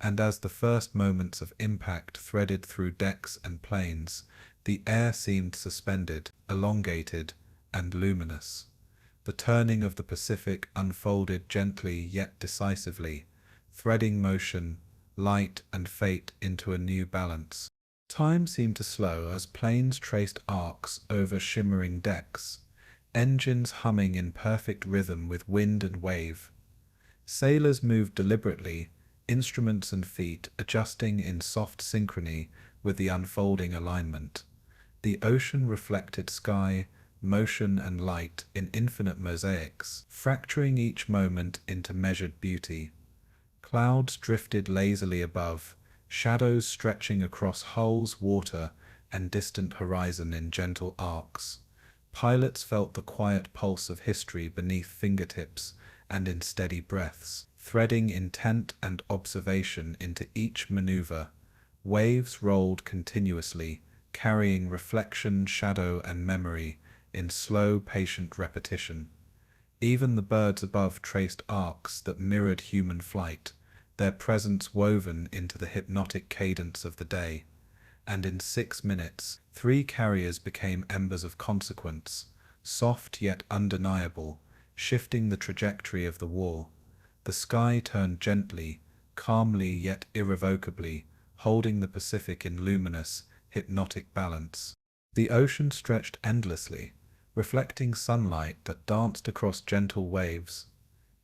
And as the first moments of impact threaded through decks and planes, the air seemed suspended, elongated, and luminous. The turning of the Pacific unfolded gently yet decisively, threading motion, light, and fate into a new balance. Time seemed to slow as planes traced arcs over shimmering decks, engines humming in perfect rhythm with wind and wave. Sailors moved deliberately, instruments and feet adjusting in soft synchrony with the unfolding alignment. The ocean reflected sky, motion, and light in infinite mosaics, fracturing each moment into measured beauty. Clouds drifted lazily above, shadows stretching across hulls, water, and distant horizon in gentle arcs. Pilots felt the quiet pulse of history beneath fingertips and in steady breaths, threading intent and observation into each maneuver. Waves rolled continuously, carrying reflection, shadow, and memory in slow, patient repetition. Even the birds above traced arcs that mirrored human flight, their presence woven into the hypnotic cadence of the day. And in 6 minutes, 3 carriers became embers of consequence, soft yet undeniable, shifting the trajectory of the war. The sky turned gently, calmly yet irrevocably, holding the Pacific in luminous, hypnotic balance. The ocean stretched endlessly, reflecting sunlight that danced across gentle waves,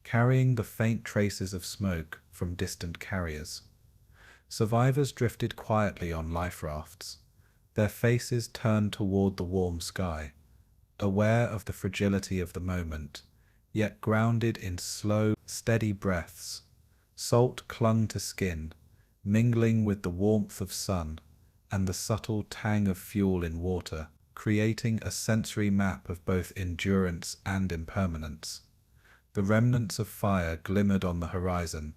carrying the faint traces of smoke from distant carriers. Survivors drifted quietly on life rafts, their faces turned toward the warm sky, aware of the fragility of the moment, yet grounded in slow, steady breaths. Salt clung to skin, mingling with the warmth of sun and the subtle tang of fuel in water, creating a sensory map of both endurance and impermanence. The remnants of fire glimmered on the horizon,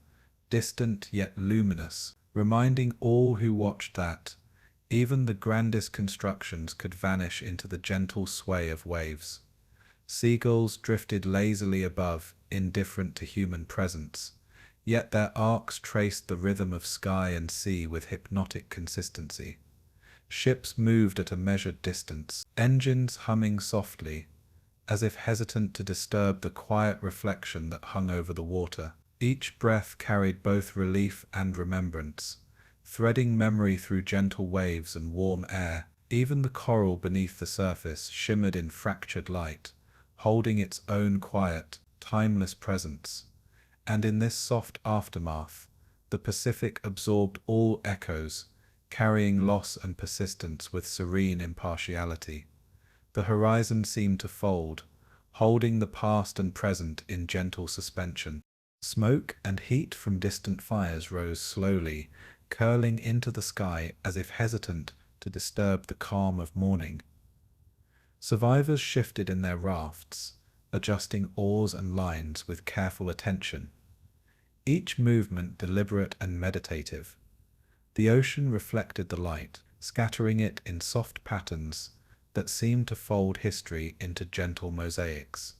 distant yet luminous, reminding all who watched that even the grandest constructions could vanish into the gentle sway of waves. Seagulls drifted lazily above, indifferent to human presence, yet their arcs traced the rhythm of sky and sea with hypnotic consistency. Ships moved at a measured distance, engines humming softly, as if hesitant to disturb the quiet reflection that hung over the water. Each breath carried both relief and remembrance, threading memory through gentle waves and warm air. Even the coral beneath the surface shimmered in fractured light, holding its own quiet, timeless presence. And in this soft aftermath, the Pacific absorbed all echoes, carrying loss and persistence with serene impartiality. The horizon seemed to fold, holding the past and present in gentle suspension. Smoke and heat from distant fires rose slowly, curling into the sky as if hesitant to disturb the calm of morning. Survivors shifted in their rafts, adjusting oars and lines with careful attention, each movement deliberate and meditative. The ocean reflected the light, scattering it in soft patterns that seemed to fold history into gentle mosaics.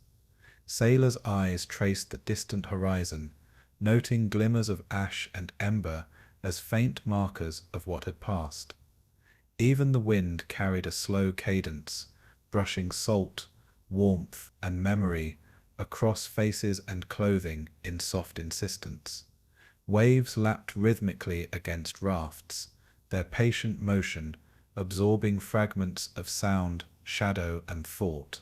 Sailors' eyes traced the distant horizon, noting glimmers of ash and ember as faint markers of what had passed. Even the wind carried a slow cadence, brushing salt, warmth, and memory across faces and clothing in soft insistence. Waves lapped rhythmically against rafts, their patient motion absorbing fragments of sound, shadow, and thought.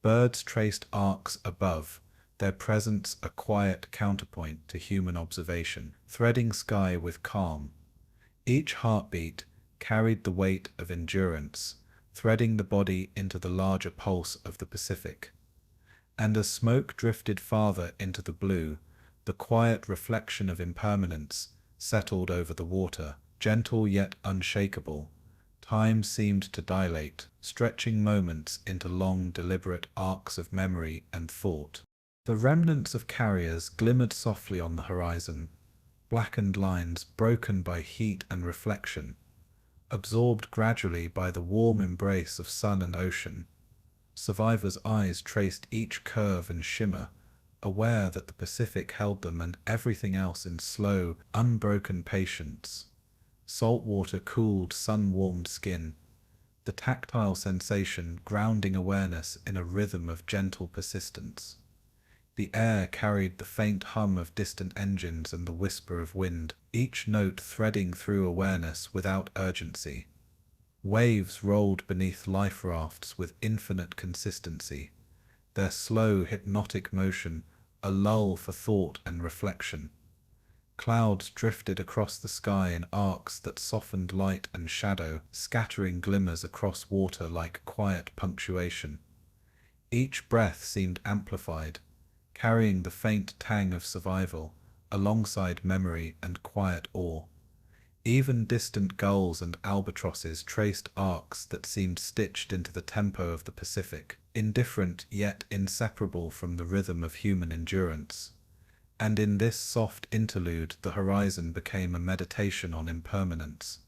Birds traced arcs above, their presence a quiet counterpoint to human observation, threading sky with calm. Each heartbeat carried the weight of endurance, threading the body into the larger pulse of the Pacific. And as smoke drifted farther into the blue, the quiet reflection of impermanence settled over the water, gentle yet unshakable, Time seemed to dilate, stretching moments into long, deliberate arcs of memory and thought. The remnants of carriers glimmered softly on the horizon, blackened lines broken by heat and reflection, absorbed gradually by the warm embrace of sun and ocean. Survivors' eyes traced each curve and shimmer, aware that the Pacific held them and everything else in slow, unbroken patience. Salt water cooled sun-warmed skin, the tactile sensation grounding awareness in a rhythm of gentle persistence. The air carried the faint hum of distant engines and the whisper of wind, each note threading through awareness without urgency. Waves rolled beneath life rafts with infinite consistency, their slow, hypnotic motion a lull for thought and reflection. Clouds drifted across the sky in arcs that softened light and shadow, scattering glimmers across water like quiet punctuation. Each breath seemed amplified, carrying the faint tang of survival, alongside memory and quiet awe. Even distant gulls and albatrosses traced arcs that seemed stitched into the tempo of the Pacific, indifferent yet inseparable from the rhythm of human endurance. And in this soft interlude the horizon became a meditation on impermanence,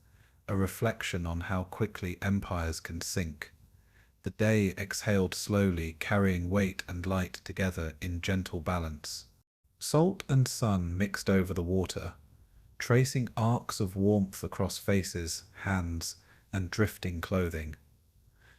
a reflection on how quickly empires can sink. The day exhaled slowly, carrying weight and light together in gentle balance. Salt and sun mixed over the water, tracing arcs of warmth across faces, hands, and drifting clothing.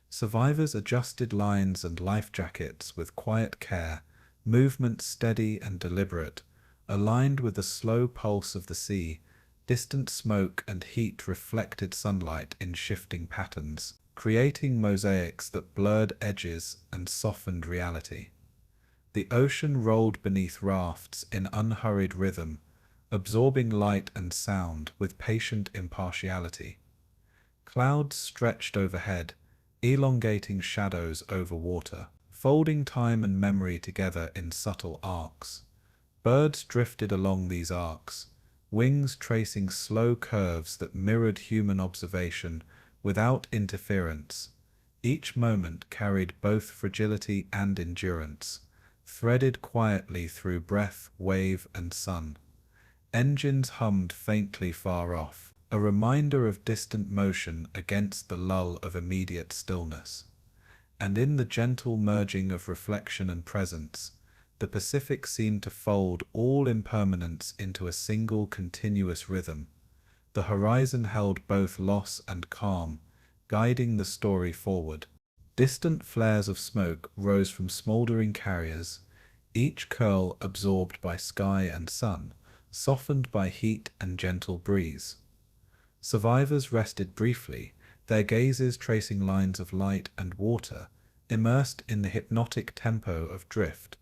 Survivors adjusted lines and life jackets with quiet care, movement steady and deliberate, aligned with the slow pulse of the sea. Distant smoke and heat reflected sunlight in shifting patterns, creating mosaics that blurred edges and softened reality. The ocean rolled beneath rafts in unhurried rhythm, absorbing light and sound with patient impartiality. Clouds stretched overhead, elongating shadows over water, folding time and memory together in subtle arcs. Birds drifted along these arcs, wings tracing slow curves that mirrored human observation without interference. Each moment carried both fragility and endurance, threaded quietly through breath, wave, and sun. Engines hummed faintly far off, a reminder of distant motion against the lull of immediate stillness. And in the gentle merging of reflection and presence, the Pacific seemed to fold all impermanence into a single continuous rhythm. The horizon held both loss and calm, guiding the story forward. Distant flares of smoke rose from smoldering carriers, each curl absorbed by sky and sun, softened by heat and gentle breeze. Survivors rested briefly, their gazes tracing lines of light and water, immersed in the hypnotic tempo of drift.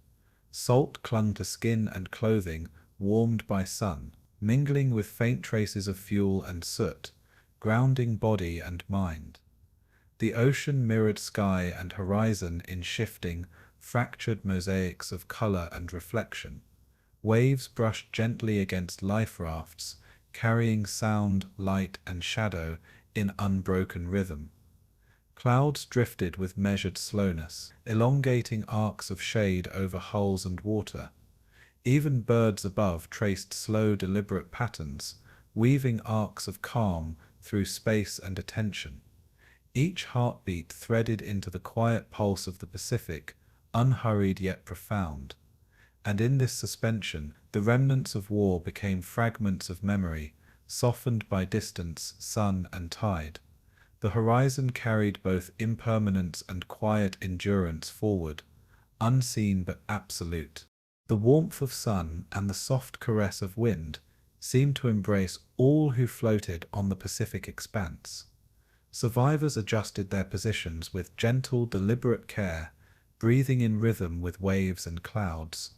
Salt clung to skin and clothing, warmed by sun, mingling with faint traces of fuel and soot, grounding body and mind. The ocean mirrored sky and horizon in shifting, fractured mosaics of color and reflection. Waves brushed gently against life rafts, carrying sound, light, and shadow in unbroken rhythm. Clouds drifted with measured slowness, elongating arcs of shade over hulls and water. Even birds above traced slow, deliberate patterns, weaving arcs of calm through space and attention. Each heartbeat threaded into the quiet pulse of the Pacific, unhurried yet profound. And in this suspension, the remnants of war became fragments of memory, softened by distance, sun, and tide. The horizon carried both impermanence and quiet endurance forward, unseen but absolute. The warmth of sun and the soft caress of wind seemed to embrace all who floated on the Pacific expanse. Survivors adjusted their positions with gentle, deliberate care, breathing in rhythm with waves and clouds.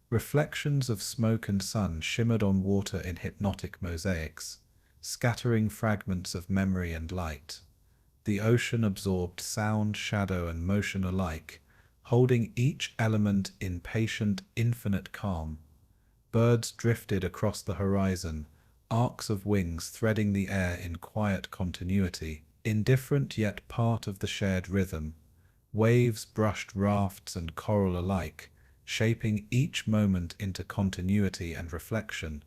Reflections of smoke and sun shimmered on water in hypnotic mosaics, scattering fragments of memory and light. The ocean absorbed sound, shadow, and motion alike, holding each element in patient, infinite calm. Birds drifted across the horizon, arcs of wings threading the air in quiet continuity, Indifferent yet part of the shared rhythm, waves brushed rafts and coral alike, shaping each moment into continuity and reflection.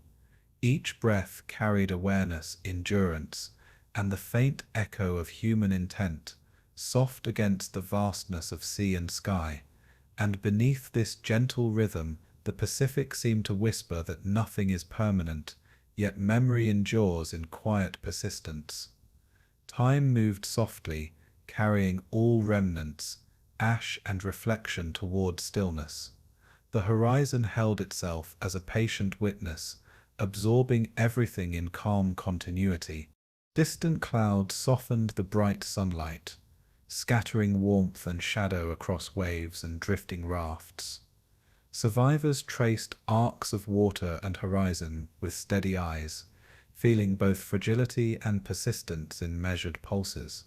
Each breath carried awareness, endurance, and the faint echo of human intent, soft against the vastness of sea and sky. And beneath this gentle rhythm, the Pacific seemed to whisper that nothing is permanent, yet memory endures in quiet persistence. Time moved softly, carrying all remnants, ash and reflection toward stillness. The horizon held itself as a patient witness, absorbing everything in calm continuity. Distant clouds softened the bright sunlight, scattering warmth and shadow across waves and drifting rafts. Survivors traced arcs of water and horizon with steady eyes, feeling both fragility and persistence in measured pulses.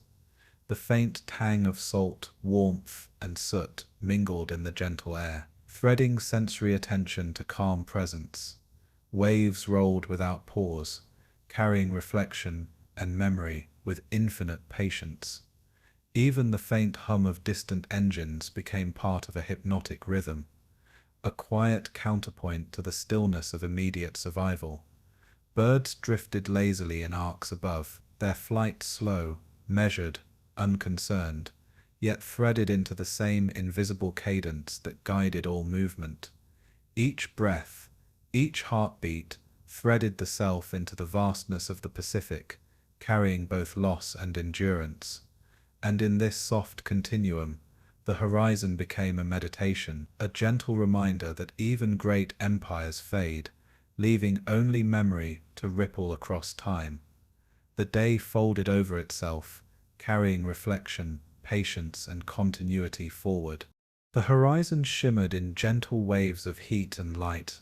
The faint tang of salt, warmth, and soot mingled in the gentle air, threading sensory attention to calm presence. Waves rolled without pause, carrying reflection and memory with infinite patience. Even the faint hum of distant engines became part of a hypnotic rhythm, a quiet counterpoint to the stillness of immediate survival. Birds drifted lazily in arcs above, their flight slow, measured, unconcerned, yet threaded into the same invisible cadence that guided all movement. Each breath, each heartbeat, threaded the self into the vastness of the Pacific, carrying both loss and endurance. And in this soft continuum, the horizon became a meditation, a gentle reminder that even great empires fade, leaving only memory to ripple across time. The day folded over itself, carrying reflection, patience, and continuity forward. The horizon shimmered in gentle waves of heat and light,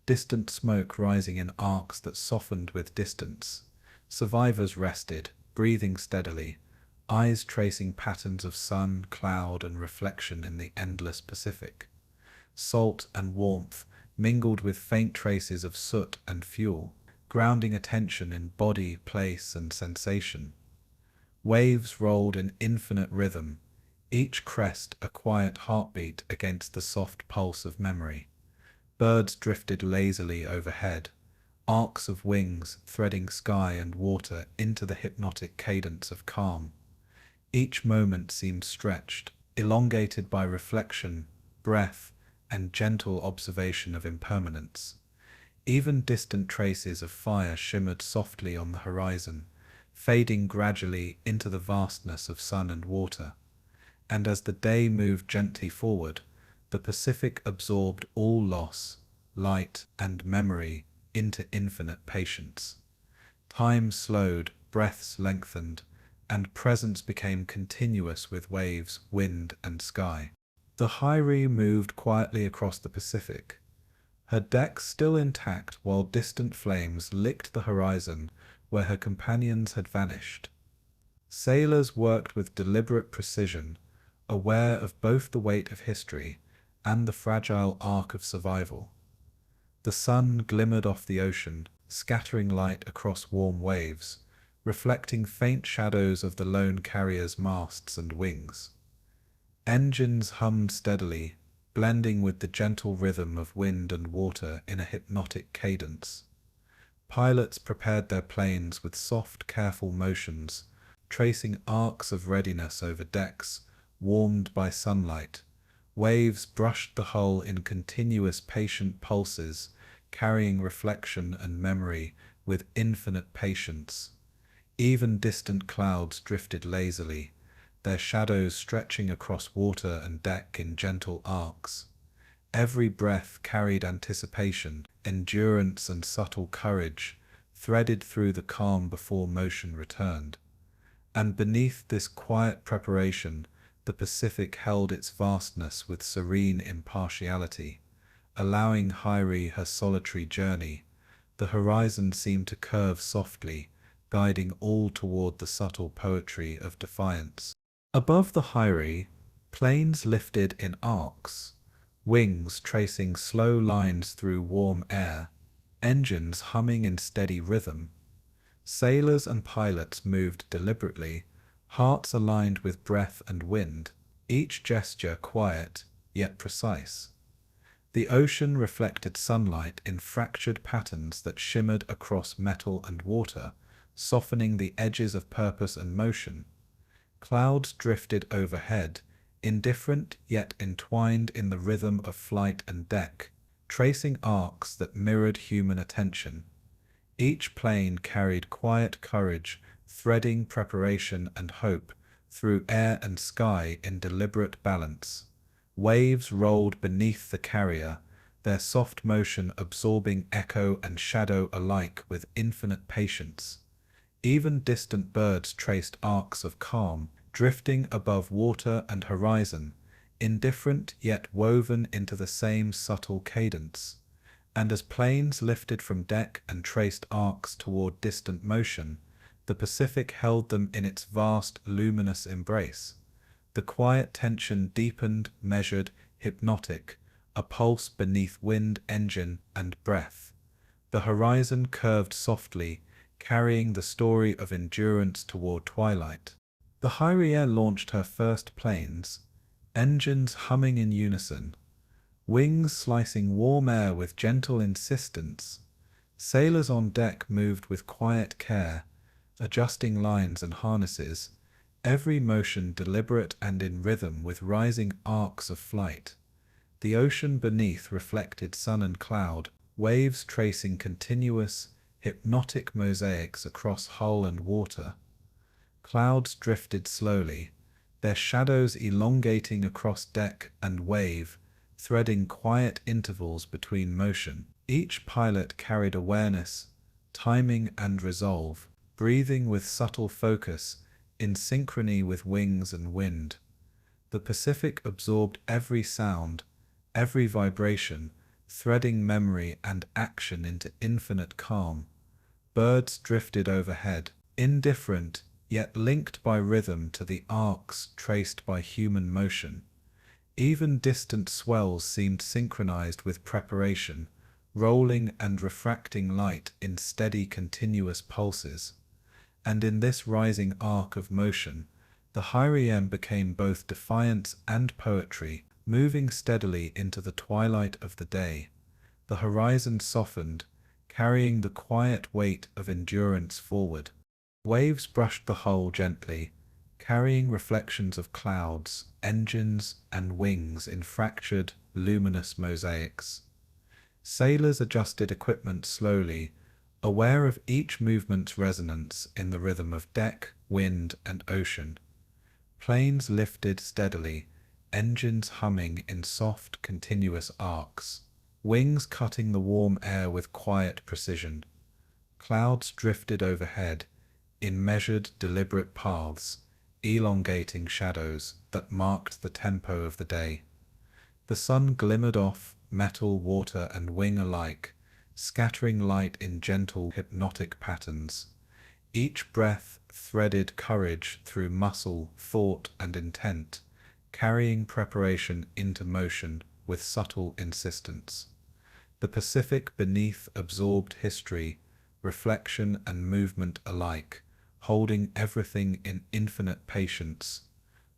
distant smoke rising in arcs that softened with distance. Survivors rested, breathing steadily, eyes tracing patterns of sun, cloud, and reflection in the endless Pacific. Salt and warmth mingled with faint traces of soot and fuel, grounding attention in body, place, and sensation. Waves rolled in infinite rhythm, each crest a quiet heartbeat against the soft pulse of memory. Birds drifted lazily overhead, arcs of wings threading sky and water into the hypnotic cadence of calm. Each moment seemed stretched, elongated by reflection, breath, and gentle observation of impermanence. Even distant traces of fire shimmered softly on the horizon, fading gradually into the vastness of sun and water. And as the day moved gently forward, the Pacific absorbed all loss, light, and memory into infinite patience. Time slowed, breaths lengthened, and presence became continuous with waves, wind, and sky. The HYPO moved quietly across the Pacific, her decks still intact while distant flames licked the horizon where her companions had vanished. Sailors worked with deliberate precision, aware of both the weight of history and the fragile arc of survival. The sun glimmered off the ocean, scattering light across warm waves, reflecting faint shadows of the lone carrier's masts and wings. Engines hummed steadily, blending with the gentle rhythm of wind and water in a hypnotic cadence. Pilots prepared their planes with soft, careful motions, tracing arcs of readiness over decks, warmed by sunlight. Waves brushed the hull in continuous patient pulses, carrying reflection and memory with infinite patience. Even distant clouds drifted lazily, their shadows stretching across water and deck in gentle arcs. Every breath carried anticipation, endurance, and subtle courage, threaded through the calm before motion returned. And beneath this quiet preparation, the Pacific held its vastness with serene impartiality, allowing HYPO her solitary journey. The horizon seemed to curve softly, guiding all toward the subtle poetry of defiance. Above the HYPO, planes lifted in arcs, wings tracing slow lines through warm air, engines humming in steady rhythm. Sailors and pilots moved deliberately, hearts aligned with breath and wind, each gesture quiet yet precise. The ocean reflected sunlight in fractured patterns that shimmered across metal and water, softening the edges of purpose and motion. Clouds drifted overhead, indifferent yet entwined in the rhythm of flight and deck, tracing arcs that mirrored human attention. Each plane carried quiet courage, threading preparation and hope through air and sky in deliberate balance. Waves rolled beneath the carrier, their soft motion absorbing echo and shadow alike with infinite patience. Even distant birds traced arcs of calm, drifting above water and horizon, indifferent yet woven into the same subtle cadence. And as planes lifted from deck and traced arcs toward distant motion, the Pacific held them in its vast, luminous embrace. The quiet tension deepened, measured, hypnotic, a pulse beneath wind, engine, and breath. The horizon curved softly, carrying the story of endurance toward twilight. The HYPO launched her first planes, engines humming in unison, wings slicing warm air with gentle insistence. Sailors on deck moved with quiet care, adjusting lines and harnesses, every motion deliberate and in rhythm with rising arcs of flight. The ocean beneath reflected sun and cloud, waves tracing continuous, hypnotic mosaics across hull and water. Clouds drifted slowly, their shadows elongating across deck and wave, threading quiet intervals between motion. Each pilot carried awareness, timing and resolve, breathing with subtle focus, in synchrony with wings and wind. The Pacific absorbed every sound, every vibration, threading memory and action into infinite calm. Birds drifted overhead, indifferent, yet linked by rhythm to the arcs traced by human motion. Even distant swells seemed synchronized with preparation, rolling and refracting light in steady continuous pulses. And in this rising arc of motion, the HYPO became both defiance and poetry, moving steadily into the twilight of the day. The horizon softened, carrying the quiet weight of endurance forward. Waves brushed the hull gently, carrying reflections of clouds, engines, and wings in fractured, luminous mosaics. Sailors adjusted equipment slowly, aware of each movement's resonance in the rhythm of deck, wind, and ocean. Planes lifted steadily, engines humming in soft, continuous arcs, wings cutting the warm air with quiet precision. Clouds drifted overhead, in measured, deliberate paths, elongating shadows that marked the tempo of the day. The sun glimmered off metal, water, and wing alike, scattering light in gentle, hypnotic patterns. Each breath threaded courage through muscle, thought, and intent, carrying preparation into motion with subtle insistence. The Pacific beneath absorbed history, reflection, and movement alike, holding everything in infinite patience.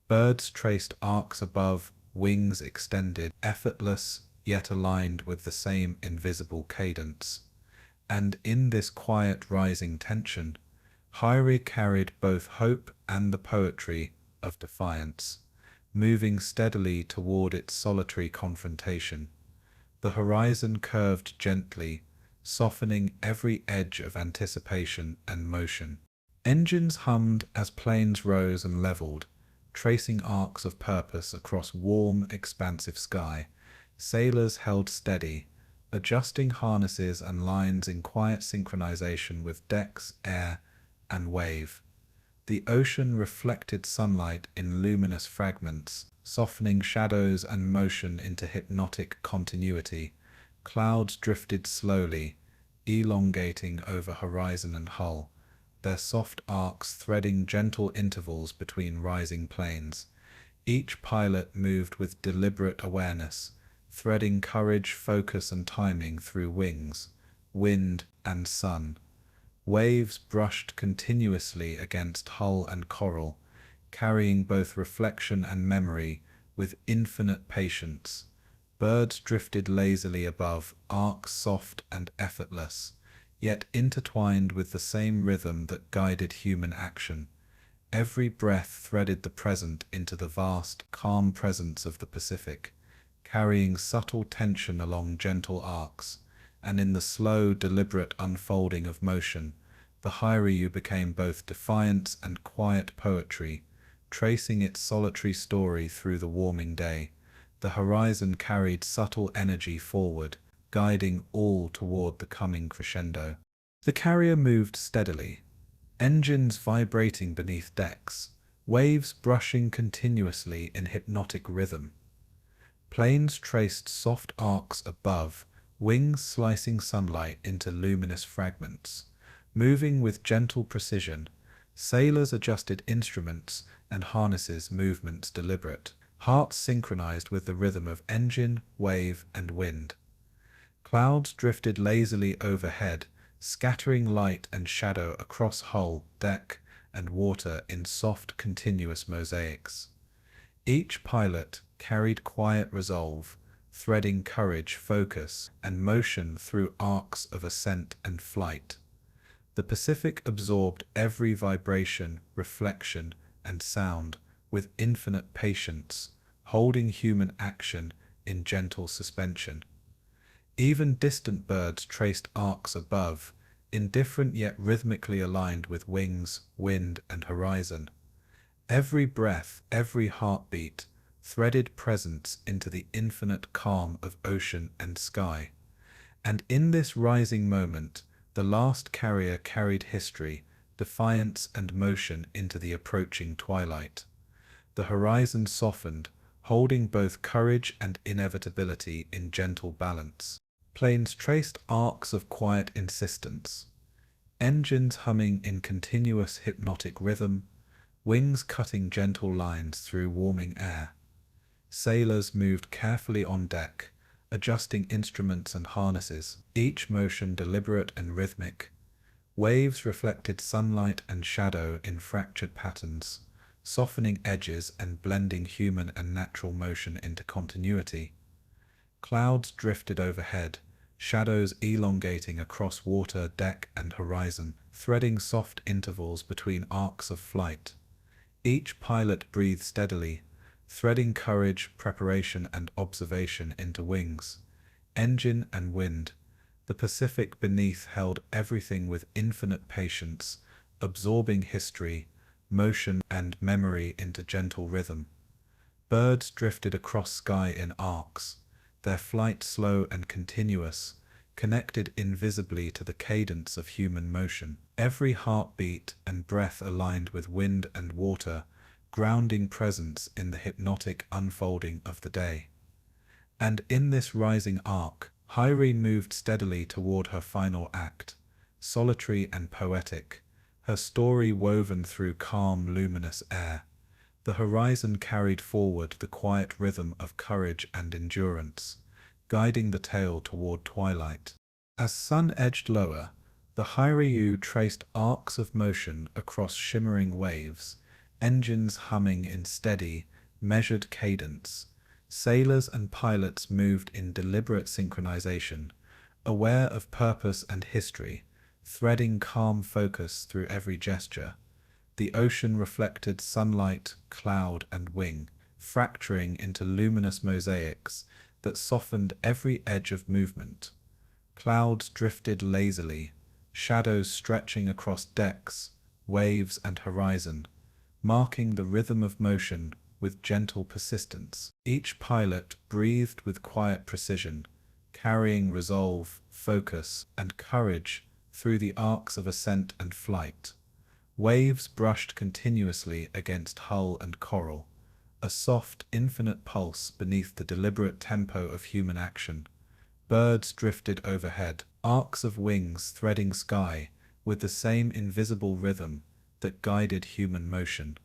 Birds traced arcs above, wings extended, effortless yet aligned with the same invisible cadence. And in this quiet rising tension, HYPO carried both hope and the poetry of defiance, moving steadily toward its solitary confrontation. The horizon curved gently, softening every edge of anticipation and motion. Engines hummed as planes rose and leveled, tracing arcs of purpose across warm, expansive sky. Sailors held steady, adjusting harnesses and lines in quiet synchronization with decks, air, and wave. The ocean reflected sunlight in luminous fragments, softening shadows and motion into hypnotic continuity. Clouds drifted slowly, elongating over horizon and hull, their soft arcs threading gentle intervals between rising planes. Each pilot moved with deliberate awareness, threading courage, focus, and timing through wings, wind, and sun. Waves brushed continuously against hull and coral, carrying both reflection and memory with infinite patience. Birds drifted lazily above, arcs soft and effortless, yet intertwined with the same rhythm that guided human action. Every breath threaded the present into the vast, calm presence of the Pacific, carrying subtle tension along gentle arcs, and in the slow, deliberate unfolding of motion, the Hyrule became both defiance and quiet poetry, tracing its solitary story through the warming day. The horizon carried subtle energy forward, guiding all toward the coming crescendo. The carrier moved steadily, engines vibrating beneath decks, waves brushing continuously in hypnotic rhythm. Planes traced soft arcs above, wings slicing sunlight into luminous fragments. Moving with gentle precision, sailors adjusted instruments and harnesses movements deliberate, hearts synchronized with the rhythm of engine, wave, and wind. Clouds drifted lazily overhead, scattering light and shadow across hull, deck, and water in soft, continuous mosaics. Each pilot carried quiet resolve, threading courage, focus, and motion through arcs of ascent and flight. The Pacific absorbed every vibration, reflection, and sound with infinite patience, holding human action in gentle suspension. Even distant birds traced arcs above, indifferent yet rhythmically aligned with wings, wind, and horizon. Every breath, every heartbeat, threaded presence into the infinite calm of ocean and sky. And in this rising moment, the last carrier carried history, defiance, and motion into the approaching twilight. The horizon softened, holding both courage and inevitability in gentle balance. Planes traced arcs of quiet insistence, engines humming in continuous hypnotic rhythm, wings cutting gentle lines through warming air. Sailors moved carefully on deck, adjusting instruments and harnesses, each motion deliberate and rhythmic. Waves reflected sunlight and shadow in fractured patterns, softening edges and blending human and natural motion into continuity. Clouds drifted overhead, shadows elongating across water, deck, and horizon, threading soft intervals between arcs of flight. Each pilot breathed steadily, threading courage, preparation, and observation into wings, engine, and wind. The Pacific beneath held everything with infinite patience, absorbing history, motion, and memory into gentle rhythm. Birds drifted across sky in arcs, their flight slow and continuous, connected invisibly to the cadence of human motion. Every heartbeat and breath aligned with wind and water, grounding presence in the hypnotic unfolding of the day. And in this rising arc, Hyrule moved steadily toward her final act, solitary and poetic, her story woven through calm, luminous air. The horizon carried forward the quiet rhythm of courage and endurance, guiding the tale toward twilight. As sun edged lower, the Hyrule traced arcs of motion across shimmering waves, engines humming in steady, measured cadence. Sailors and pilots moved in deliberate synchronization, aware of purpose and history, threading calm focus through every gesture. The ocean reflected sunlight, cloud, and wing, fracturing into luminous mosaics that softened every edge of movement. Clouds drifted lazily, shadows stretching across decks, waves, and horizon, marking the rhythm of motion with gentle persistence. Each pilot breathed with quiet precision, carrying resolve, focus, and courage through the arcs of ascent and flight. Waves brushed continuously against hull and coral, a soft, infinite pulse beneath the deliberate tempo of human action. Birds drifted overhead, arcs of wings threading sky with the same invisible rhythm that guided human motion.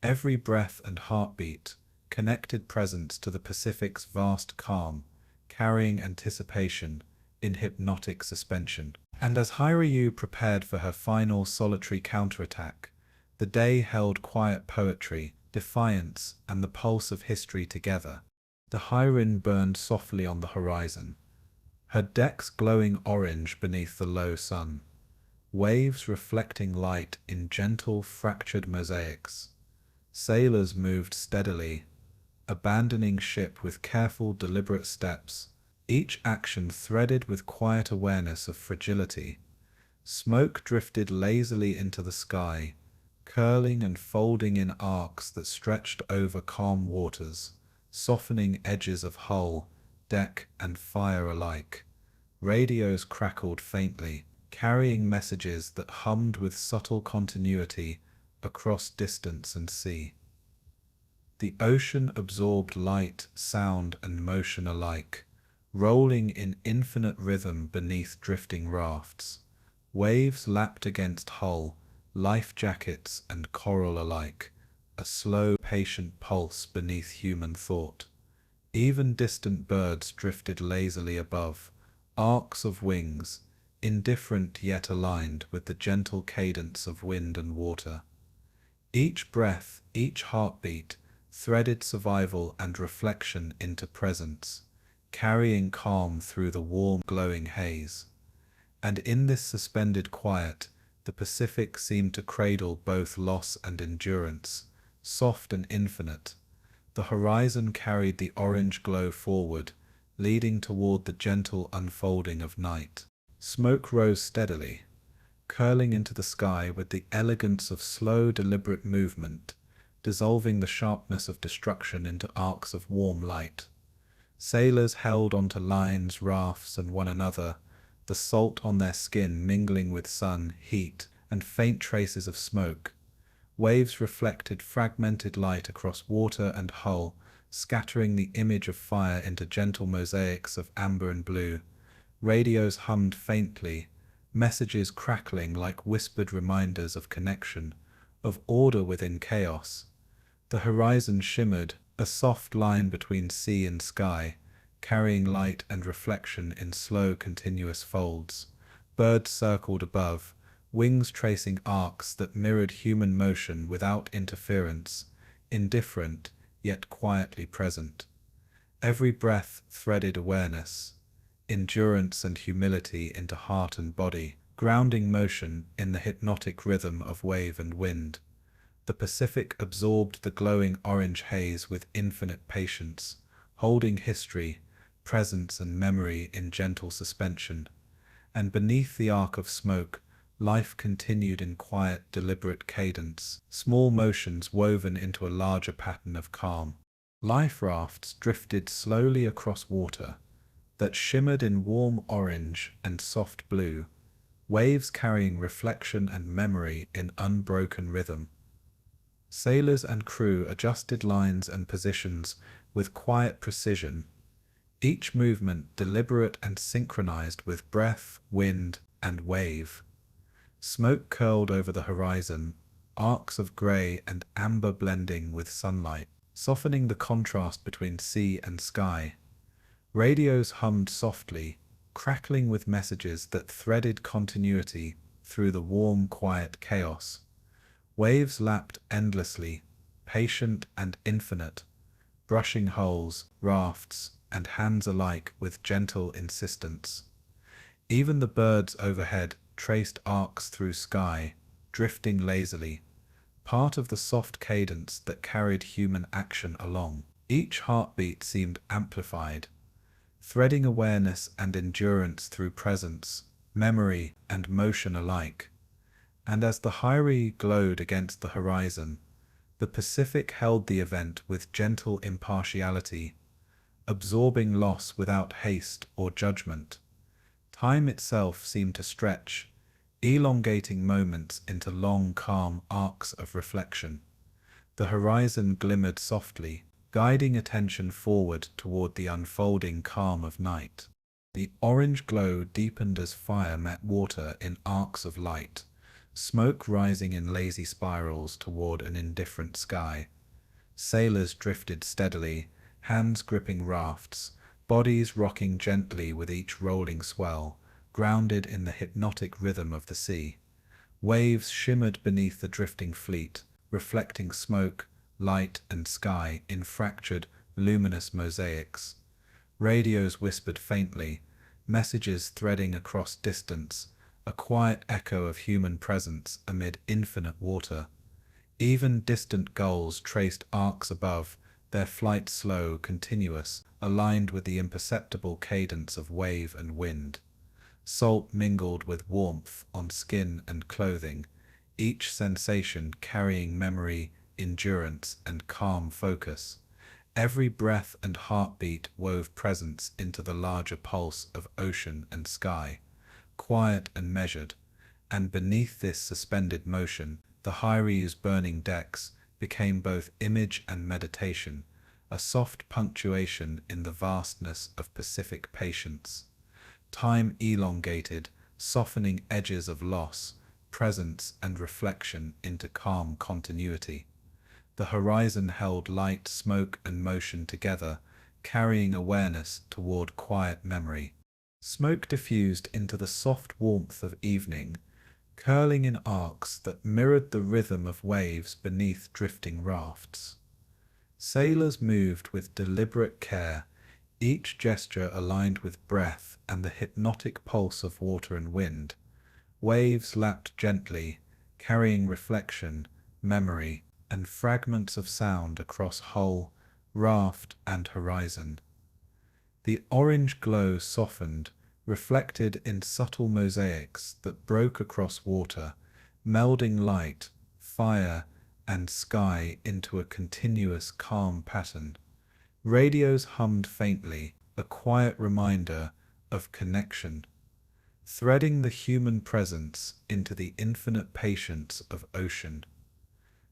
Every breath and heartbeat connected presence to the Pacific's vast calm, carrying anticipation in hypnotic suspension. And as Hyrule prepared for her final solitary counterattack, The day held quiet poetry, defiance, and the pulse of history together. The Hyrin burned softly on the horizon, her decks glowing orange beneath the low sun, waves reflecting light in gentle, fractured mosaics. Sailors moved steadily, abandoning ship with careful, deliberate steps, each action threaded with quiet awareness of fragility. Smoke drifted lazily into the sky, curling and folding in arcs that stretched over calm waters, softening edges of hull, deck, and fire alike. Radios crackled faintly, carrying messages that hummed with subtle continuity across distance and sea. The ocean absorbed light, sound, and motion alike, rolling in infinite rhythm beneath drifting rafts. Waves lapped against hull, life jackets and coral alike, a slow, patient pulse beneath human thought. Even distant birds drifted lazily above, arcs of wings, indifferent yet aligned with the gentle cadence of wind and water. Each breath, each heartbeat, threaded survival and reflection into presence, carrying calm through the warm, glowing haze. And in this suspended quiet, the Pacific seemed to cradle both loss and endurance, soft and infinite. The horizon carried the orange glow forward, leading toward the gentle unfolding of night. Smoke rose steadily, curling into the sky with the elegance of slow, deliberate movement, dissolving the sharpness of destruction into arcs of warm light. Sailors held onto lines, rafts, and one another, the salt on their skin mingling with sun, heat, and faint traces of smoke. Waves reflected fragmented light across water and hull, scattering the image of fire into gentle mosaics of amber and blue. Radios hummed faintly, messages crackling like whispered reminders of connection, of order within chaos. The horizon shimmered, a soft line between sea and sky, carrying light and reflection in slow, continuous folds. Birds circled above, wings tracing arcs that mirrored human motion without interference, indifferent, yet quietly present. Every breath threaded awareness, endurance and humility into heart and body, grounding motion in the hypnotic rhythm of wave and wind. The Pacific absorbed the glowing orange haze with infinite patience, holding history, presence and memory in gentle suspension. And beneath the arc of smoke, life continued in quiet, deliberate cadence, small motions woven into a larger pattern of calm. Life rafts drifted slowly across water that shimmered in warm orange and soft blue, waves carrying reflection and memory in unbroken rhythm. Sailors and crew adjusted lines and positions with quiet precision, each movement deliberate and synchronized with breath, wind, and wave. Smoke curled over the horizon, arcs of gray and amber blending with sunlight, softening the contrast between sea and sky. Radios hummed softly, crackling with messages that threaded continuity through the warm, quiet chaos. Waves lapped endlessly, patient and infinite, brushing hulls, rafts, and hands alike with gentle insistence. Even the birds overhead traced arcs through sky, drifting lazily, part of the soft cadence that carried human action along. Each heartbeat seemed amplified, threading awareness and endurance through presence, memory, and motion alike. And as the Hyri glowed against the horizon, the Pacific held the event with gentle impartiality, absorbing loss without haste or judgment. Time itself seemed to stretch, elongating moments into long, calm arcs of reflection. The horizon glimmered softly, guiding attention forward toward the unfolding calm of night. The orange glow deepened as fire met water in arcs of light, smoke rising in lazy spirals toward an indifferent sky. Sailors drifted steadily, hands gripping rafts, bodies rocking gently with each rolling swell, grounded in the hypnotic rhythm of the sea. Waves shimmered beneath the drifting fleet, reflecting smoke, light, and sky in fractured, luminous mosaics. Radios whispered faintly, messages threading across distance, a quiet echo of human presence amid infinite water. Even distant gulls traced arcs above, their flight slow, continuous, aligned with the imperceptible cadence of wave and wind. Salt mingled with warmth on skin and clothing, each sensation carrying memory, endurance, and calm focus. Every breath and heartbeat wove presence into the larger pulse of ocean and sky, quiet and measured, and beneath this suspended motion, the HYPO's burning decks became both image and meditation, a soft punctuation in the vastness of Pacific patience. Time elongated, softening edges of loss, presence, and reflection into calm continuity. The horizon held light, smoke, and motion together, carrying awareness toward quiet memory. Smoke diffused into the soft warmth of evening, curling in arcs that mirrored the rhythm of waves beneath drifting rafts. Sailors moved with deliberate care, each gesture aligned with breath and the hypnotic pulse of water and wind. Waves lapped gently, carrying reflection, memory, and fragments of sound across hull, raft, and horizon. The orange glow softened, reflected in subtle mosaics that broke across water, melding light, fire, and sky into a continuous calm pattern. Radios hummed faintly, a quiet reminder of connection, threading the human presence into the infinite patience of ocean.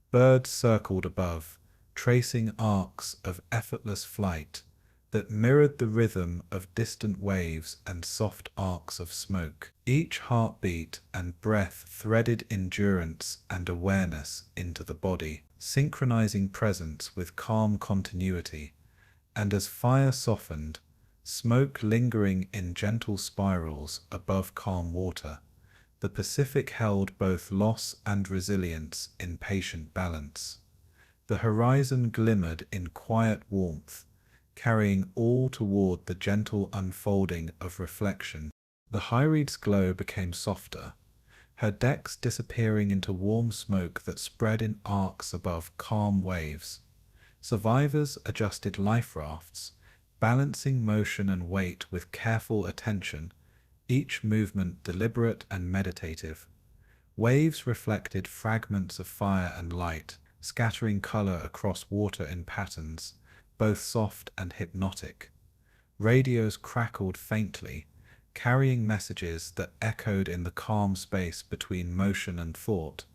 Birds circled above, tracing arcs of effortless flight that mirrored the rhythm of distant waves and soft arcs of smoke. Each heartbeat and breath threaded endurance and awareness into the body, synchronizing presence with calm continuity. And as fire softened, smoke lingering in gentle spirals above calm water, the Pacific held both loss and resilience in patient balance. The horizon glimmered in quiet warmth, carrying all toward the gentle unfolding of reflection. The HYPO's glow became softer, her decks disappearing into warm smoke that spread in arcs above calm waves. Survivors adjusted life rafts, balancing motion and weight with careful attention, each movement deliberate and meditative. Waves reflected fragments of fire and light, scattering color across water in patterns, both soft and hypnotic. Radios crackled faintly, carrying messages that echoed in the calm space between motion and thought.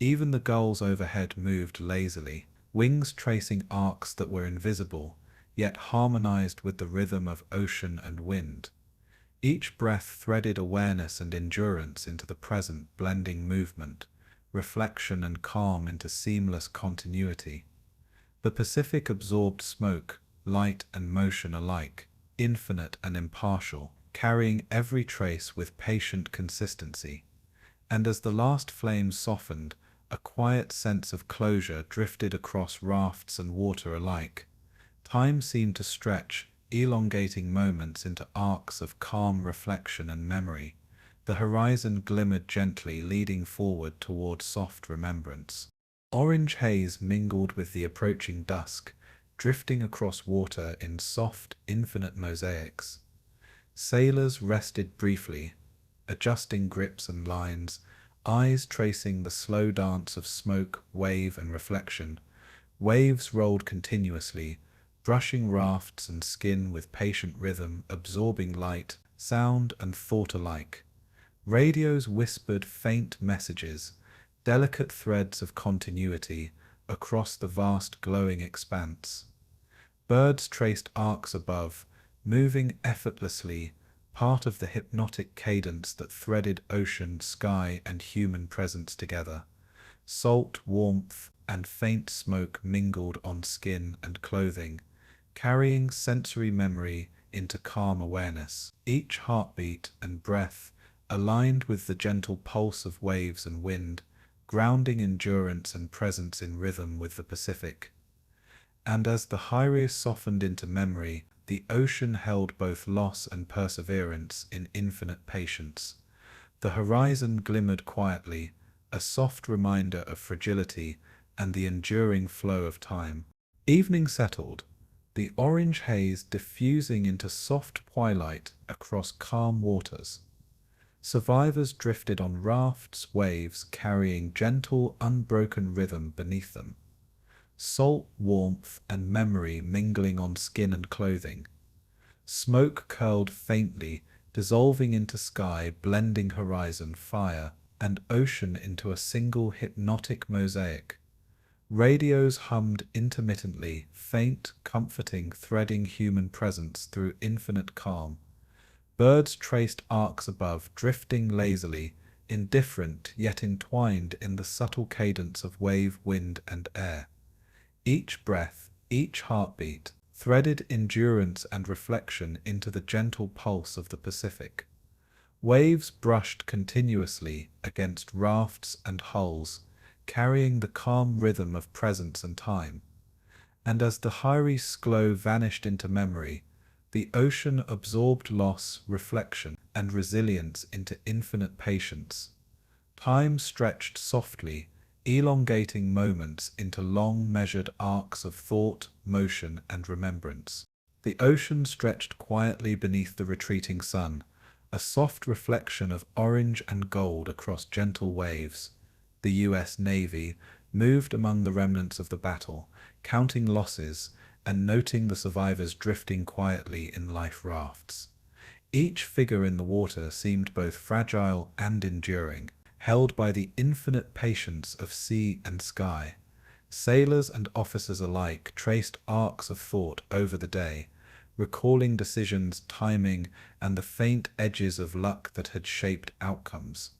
Even the gulls overhead moved lazily, wings tracing arcs that were invisible, yet harmonized with the rhythm of ocean and wind. Each breath threaded awareness and endurance into the present, blending movement, reflection, and calm into seamless continuity. The Pacific absorbed smoke, light, and motion alike, infinite and impartial, carrying every trace with patient consistency. And as the last flames softened, a quiet sense of closure drifted across rafts and water alike. Time seemed to stretch, elongating moments into arcs of calm reflection and memory. The horizon glimmered gently, leading forward toward soft remembrance. Orange haze mingled with the approaching dusk, drifting across water in soft, infinite mosaics. Sailors rested briefly, adjusting grips and lines, eyes tracing the slow dance of smoke, wave, and reflection. Waves rolled continuously, brushing rafts and skin with patient rhythm, absorbing light, sound, and thought alike. Radios whispered faint messages, delicate threads of continuity, across the vast glowing expanse. Birds traced arcs above, moving effortlessly, part of the hypnotic cadence that threaded ocean, sky, and human presence together. Salt, warmth, and faint smoke mingled on skin and clothing, carrying sensory memory into calm awareness. Each heartbeat and breath aligned with the gentle pulse of waves and wind, grounding endurance and presence in rhythm with the Pacific. And as the Hyries softened into memory, the ocean held both loss and perseverance in infinite patience. The horizon glimmered quietly, a soft reminder of fragility and the enduring flow of time. Evening settled, the orange haze diffusing into soft twilight across calm waters. Survivors drifted on rafts, waves carrying gentle, unbroken rhythm beneath them. Salt, warmth, and memory mingling on skin and clothing. Smoke curled faintly, dissolving into sky, blending horizon, fire, and ocean into a single hypnotic mosaic. Radios hummed intermittently, faint, comforting, threading human presence through infinite calm. Birds traced arcs above, drifting lazily, indifferent yet entwined in the subtle cadence of wave, wind, and air. Each breath, each heartbeat, threaded endurance and reflection into the gentle pulse of the Pacific. Waves brushed continuously against rafts and hulls, carrying the calm rhythm of presence and time. And as the Hyries glow vanished into memory, the ocean absorbed loss, reflection, and resilience into infinite patience. Time stretched softly, elongating moments into long measured arcs of thought, motion, and remembrance. The ocean stretched quietly beneath the retreating sun, a soft reflection of orange and gold across gentle waves. The U.S. Navy moved among the remnants of the battle, counting losses and noting the survivors drifting quietly in life rafts. Each figure in the water seemed both fragile and enduring, held by the infinite patience of sea and sky. Sailors and officers alike traced arcs of thought over the day, recalling decisions, timing, and the faint edges of luck that had shaped outcomes.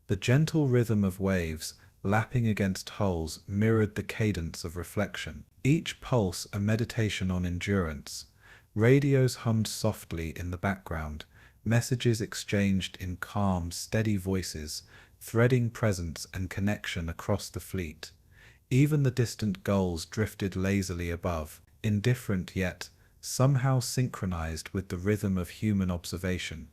The gentle rhythm of waves, lapping against hulls, mirrored the cadence of reflection, each pulse a meditation on endurance. Radios hummed softly in the background, messages exchanged in calm, steady voices, threading presence and connection across the fleet. Even the distant gulls drifted lazily above, indifferent yet somehow synchronized with the rhythm of human observation.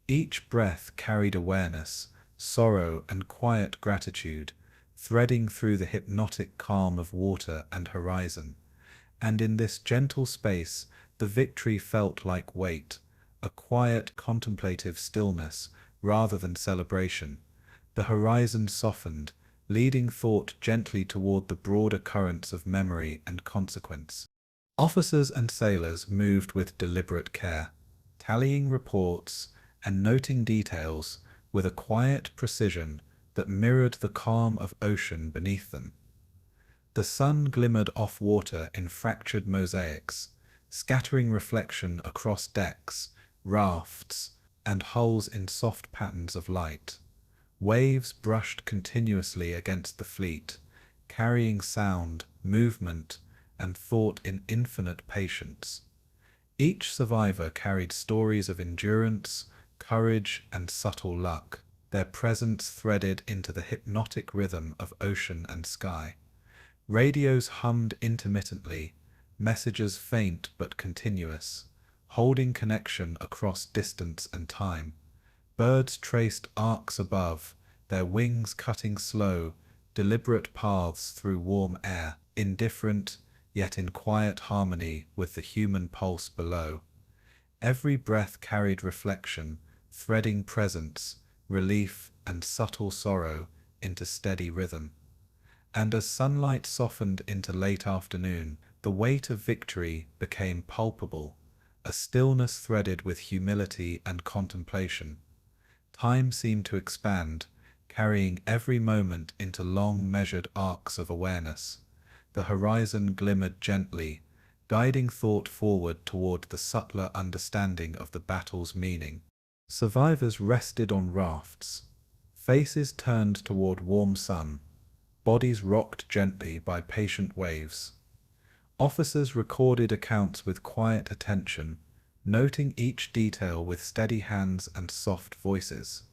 Each breath carried awareness, sorrow, and quiet gratitude, threading through the hypnotic calm of water and horizon. And in this gentle space, the victory felt like weight, a quiet, contemplative stillness rather than celebration. The horizon softened, leading thought gently toward the broader currents of memory and consequence. Officers and sailors moved with deliberate care, tallying reports and noting details with a quiet precision that mirrored the calm of ocean beneath them. The sun glimmered off water in fractured mosaics, scattering reflection across decks, rafts, and hulls in soft patterns of light. Waves brushed continuously against the fleet, carrying sound, movement, and thought in infinite patience. Each survivor carried stories of endurance, courage, and subtle luck, their presence threaded into the hypnotic rhythm of ocean and sky. Radios hummed intermittently, messages faint but continuous, holding connection across distance and time. Birds traced arcs above, their wings cutting slow, deliberate paths through warm air, indifferent, yet in quiet harmony with the human pulse below. Every breath carried reflection, threading presence, relief, and subtle sorrow into steady rhythm. And as sunlight softened into late afternoon, the weight of victory became palpable, a stillness threaded with humility and contemplation. Time seemed to expand, carrying every moment into long measured arcs of awareness. The horizon glimmered gently, guiding thought forward toward the subtler understanding of the battle's meaning. Survivors rested on rafts, faces turned toward warm sun, bodies rocked gently by patient waves. Officers recorded accounts with quiet attention, noting each detail with steady hands and soft voices.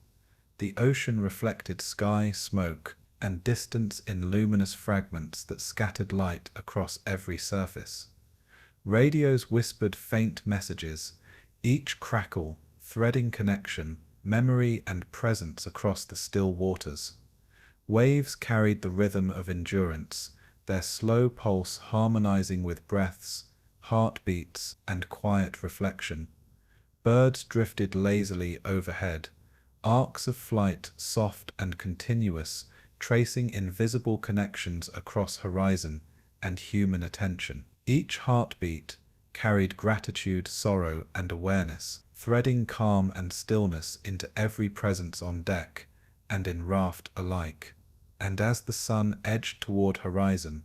The ocean reflected sky, smoke, and distance in luminous fragments that scattered light across every surface. Radios whispered faint messages, each crackle threading connection, memory, and presence across the still waters. Waves carried the rhythm of endurance, their slow pulse harmonizing with breaths, heartbeats, and quiet reflection. Birds drifted lazily overhead, arcs of flight soft and continuous, tracing invisible connections across horizon and human attention. Each heartbeat carried gratitude, sorrow, and awareness, threading calm and stillness into every presence on deck and in raft alike. And as the sun edged toward horizon,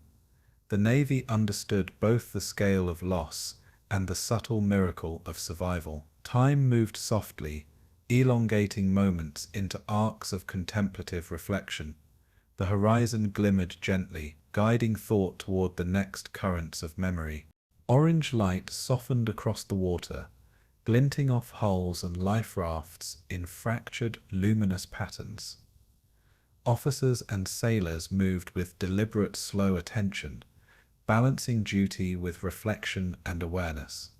the Navy understood both the scale of loss and the subtle miracle of survival. Time moved softly, elongating moments into arcs of contemplative reflection. The horizon glimmered gently, guiding thought toward the next currents of memory. Orange light softened across the water, glinting off hulls and life rafts in fractured, luminous patterns. Officers and sailors moved with deliberate, slow attention, balancing duty with reflection and awareness.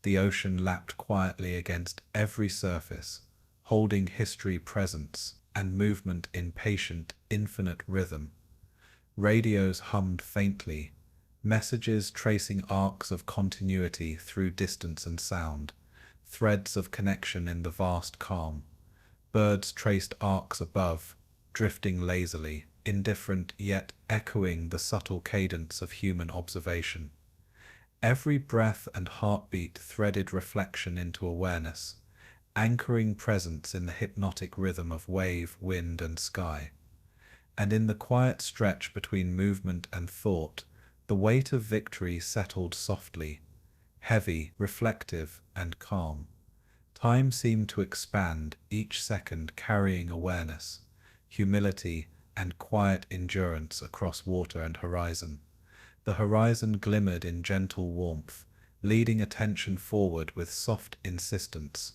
The ocean lapped quietly against every surface, holding history, presence, and movement in patient, infinite rhythm. Radios hummed faintly, messages tracing arcs of continuity through distance and sound, threads of connection in the vast calm. Birds traced arcs above, drifting lazily, indifferent yet echoing the subtle cadence of human observation. Every breath and heartbeat threaded reflection into awareness, anchoring presence in the hypnotic rhythm of wave, wind, and sky. And in the quiet stretch between movement and thought, the weight of victory settled softly, heavy, reflective, and calm. Time seemed to expand, each second carrying awareness, humility, and quiet endurance across water and horizon. The horizon glimmered in gentle warmth, leading attention forward with soft insistence.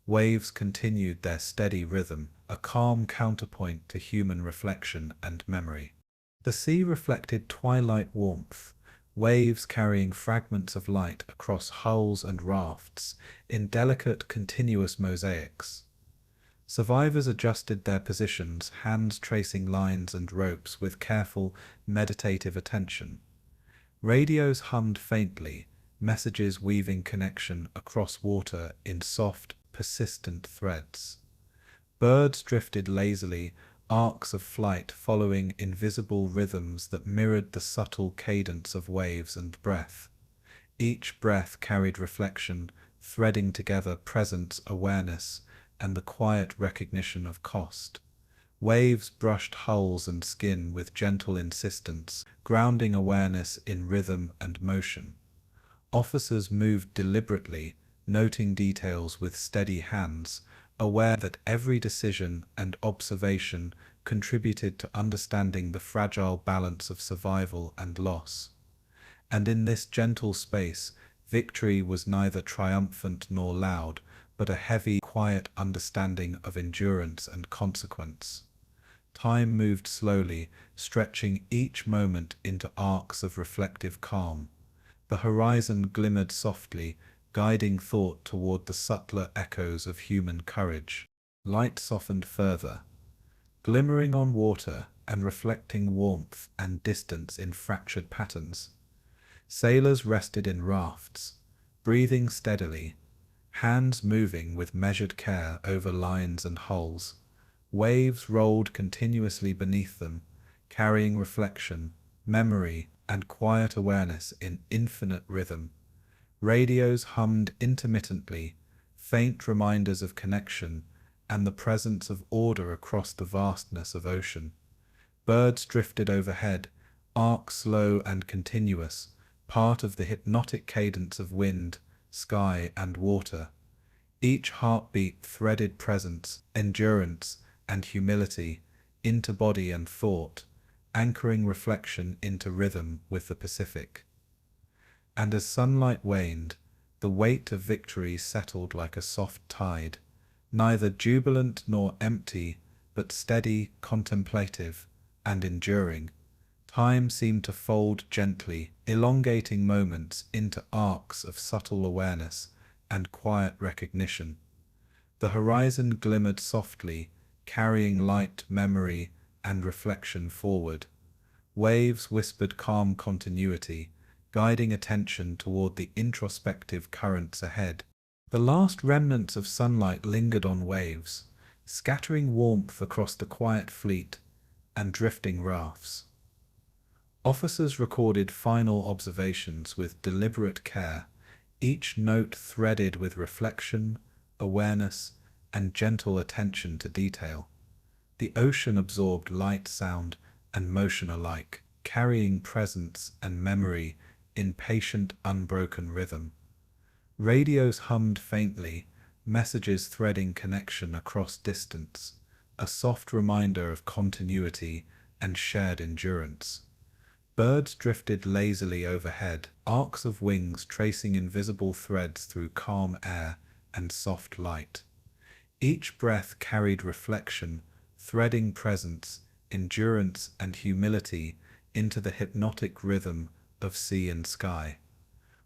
Waves continued their steady rhythm, a calm counterpoint to human reflection and memory. The sea reflected twilight warmth, waves carrying fragments of light across hulls and rafts in delicate, continuous mosaics. Survivors adjusted their positions, hands tracing lines and ropes with careful, meditative attention. Radios hummed faintly, messages weaving connection across water in soft, persistent threads. Birds drifted lazily, arcs of flight following invisible rhythms that mirrored the subtle cadence of waves and breath. Each breath carried reflection, threading together presence, awareness, and the quiet recognition of cost. Waves brushed hulls and skin with gentle insistence, grounding awareness in rhythm and motion. Officers moved deliberately, noting details with steady hands, aware that every decision and observation contributed to understanding the fragile balance of survival and loss. And in this gentle space, victory was neither triumphant nor loud, but a heavy, quiet understanding of endurance and consequence. Time moved slowly, stretching each moment into arcs of reflective calm. The horizon glimmered softly, guiding thought toward the subtler echoes of human courage. Light softened further, glimmering on water and reflecting warmth and distance in fractured patterns. Sailors rested in rafts, breathing steadily, hands moving with measured care over lines and hulls. Waves rolled continuously beneath them, carrying reflection, memory, and quiet awareness in infinite rhythm. Radios hummed intermittently, faint reminders of connection and the presence of order across the vastness of ocean. Birds drifted overhead, arcs slow and continuous, part of the hypnotic cadence of wind, sky, and water. Each heartbeat threaded presence, endurance, and humility into body and thought, anchoring reflection into rhythm with the Pacific. And as sunlight waned, the weight of victory settled like a soft tide, neither jubilant nor empty, but steady, contemplative, and enduring. Time seemed to fold gently, elongating moments into arcs of subtle awareness and quiet recognition. The horizon glimmered softly, carrying light, memory, and reflection forward. Waves whispered calm continuity, guiding attention toward the introspective currents ahead. The last remnants of sunlight lingered on waves, scattering warmth across the quiet fleet and drifting rafts. Officers recorded final observations with deliberate care, each note threaded with reflection, awareness, and gentle attention to detail. The ocean absorbed light, sound, and motion alike, carrying presence and memory in patient, unbroken rhythm. Radios hummed faintly, messages threading connection across distance, a soft reminder of continuity and shared endurance. Birds drifted lazily overhead, arcs of wings tracing invisible threads through calm air and soft light. Each breath carried reflection, threading presence, endurance, and humility into the hypnotic rhythm of sea and sky.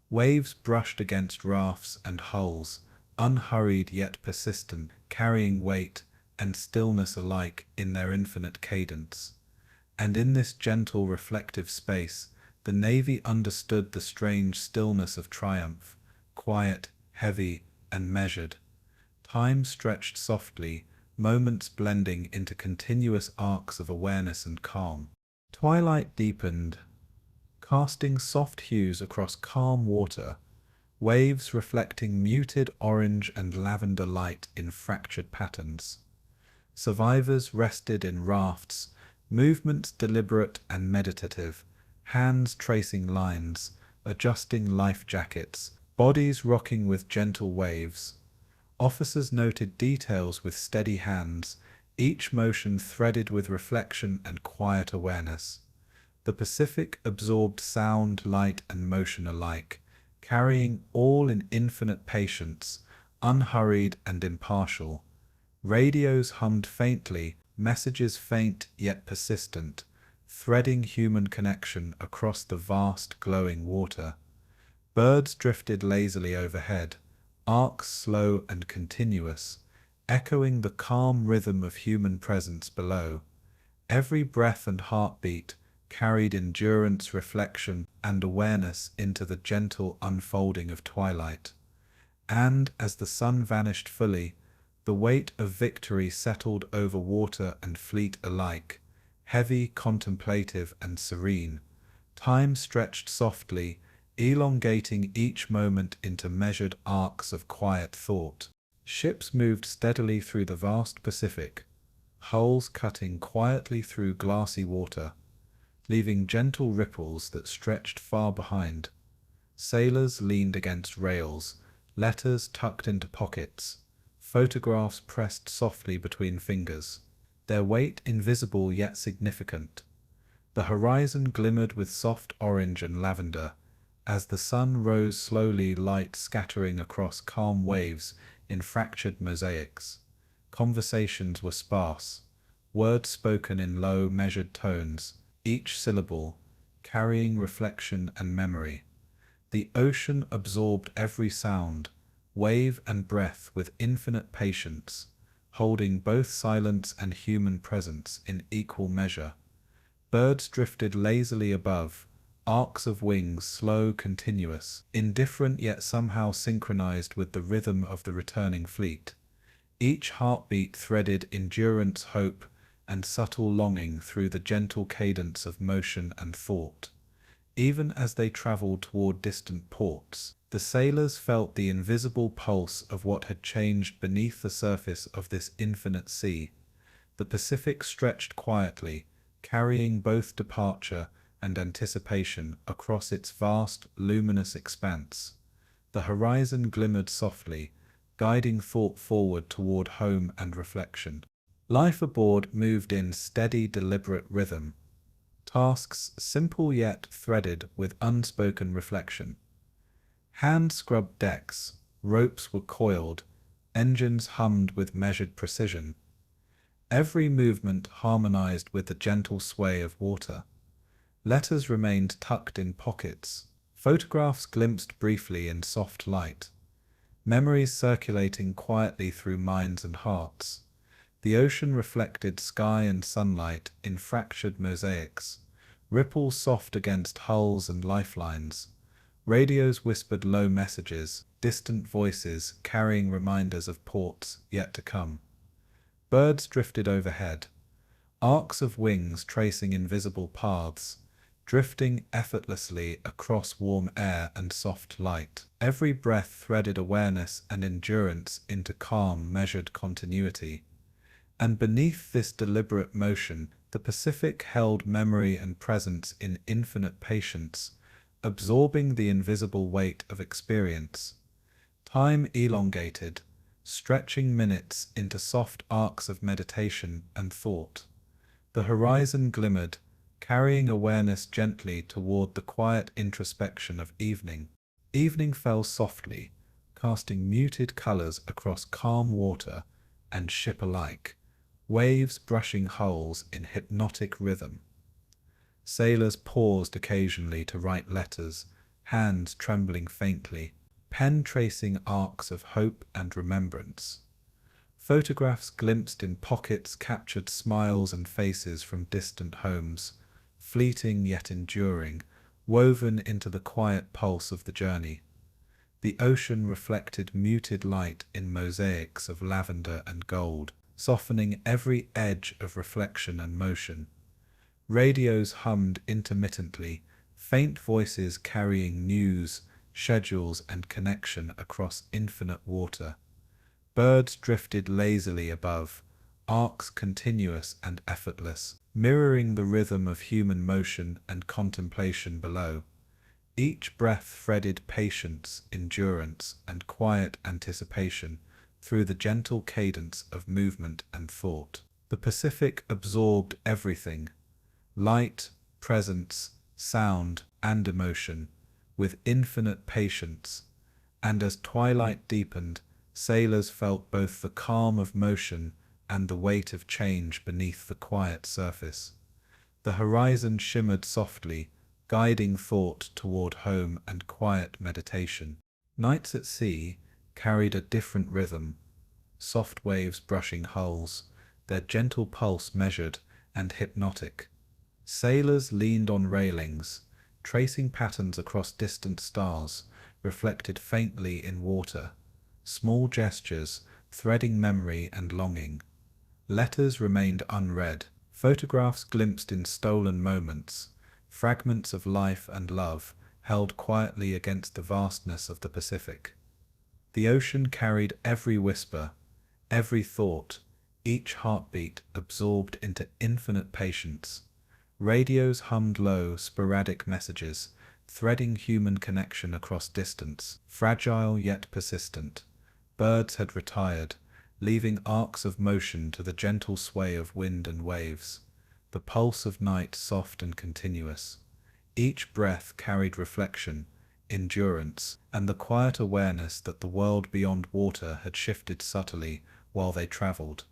Waves brushed against rafts and hulls, unhurried yet persistent, carrying weight and stillness alike in their infinite cadence. And in this gentle, reflective space, the Navy understood the strange stillness of triumph, quiet, heavy, and measured. Time stretched softly, moments blending into continuous arcs of awareness and calm. Twilight deepened, casting soft hues across calm water, waves reflecting muted orange and lavender light in fractured patterns. Survivors rested in rafts, movements deliberate and meditative, hands tracing lines, adjusting life jackets, bodies rocking with gentle waves. Officers noted details with steady hands, each motion threaded with reflection and quiet awareness. The Pacific absorbed sound, light, and motion alike, carrying all in infinite patience, unhurried and impartial. Radios hummed faintly, messages faint yet persistent, threading human connection across the vast glowing water. Birds drifted lazily overhead, arcs slow and continuous, echoing the calm rhythm of human presence below. Every breath and heartbeat carried endurance, reflection, and awareness into the gentle unfolding of twilight. And as the sun vanished fully, the weight of victory settled over water and fleet alike, heavy, contemplative, and serene. Time stretched softly, elongating each moment into measured arcs of quiet thought. Ships moved steadily through the vast Pacific, hulls cutting quietly through glassy water, leaving gentle ripples that stretched far behind. Sailors leaned against rails, letters tucked into pockets, photographs pressed softly between fingers, their weight invisible yet significant. The horizon glimmered with soft orange and lavender, as the sun rose slowly, light scattering across calm waves in fractured mosaics. Conversations were sparse, words spoken in low, measured tones, each syllable carrying reflection and memory. The ocean absorbed every sound, wave and breath with infinite patience, holding both silence and human presence in equal measure. Birds drifted lazily above, arcs of wings slow, continuous, indifferent yet somehow synchronized with the rhythm of the returning fleet. Each heartbeat threaded endurance, hope, and subtle longing through the gentle cadence of motion and thought. Even as they traveled toward distant ports, the sailors felt the invisible pulse of what had changed beneath the surface of this infinite sea. The Pacific stretched quietly, carrying both departure and anticipation across its vast, luminous expanse. The horizon glimmered softly, guiding thought forward toward home and reflection. Life aboard moved in steady, deliberate rhythm, tasks simple yet threaded with unspoken reflection. Hands scrubbed decks, ropes were coiled, Engines hummed with measured precision. Every movement harmonized with the gentle sway of water. Letters remained tucked in pockets. Photographs glimpsed briefly in soft light. Memories circulating quietly through minds and hearts. The ocean reflected sky and sunlight in fractured mosaics. Ripples soft against hulls and lifelines. Radios whispered low messages, distant voices carrying reminders of ports yet to come. Birds drifted overhead, arcs of wings tracing invisible paths, drifting effortlessly across warm air and soft light. Every breath threaded awareness and endurance into calm, measured continuity. And beneath this deliberate motion, the Pacific held memory and presence in infinite patience, absorbing the invisible weight of experience. Time elongated, stretching minutes into soft arcs of meditation and thought. The horizon glimmered, carrying awareness gently toward the quiet introspection of evening. Evening fell softly, casting muted colors across calm water and ship alike, waves brushing hulls in hypnotic rhythm. Sailors paused occasionally to write letters, hands trembling faintly, pen tracing arcs of hope and remembrance. Photographs glimpsed in pockets captured smiles and faces from distant homes, fleeting yet enduring, woven into the quiet pulse of the journey. The ocean reflected muted light in mosaics of lavender and gold, softening every edge of reflection and motion. Radios hummed intermittently, faint voices carrying news, schedules, and connection across infinite water. Birds drifted lazily above, arcs continuous and effortless, mirroring the rhythm of human motion and contemplation below. Each breath threaded patience, endurance, and quiet anticipation through the gentle cadence of movement and thought. The Pacific absorbed everything: light, presence, sound, and emotion, with infinite patience, and as twilight deepened, sailors felt both the calm of motion and the weight of change beneath the quiet surface. The horizon shimmered softly, guiding thought toward home and quiet meditation. Nights at sea carried a different rhythm, soft waves brushing hulls, their gentle pulse measured and hypnotic. Sailors leaned on railings, tracing patterns across distant stars, reflected faintly in water. Small gestures, threading memory and longing. Letters remained unread, photographs glimpsed in stolen moments, fragments of life and love held quietly against the vastness of the Pacific. The ocean carried every whisper, every thought, each heartbeat absorbed into infinite patience. Radios hummed low, sporadic messages, threading human connection across distance, fragile yet persistent. Birds had retired, leaving arcs of motion to the gentle sway of wind and waves. The pulse of night soft and continuous. Each breath carried reflection, endurance, and the quiet awareness that the world beyond water had shifted subtly while they traveled.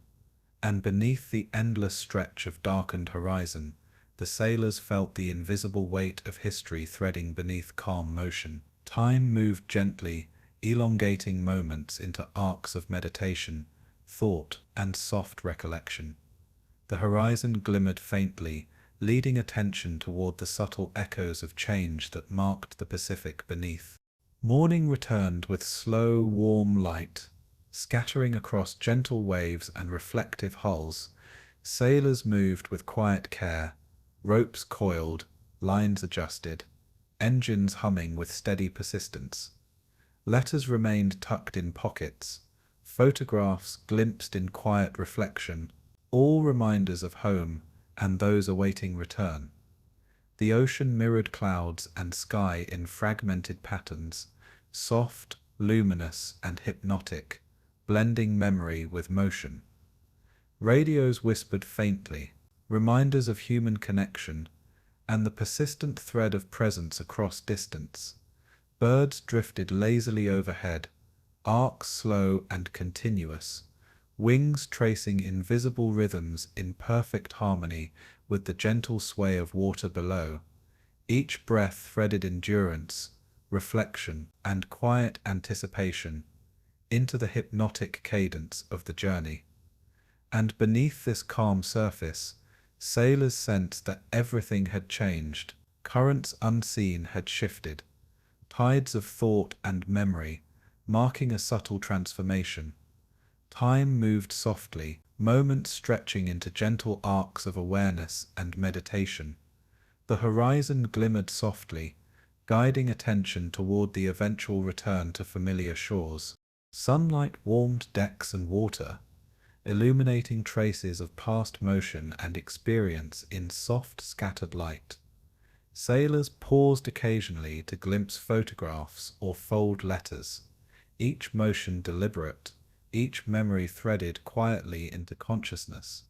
And beneath the endless stretch of darkened horizon, the sailors felt the invisible weight of history threading beneath calm motion. Time moved gently, elongating moments into arcs of meditation, thought, and soft recollection. The horizon glimmered faintly, leading attention toward the subtle echoes of change that marked the Pacific beneath. Morning returned with slow, warm light, scattering across gentle waves and reflective hulls. Sailors moved with quiet care, ropes coiled, lines adjusted, engines humming with steady persistence. Letters remained tucked in pockets, photographs glimpsed in quiet reflection, all reminders of home and those awaiting return. The ocean mirrored clouds and sky in fragmented patterns, soft, luminous, and hypnotic, blending memory with motion. Radios whispered faintly, reminders of human connection, and the persistent thread of presence across distance. Birds drifted lazily overhead, arcs slow and continuous, wings tracing invisible rhythms in perfect harmony with the gentle sway of water below, each breath threaded endurance, reflection, and quiet anticipation into the hypnotic cadence of the journey. And beneath this calm surface, sailors sensed that everything had changed. Currents unseen had shifted, tides of thought and memory marking a subtle transformation. Time moved softly, moments stretching into gentle arcs of awareness and meditation. The horizon glimmered softly, guiding attention toward the eventual return to familiar shores. Sunlight warmed decks and water, illuminating traces of past motion and experience in soft, scattered light. Sailors paused occasionally to glimpse photographs or fold letters, each motion deliberate, each memory threaded quietly into consciousness.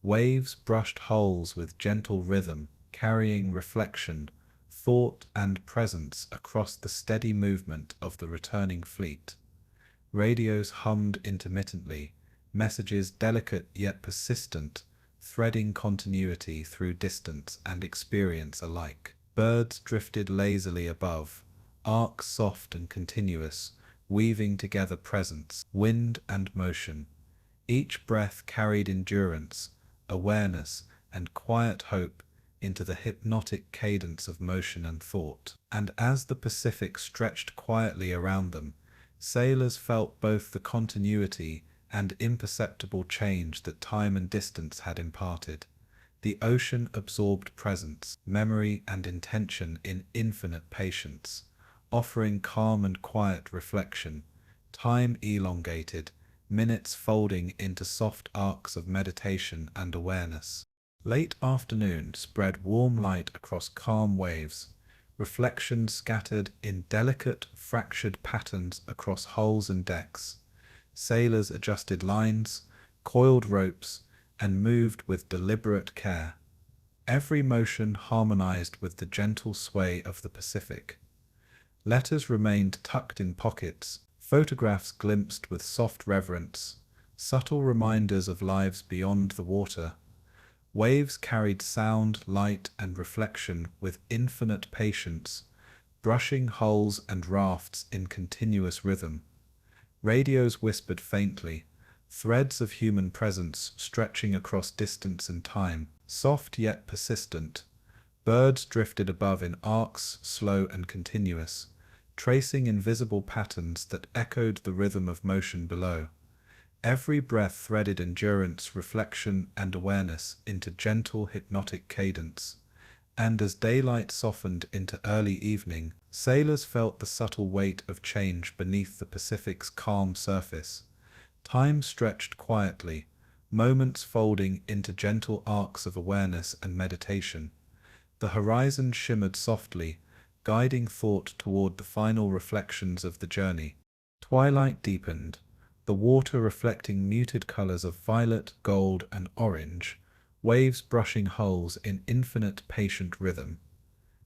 Waves brushed hulls with gentle rhythm, carrying reflection, thought, and presence across the steady movement of the returning fleet. Radios hummed intermittently, messages delicate yet persistent, threading continuity through distance and experience alike. Birds drifted lazily above, arcs soft and continuous, weaving together presence, wind, and motion. Each breath carried endurance, awareness, and quiet hope into the hypnotic cadence of motion and thought. And as the Pacific stretched quietly around them, sailors felt both the continuity and imperceptible change that time and distance had imparted. The ocean absorbed presence, memory, and intention in infinite patience, offering calm and quiet reflection. Time elongated, minutes folding into soft arcs of meditation and awareness. Late afternoon spread warm light across calm waves, reflections scattered in delicate, fractured patterns across hulls and decks. Sailors adjusted lines, coiled ropes, and moved with deliberate care. Every motion harmonized with the gentle sway of the Pacific. Letters remained tucked in pockets, photographs glimpsed with soft reverence, subtle reminders of lives beyond the water. Waves carried sound, light, and reflection with infinite patience, brushing hulls and rafts in continuous rhythm. Radios whispered faintly, threads of human presence stretching across distance and time, soft yet persistent. Birds drifted above in arcs, slow and continuous, tracing invisible patterns that echoed the rhythm of motion below. Every breath threaded endurance, reflection, and awareness into gentle, hypnotic cadence. And as daylight softened into early evening, sailors felt the subtle weight of change beneath the Pacific's calm surface. Time stretched quietly, moments folding into gentle arcs of awareness and meditation. The horizon shimmered softly, guiding thought toward the final reflections of the journey. Twilight deepened, the water reflecting muted colors of violet, gold, and orange, waves brushing hulls in infinite patient rhythm.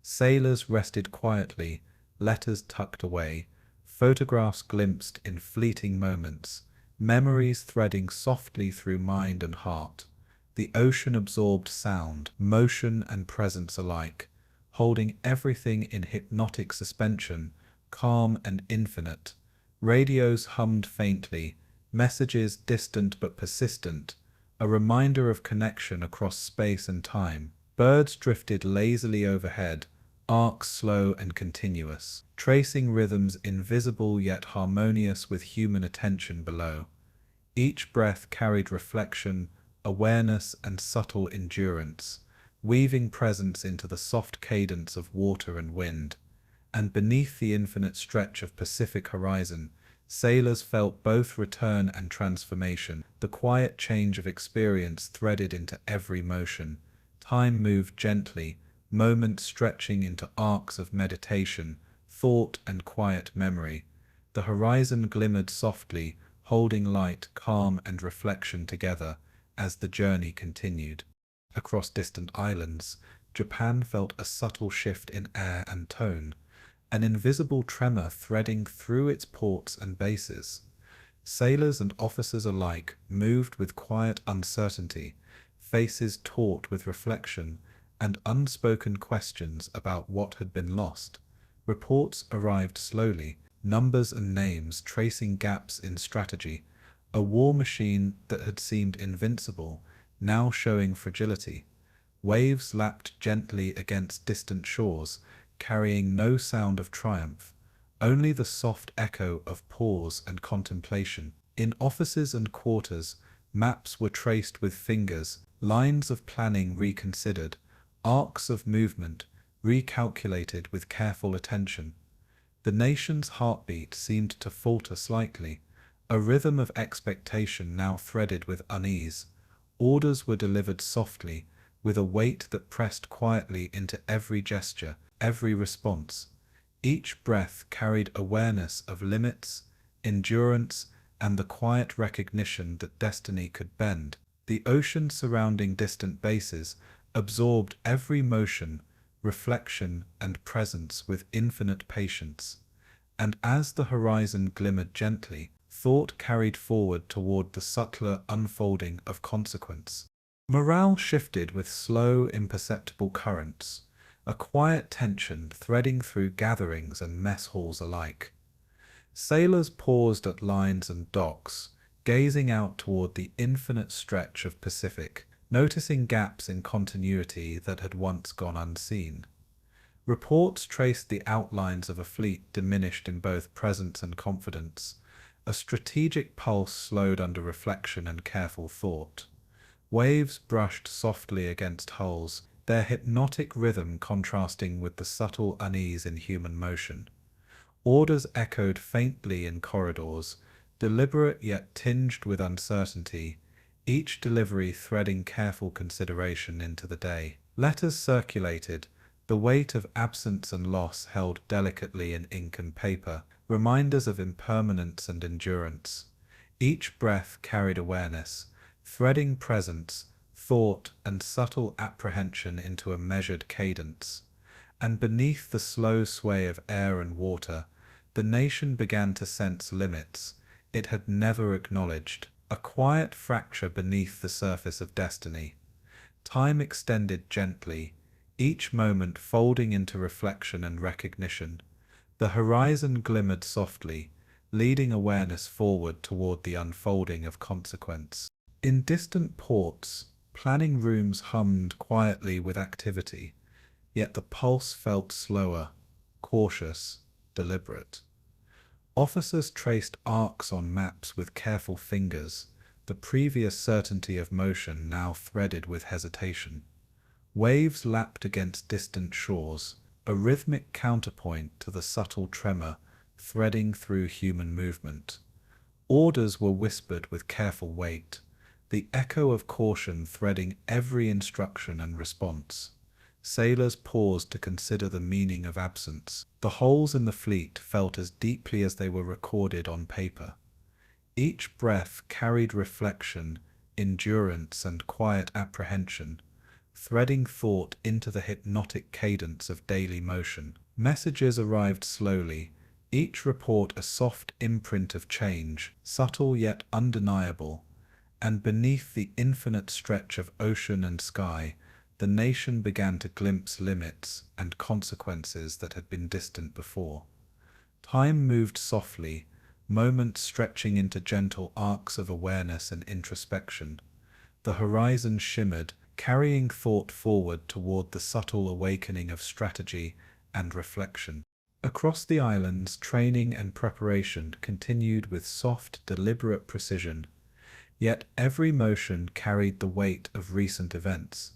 Sailors rested quietly, letters tucked away, photographs glimpsed in fleeting moments, memories threading softly through mind and heart. The ocean absorbed sound, motion, and presence alike, holding everything in hypnotic suspension, calm and infinite. Radios hummed faintly, messages distant but persistent, a reminder of connection across space and time. Birds drifted lazily overhead, arcs slow and continuous, tracing rhythms invisible yet harmonious with human attention below. Each breath carried reflection, awareness, and subtle endurance, weaving presence into the soft cadence of water and wind. And beneath the infinite stretch of Pacific horizon, sailors felt both return and transformation. The quiet change of experience threaded into every motion. Time moved gently, moments stretching into arcs of meditation, thought, and quiet memory. The horizon glimmered softly, holding light, calm, and reflection together as the journey continued. Across distant islands, Japan felt a subtle shift in air and tone. an invisible tremor threading through its ports and bases. Sailors and officers alike moved with quiet uncertainty, faces taut with reflection and unspoken questions about what had been lost. Reports arrived slowly, numbers and names tracing gaps in strategy, a war machine that had seemed invincible, now showing fragility. Waves lapped gently against distant shores, carrying no sound of triumph, only the soft echo of pause and contemplation. In offices and quarters, maps were traced with fingers, lines of planning reconsidered, arcs of movement recalculated with careful attention. The nation's heartbeat seemed to falter slightly, a rhythm of expectation now threaded with unease. Orders were delivered softly, with a weight that pressed quietly into every gesture, every response. Each breath carried awareness of limits, endurance, and the quiet recognition that destiny could bend. The ocean surrounding distant bases absorbed every motion, reflection, and presence with infinite patience. And as the horizon glimmered gently, thought carried forward toward the subtler unfolding of consequence. Morale shifted with slow, imperceptible currents, a quiet tension threading through gatherings and mess halls alike. Sailors paused at lines and docks, gazing out toward the infinite stretch of Pacific, noticing gaps in continuity that had once gone unseen. Reports traced the outlines of a fleet diminished in both presence and confidence, a strategic pulse slowed under reflection and careful thought. Waves brushed softly against hulls, their hypnotic rhythm contrasting with the subtle unease in human motion. Orders echoed faintly in corridors, deliberate yet tinged with uncertainty, each delivery threading careful consideration into the day. Letters circulated, the weight of absence and loss held delicately in ink and paper, reminders of impermanence and endurance. Each breath carried awareness, threading presence, thought, and subtle apprehension into a measured cadence. And beneath the slow sway of air and water, the nation began to sense limits it had never acknowledged, a quiet fracture beneath the surface of destiny. Time extended gently, each moment folding into reflection and recognition. The horizon glimmered softly, leading awareness forward toward the unfolding of consequence. In distant ports, planning rooms hummed quietly with activity, yet the pulse felt slower, cautious, deliberate. Officers traced arcs on maps with careful fingers, the previous certainty of motion now threaded with hesitation. Waves lapped against distant shores, a rhythmic counterpoint to the subtle tremor threading through human movement. Orders were whispered with careful weight, the echo of caution threading every instruction and response. Sailors paused to consider the meaning of absence. The holes in the fleet felt as deeply as they were recorded on paper. Each breath carried reflection, endurance, and quiet apprehension, threading thought into the hypnotic cadence of daily motion. Messages arrived slowly, each report a soft imprint of change, subtle yet undeniable, and beneath the infinite stretch of ocean and sky, the nation began to glimpse limits and consequences that had been distant before. Time moved softly, moments stretching into gentle arcs of awareness and introspection. The horizon shimmered, carrying thought forward toward the subtle awakening of strategy and reflection. Across the islands, training and preparation continued with soft, deliberate precision, yet every motion carried the weight of recent events.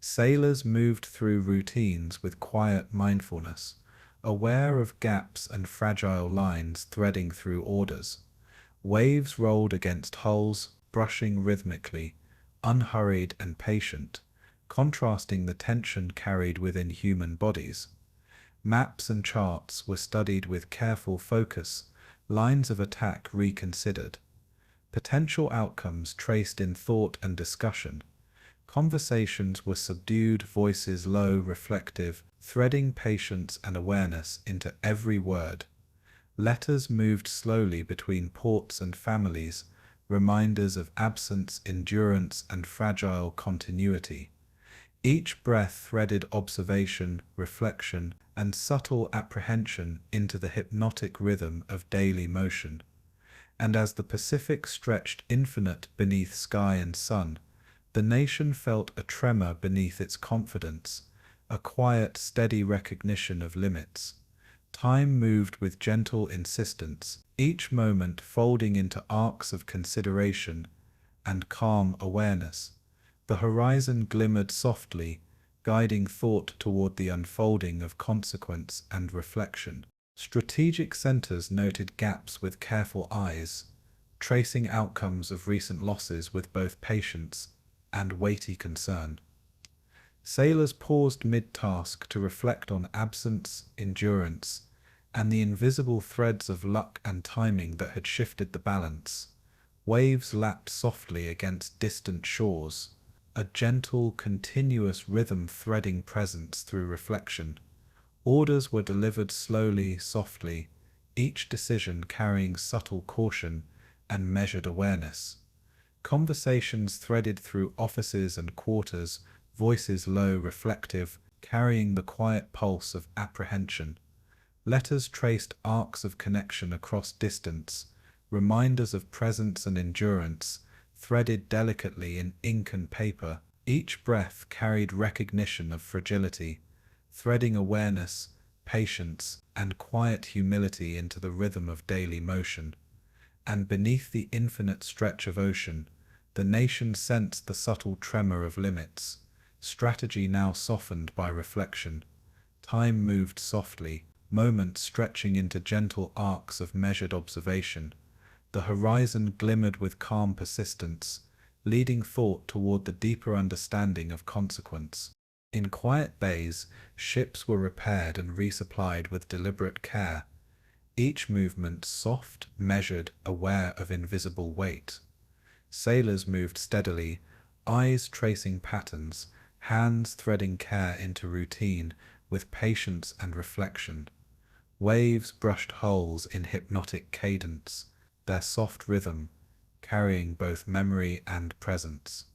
Sailors moved through routines with quiet mindfulness, aware of gaps and fragile lines threading through orders. Waves rolled against hulls, brushing rhythmically, unhurried and patient, contrasting the tension carried within human bodies. Maps and charts were studied with careful focus, lines of attack reconsidered, potential outcomes traced in thought and discussion. Conversations were subdued, voices low, reflective, threading patience and awareness into every word. Letters moved slowly between ports and families, reminders of absence, endurance, and fragile continuity. Each breath threaded observation, reflection, and subtle apprehension into the hypnotic rhythm of daily motion. And as the Pacific stretched infinite beneath sky and sun, the nation felt a tremor beneath its confidence, a quiet, steady recognition of limits. Time moved with gentle insistence, each moment folding into arcs of consideration and calm awareness. The horizon glimmered softly, guiding thought toward the unfolding of consequence and reflection. Strategic centers noted gaps with careful eyes, tracing outcomes of recent losses with both patience and weighty concern. Sailors paused mid-task to reflect on absence, endurance, and the invisible threads of luck and timing that had shifted the balance. Waves lapped softly against distant shores, a gentle, continuous rhythm threading presence through reflection. Orders were delivered slowly, softly, each decision carrying subtle caution and measured awareness. Conversations threaded through offices and quarters, voices low, reflective, carrying the quiet pulse of apprehension. Letters traced arcs of connection across distance, reminders of presence and endurance, threaded delicately in ink and paper. Each breath carried recognition of fragility, threading awareness, patience, and quiet humility into the rhythm of daily motion. And beneath the infinite stretch of ocean, the nation sensed the subtle tremor of limits, strategy now softened by reflection. Time moved softly, moments stretching into gentle arcs of measured observation. The horizon glimmered with calm persistence, leading thought toward the deeper understanding of consequence. In quiet bays, ships were repaired and resupplied with deliberate care, each movement soft, measured, aware of invisible weight. Sailors moved steadily, eyes tracing patterns, hands threading care into routine with patience and reflection. Waves brushed hulls in hypnotic cadence, their soft rhythm carrying both memory and presence.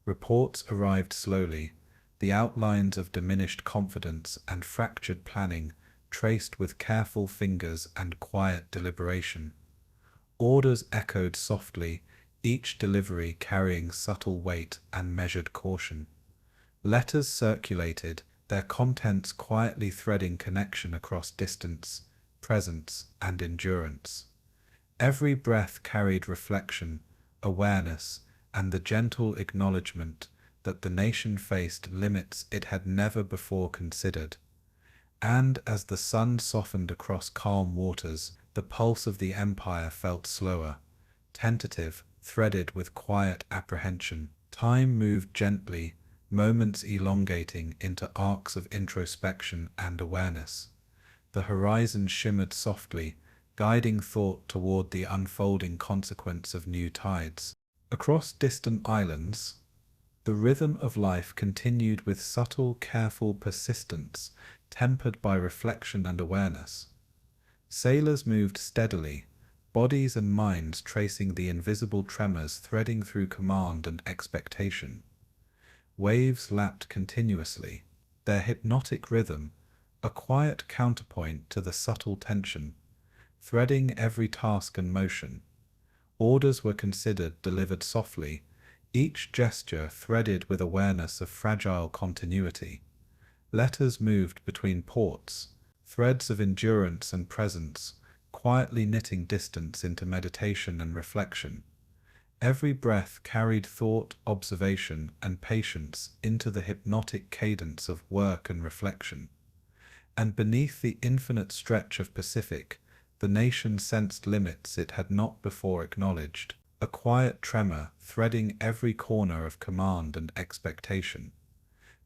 Reports arrived slowly, the outlines of diminished confidence and fractured planning traced with careful fingers and quiet deliberation. Orders echoed softly, each delivery carrying subtle weight and measured caution. Letters circulated, their contents quietly threading connection across distance, presence, and endurance. Every breath carried reflection, awareness, and the gentle acknowledgement that the nation faced limits it had never before considered. And as the sun softened across calm waters, the pulse of the empire felt slower, tentative, threaded with quiet apprehension. Time moved gently, moments elongating into arcs of introspection and awareness. The horizon shimmered softly, guiding thought toward the unfolding consequence of new tides. Across distant islands, the rhythm of life continued with subtle, careful persistence, tempered by reflection and awareness. Sailors moved steadily, bodies and minds tracing the invisible tremors threading through command and expectation. Waves lapped continuously, their hypnotic rhythm, a quiet counterpoint to the subtle tension, threading every task and motion. Orders were considered, delivered softly, each gesture threaded with awareness of fragile continuity. Letters moved between ports, threads of endurance and presence, quietly knitting distance into meditation and reflection. Every breath carried thought, observation, and patience into the hypnotic cadence of work and reflection. And beneath the infinite stretch of Pacific, the nation sensed limits it had not before acknowledged, a quiet tremor threading every corner of command and expectation.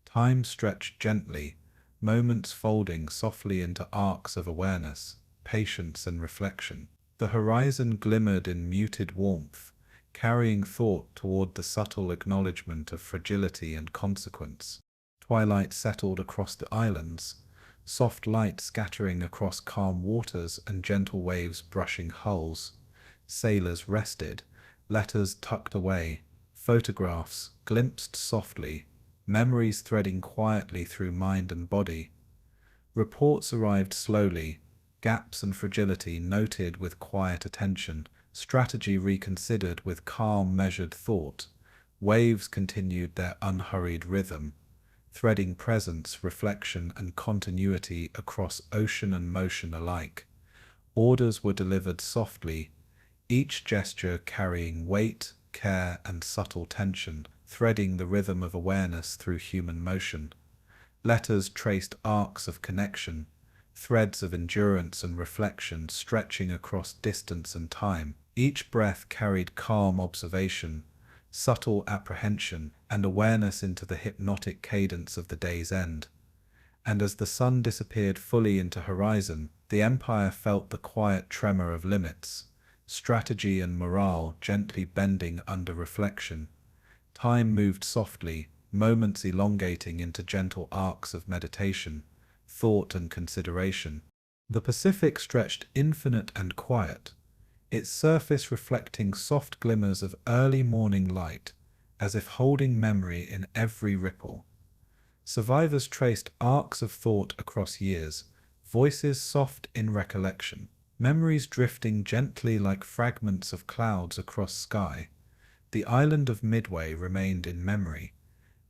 Time stretched gently, moments folding softly into arcs of awareness, patience, and reflection. The horizon glimmered in muted warmth, carrying thought toward the subtle acknowledgement of fragility and consequence. Twilight settled across the islands, soft light scattering across calm waters and gentle waves brushing hulls. Sailors rested, letters tucked away, photographs glimpsed softly, memories threading quietly through mind and body. Reports arrived slowly, gaps and fragility noted with quiet attention, strategy reconsidered with calm, measured thought. Waves continued their unhurried rhythm, threading presence, reflection, and continuity across ocean and motion alike. Orders were delivered softly, each gesture carrying weight, care, and subtle tension, threading the rhythm of awareness through human motion. Letters traced arcs of connection, threads of endurance and reflection stretching across distance and time. Each breath carried calm observation, subtle apprehension, and awareness into the hypnotic cadence of the day's end. And as the sun disappeared fully into horizon, the Empire felt the quiet tremor of limits, strategy and morale gently bending under reflection. Time moved softly, moments elongating into gentle arcs of meditation, thought and consideration. The Pacific stretched infinite and quiet, its surface reflecting soft glimmers of early morning light, as if holding memory in every ripple. Survivors traced arcs of thought across years, voices soft in recollection, memories drifting gently like fragments of clouds across sky. The island of Midway remained in memory,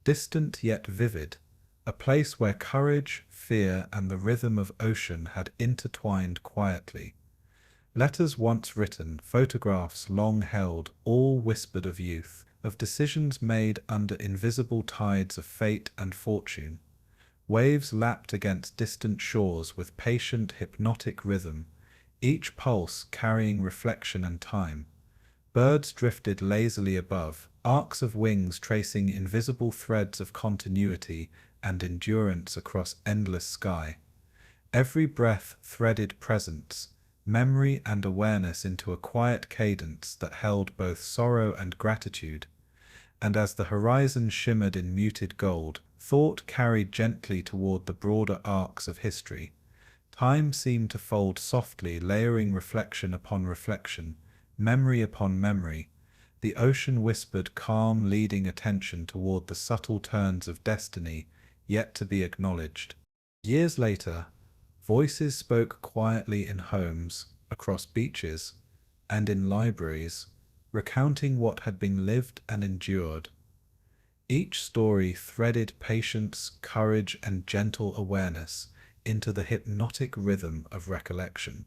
distant yet vivid, a place where courage, fear, and the rhythm of ocean had intertwined quietly. Letters once written, photographs long held, all whispered of youth, of decisions made under invisible tides of fate and fortune. Waves lapped against distant shores with patient, hypnotic rhythm, each pulse carrying reflection and time. Birds drifted lazily above, arcs of wings tracing invisible threads of continuity and endurance across endless sky. Every breath threaded presence, memory and awareness into a quiet cadence that held both sorrow and gratitude. And as the horizon shimmered in muted gold, thought carried gently toward the broader arcs of history. Time seemed to fold softly, layering reflection upon reflection, memory upon memory. The ocean whispered calm, leading attention toward the subtle turns of destiny yet to be acknowledged. Years later, voices spoke quietly in homes, across beaches, and in libraries, recounting what had been lived and endured. Each story threaded patience, courage, and gentle awareness into the hypnotic rhythm of recollection.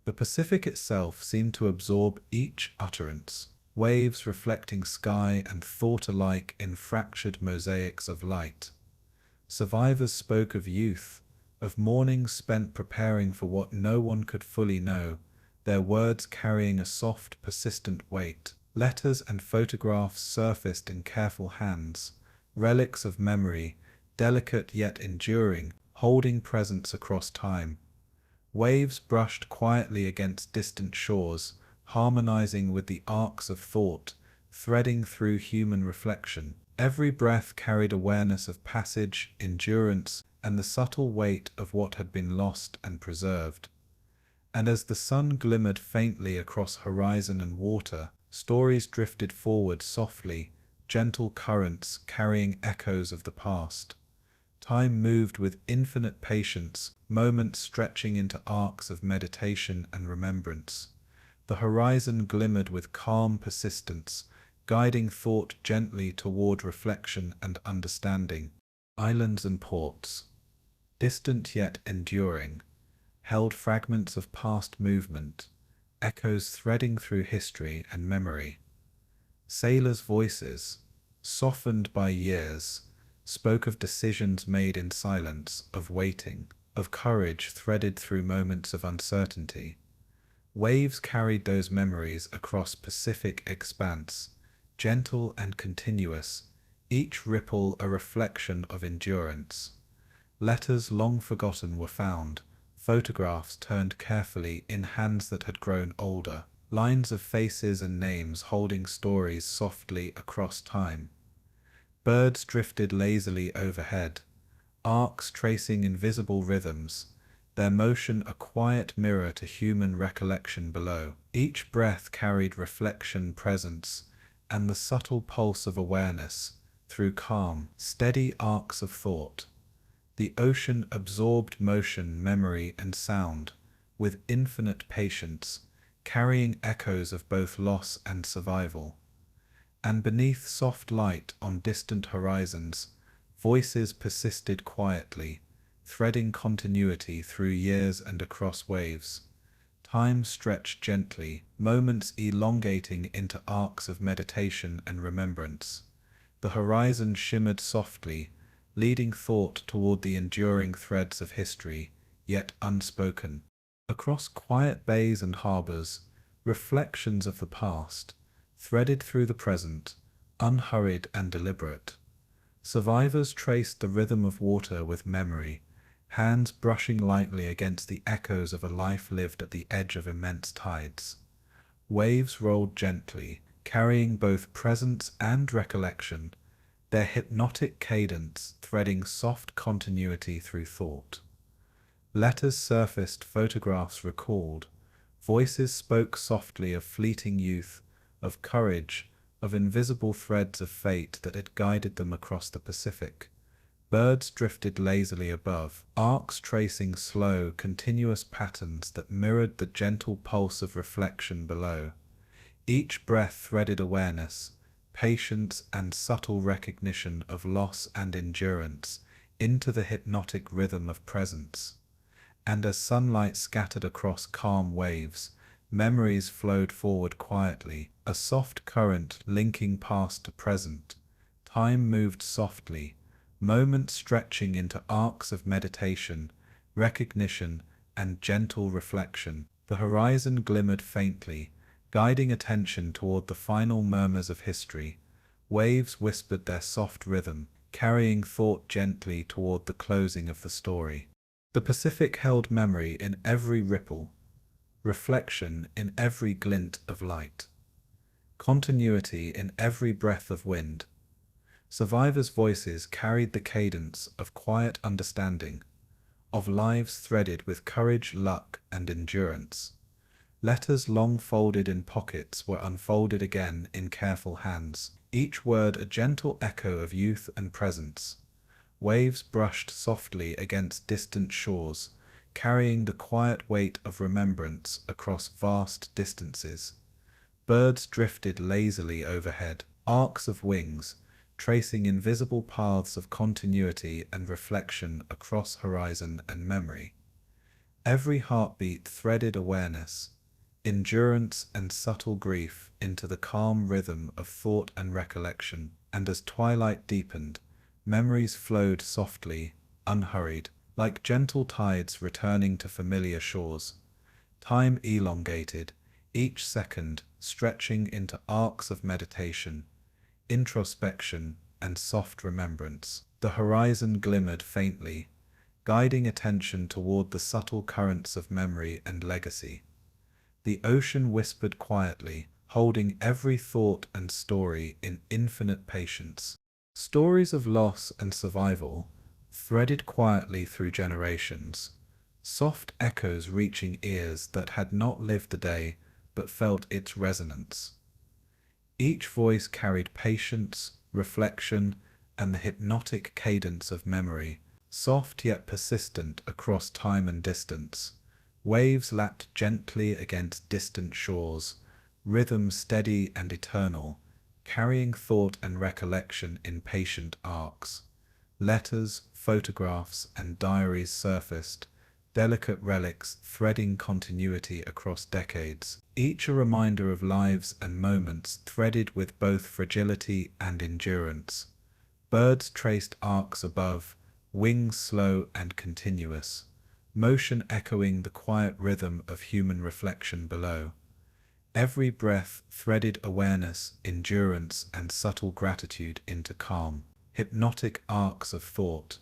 The Pacific itself seemed to absorb each utterance, waves reflecting sky and thought alike in fractured mosaics of light. Survivors spoke of youth, of mornings spent preparing for what no one could fully know, their words carrying a soft, persistent weight. Letters and photographs surfaced in careful hands, relics of memory, delicate yet enduring, holding presence across time. Waves brushed quietly against distant shores, harmonizing with the arcs of thought, threading through human reflection. Every breath carried awareness of passage, endurance, and the subtle weight of what had been lost and preserved. And as the sun glimmered faintly across horizon and water, stories drifted forward softly, gentle currents carrying echoes of the past. Time moved with infinite patience, moments stretching into arcs of meditation and remembrance. The horizon glimmered with calm persistence, guiding thought gently toward reflection and understanding. Islands and ports, distant yet enduring, held fragments of past movement, echoes threading through history and memory. Sailors' voices, softened by years, spoke of decisions made in silence, of waiting, of courage threaded through moments of uncertainty. Waves carried those memories across Pacific expanse, gentle and continuous, each ripple a reflection of endurance. Letters long forgotten were found, photographs turned carefully in hands that had grown older, lines of faces and names holding stories softly across time. Birds drifted lazily overhead, arcs tracing invisible rhythms, their motion a quiet mirror to human recollection below. Each breath carried reflection, presence, and the subtle pulse of awareness through calm, steady arcs of thought. The ocean absorbed motion, memory, and sound with infinite patience, carrying echoes of both loss and survival. And beneath soft light on distant horizons, voices persisted quietly, threading continuity through years and across waves. Time stretched gently, moments elongating into arcs of meditation and remembrance. The horizon shimmered softly, leading thought toward the enduring threads of history, yet unspoken. Across quiet bays and harbors, reflections of the past, threaded through the present, unhurried and deliberate. Survivors traced the rhythm of water with memory, hands brushing lightly against the echoes of a life lived at the edge of immense tides. Waves rolled gently, carrying both presence and recollection, their hypnotic cadence threading soft continuity through thought. Letters surfaced, photographs recalled, voices spoke softly of fleeting youth, of courage, of invisible threads of fate that had guided them across the Pacific. Birds drifted lazily above, arcs tracing slow, continuous patterns that mirrored the gentle pulse of reflection below. Each breath threaded awareness, patience, and subtle recognition of loss and endurance into the hypnotic rhythm of presence. And as sunlight scattered across calm waves, memories flowed forward quietly, a soft current linking past to present. Time moved softly, moments stretching into arcs of meditation, recognition, and gentle reflection. The horizon glimmered faintly, guiding attention toward the final murmurs of history. Waves whispered their soft rhythm, carrying thought gently toward the closing of the story. The Pacific held memory in every ripple, reflection in every glint of light, continuity in every breath of wind. Survivors' voices carried the cadence of quiet understanding, of lives threaded with courage, luck, and endurance. Letters long folded in pockets were unfolded again in careful hands, each word a gentle echo of youth and presence. Waves brushed softly against distant shores, carrying the quiet weight of remembrance across vast distances. Birds drifted lazily overhead, arcs of wings, tracing invisible paths of continuity and reflection across horizon and memory. Every heartbeat threaded awareness, endurance, and subtle grief into the calm rhythm of thought and recollection. And as twilight deepened, memories flowed softly, unhurried, like gentle tides returning to familiar shores. Time elongated, each second stretching into arcs of meditation, introspection, and soft remembrance. The horizon glimmered faintly, guiding attention toward the subtle currents of memory and legacy. The ocean whispered quietly, holding every thought and story in infinite patience. Stories of loss and survival, threaded quietly through generations, soft echoes reaching ears that had not lived the day but felt its resonance. Each voice carried patience, reflection, and the hypnotic cadence of memory, soft yet persistent across time and distance. Waves lapped gently against distant shores, rhythm steady and eternal, carrying thought and recollection in patient arcs. Letters, photographs, and diaries surfaced, delicate relics threading continuity across decades, each a reminder of lives and moments threaded with both fragility and endurance. Birds traced arcs above, wings slow and continuous, motion echoing the quiet rhythm of human reflection below. Every breath threaded awareness, endurance, and subtle gratitude into calm, hypnotic arcs of thought.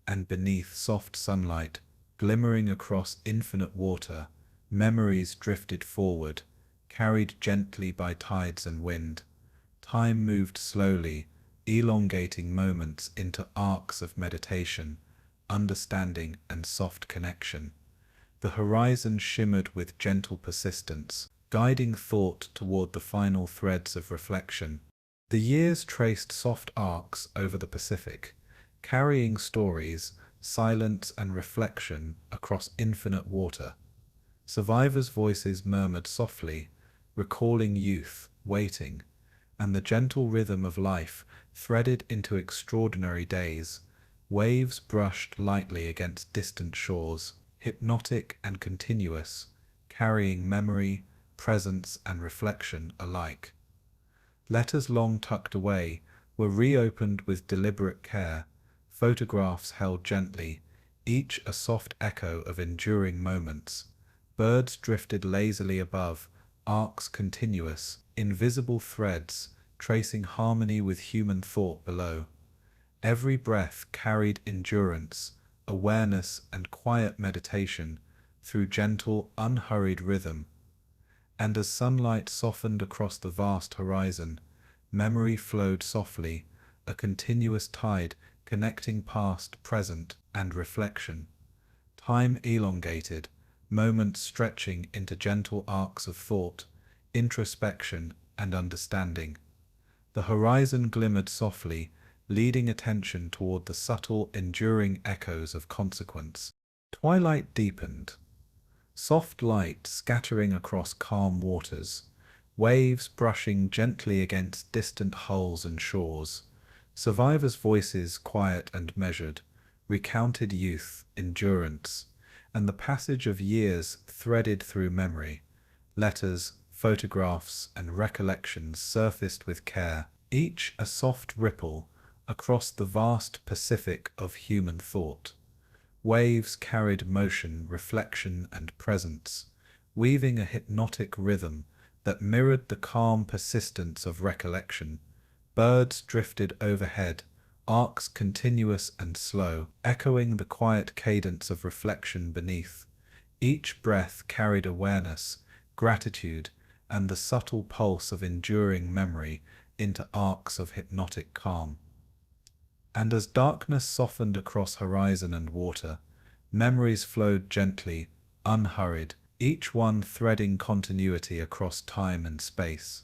And beneath soft sunlight, glimmering across infinite water, memories drifted forward, carried gently by tides and wind. Time moved slowly, elongating moments into arcs of meditation, understanding, and soft connection. The horizon shimmered with gentle persistence, guiding thought toward the final threads of reflection. The years traced soft arcs over the Pacific, carrying stories, silence, and reflection across infinite water. Survivors' voices murmured softly, recalling youth, waiting, and the gentle rhythm of life threaded into extraordinary days. Waves brushed lightly against distant shores, hypnotic and continuous, carrying memory, presence, and reflection alike. Letters long tucked away were reopened with deliberate care, photographs held gently, each a soft echo of enduring moments. Birds drifted lazily above, arcs continuous, invisible threads, tracing harmony with human thought below. Every breath carried endurance, awareness, and quiet meditation through gentle, unhurried rhythm. And as sunlight softened across the vast horizon, memory flowed softly, a continuous tide connecting past, present, and reflection. Time elongated, moments stretching into gentle arcs of thought, introspection, and understanding. The horizon glimmered softly, leading attention toward the subtle, enduring echoes of consequence. Twilight deepened, soft light scattering across calm waters, waves brushing gently against distant hulls and shores. Survivors' voices, quiet and measured, recounted youth, endurance, and the passage of years threaded through memory. Letters, photographs, and recollections surfaced with care, each a soft ripple across the vast Pacific of human thought. Waves carried motion, reflection, and presence, weaving a hypnotic rhythm that mirrored the calm persistence of recollection. Birds drifted overhead, arcs continuous and slow, echoing the quiet cadence of reflection beneath. Each breath carried awareness, gratitude, and the subtle pulse of enduring memory into arcs of hypnotic calm. And as darkness softened across horizon and water, memories flowed gently, unhurried, each one threading continuity across time and space.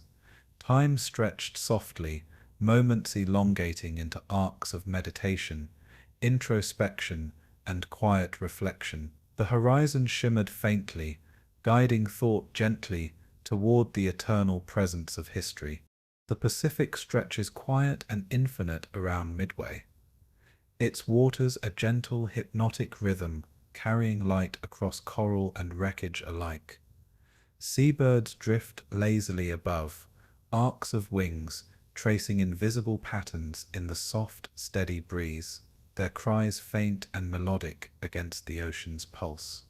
Time stretched softly, moments elongating into arcs of meditation, introspection, and quiet reflection. The horizon shimmered faintly, guiding thought gently toward the eternal presence of history. The Pacific stretches quiet and infinite around Midway, its waters a gentle, hypnotic rhythm, carrying light across coral and wreckage alike. Seabirds drift lazily above, arcs of wings tracing invisible patterns in the soft, steady breeze, their cries faint and melodic against the ocean's pulse.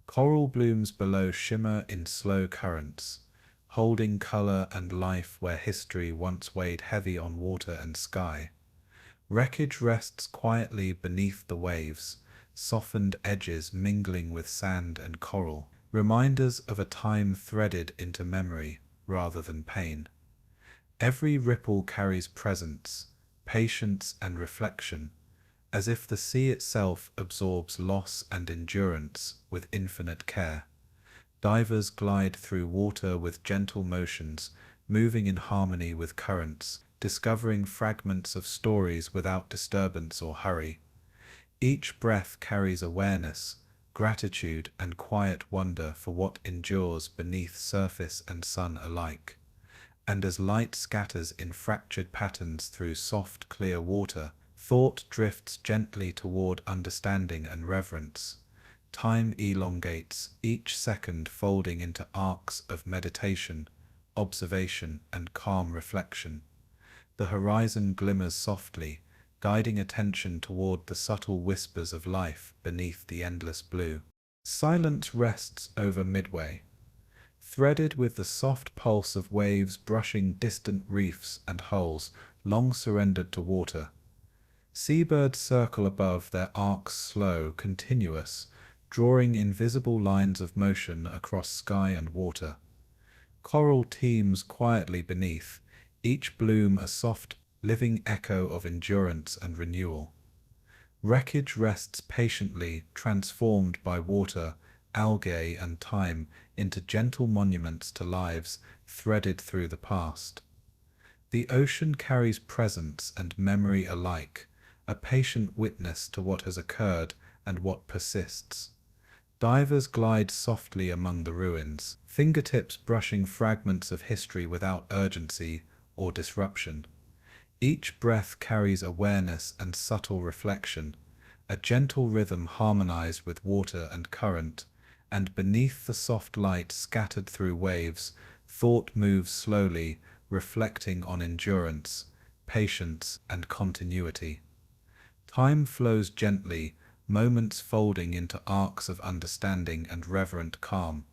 Coral blooms below shimmer in slow currents, holding color and life where history once weighed heavy on water and sky. Wreckage rests quietly beneath the waves, softened edges mingling with sand and coral, reminders of a time threaded into memory rather than pain. Every ripple carries presence, patience, and reflection, as if the sea itself absorbs loss and endurance with infinite care. Divers glide through water with gentle motions, moving in harmony with currents, discovering fragments of stories without disturbance or hurry. Each breath carries awareness, gratitude, and quiet wonder for what endures beneath surface and sun alike. And as light scatters in fractured patterns through soft, clear water, thought drifts gently toward understanding and reverence. Time elongates, each second folding into arcs of meditation, observation, and calm reflection. The horizon glimmers softly, guiding attention toward the subtle whispers of life beneath the endless blue. Silence rests over Midway, threaded with the soft pulse of waves brushing distant reefs and hulls long surrendered to water. Seabirds circle above, their arcs slow, continuous, drawing invisible lines of motion across sky and water. Coral teems quietly beneath, each bloom a soft, living echo of endurance and renewal. Wreckage rests patiently, transformed by water, algae, and time into gentle monuments to lives threaded through the past. The ocean carries presence and memory alike, a patient witness to what has occurred and what persists. Divers glide softly among the ruins, fingertips brushing fragments of history without urgency or disruption. Each breath carries awareness and subtle reflection, a gentle rhythm harmonized with water and current, and beneath the soft light scattered through waves, thought moves slowly, reflecting on endurance, patience, and continuity. Time flows gently, moments folding into arcs of understanding and reverent calm.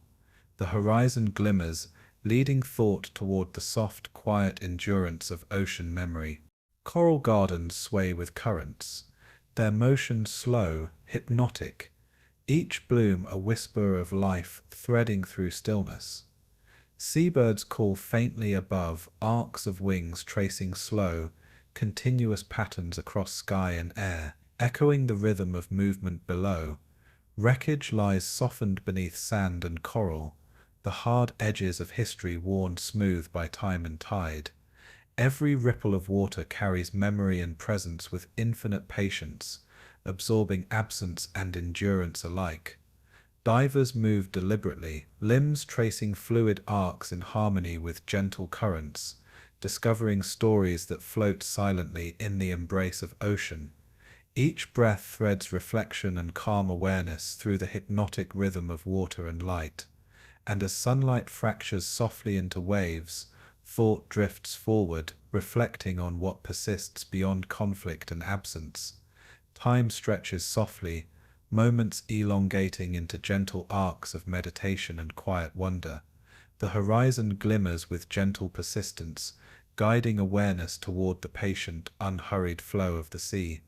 The horizon glimmers, leading thought toward the soft, quiet endurance of ocean memory. Coral gardens sway with currents, their motion slow, hypnotic, each bloom a whisper of life threading through stillness. Seabirds call faintly above, arcs of wings tracing slow, continuous patterns across sky and air, echoing the rhythm of movement below. Wreckage lies softened beneath sand and coral, the hard edges of history worn smooth by time and tide. Every ripple of water carries memory and presence with infinite patience, absorbing absence and endurance alike. Divers move deliberately, limbs tracing fluid arcs in harmony with gentle currents, discovering stories that float silently in the embrace of ocean. Each breath threads reflection and calm awareness through the hypnotic rhythm of water and light. And as sunlight fractures softly into waves, thought drifts forward, reflecting on what persists beyond conflict and absence. Time stretches softly, moments elongating into gentle arcs of meditation and quiet wonder. The horizon glimmers with gentle persistence, guiding awareness toward the patient, unhurried flow of the sea.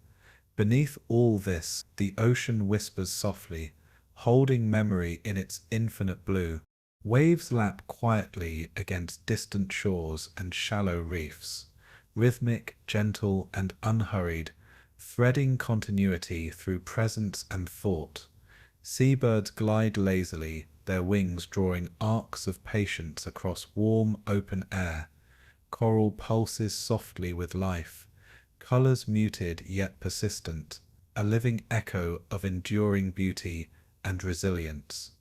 Beneath all this, the ocean whispers softly, holding memory in its infinite blue. Waves lap quietly against distant shores and shallow reefs, rhythmic, gentle, and unhurried, threading continuity through presence and thought. Seabirds glide lazily, their wings drawing arcs of patience across warm, open air. Coral pulses softly with life, colors muted yet persistent, a living echo of enduring beauty and resilience.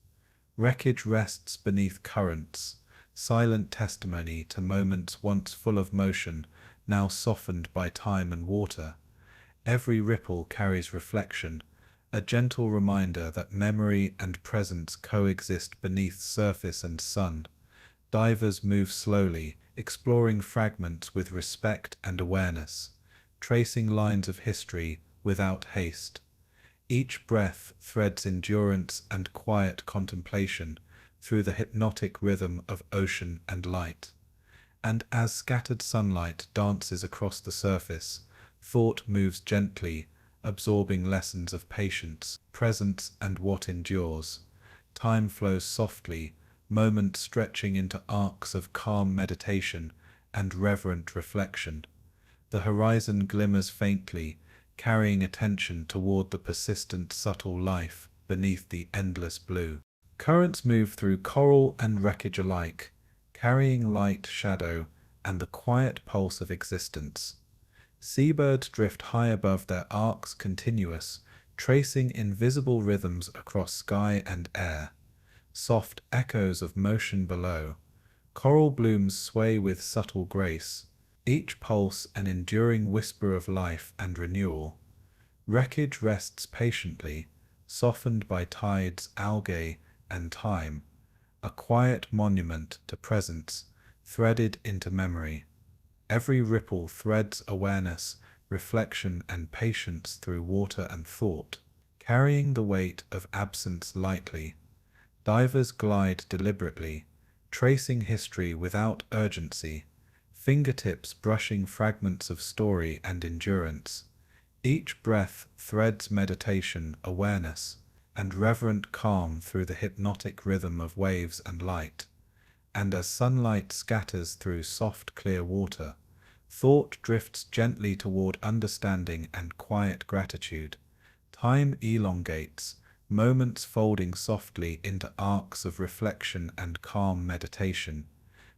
Wreckage rests beneath currents, silent testimony to moments once full of motion, now softened by time and water. Every ripple carries reflection, a gentle reminder that memory and presence coexist beneath surface and sun. Divers move slowly, exploring fragments with respect and awareness, tracing lines of history without haste. Each breath threads endurance and quiet contemplation through the hypnotic rhythm of ocean and light. And as scattered sunlight dances across the surface, thought moves gently, absorbing lessons of patience, presence, and what endures. Time flows softly, moments stretching into arcs of calm meditation and reverent reflection. The horizon glimmers faintly, carrying attention toward the persistent, subtle life beneath the endless blue. Currents move through coral and wreckage alike, carrying light, shadow, and the quiet pulse of existence. Seabirds drift high above, their arcs continuous, tracing invisible rhythms across sky and air. Soft echoes of motion below. Coral blooms sway with subtle grace, each pulse an enduring whisper of life and renewal. Wreckage rests patiently, softened by tides, algae, and time, a quiet monument to presence, threaded into memory. Every ripple threads awareness, reflection, and patience through water and thought, carrying the weight of absence lightly. Divers glide deliberately, tracing history without urgency, fingertips brushing fragments of story and endurance. Each breath threads meditation, awareness, and reverent calm through the hypnotic rhythm of waves and light. And as sunlight scatters through soft, clear water, thought drifts gently toward understanding and quiet gratitude. Time elongates, moments folding softly into arcs of reflection and calm meditation.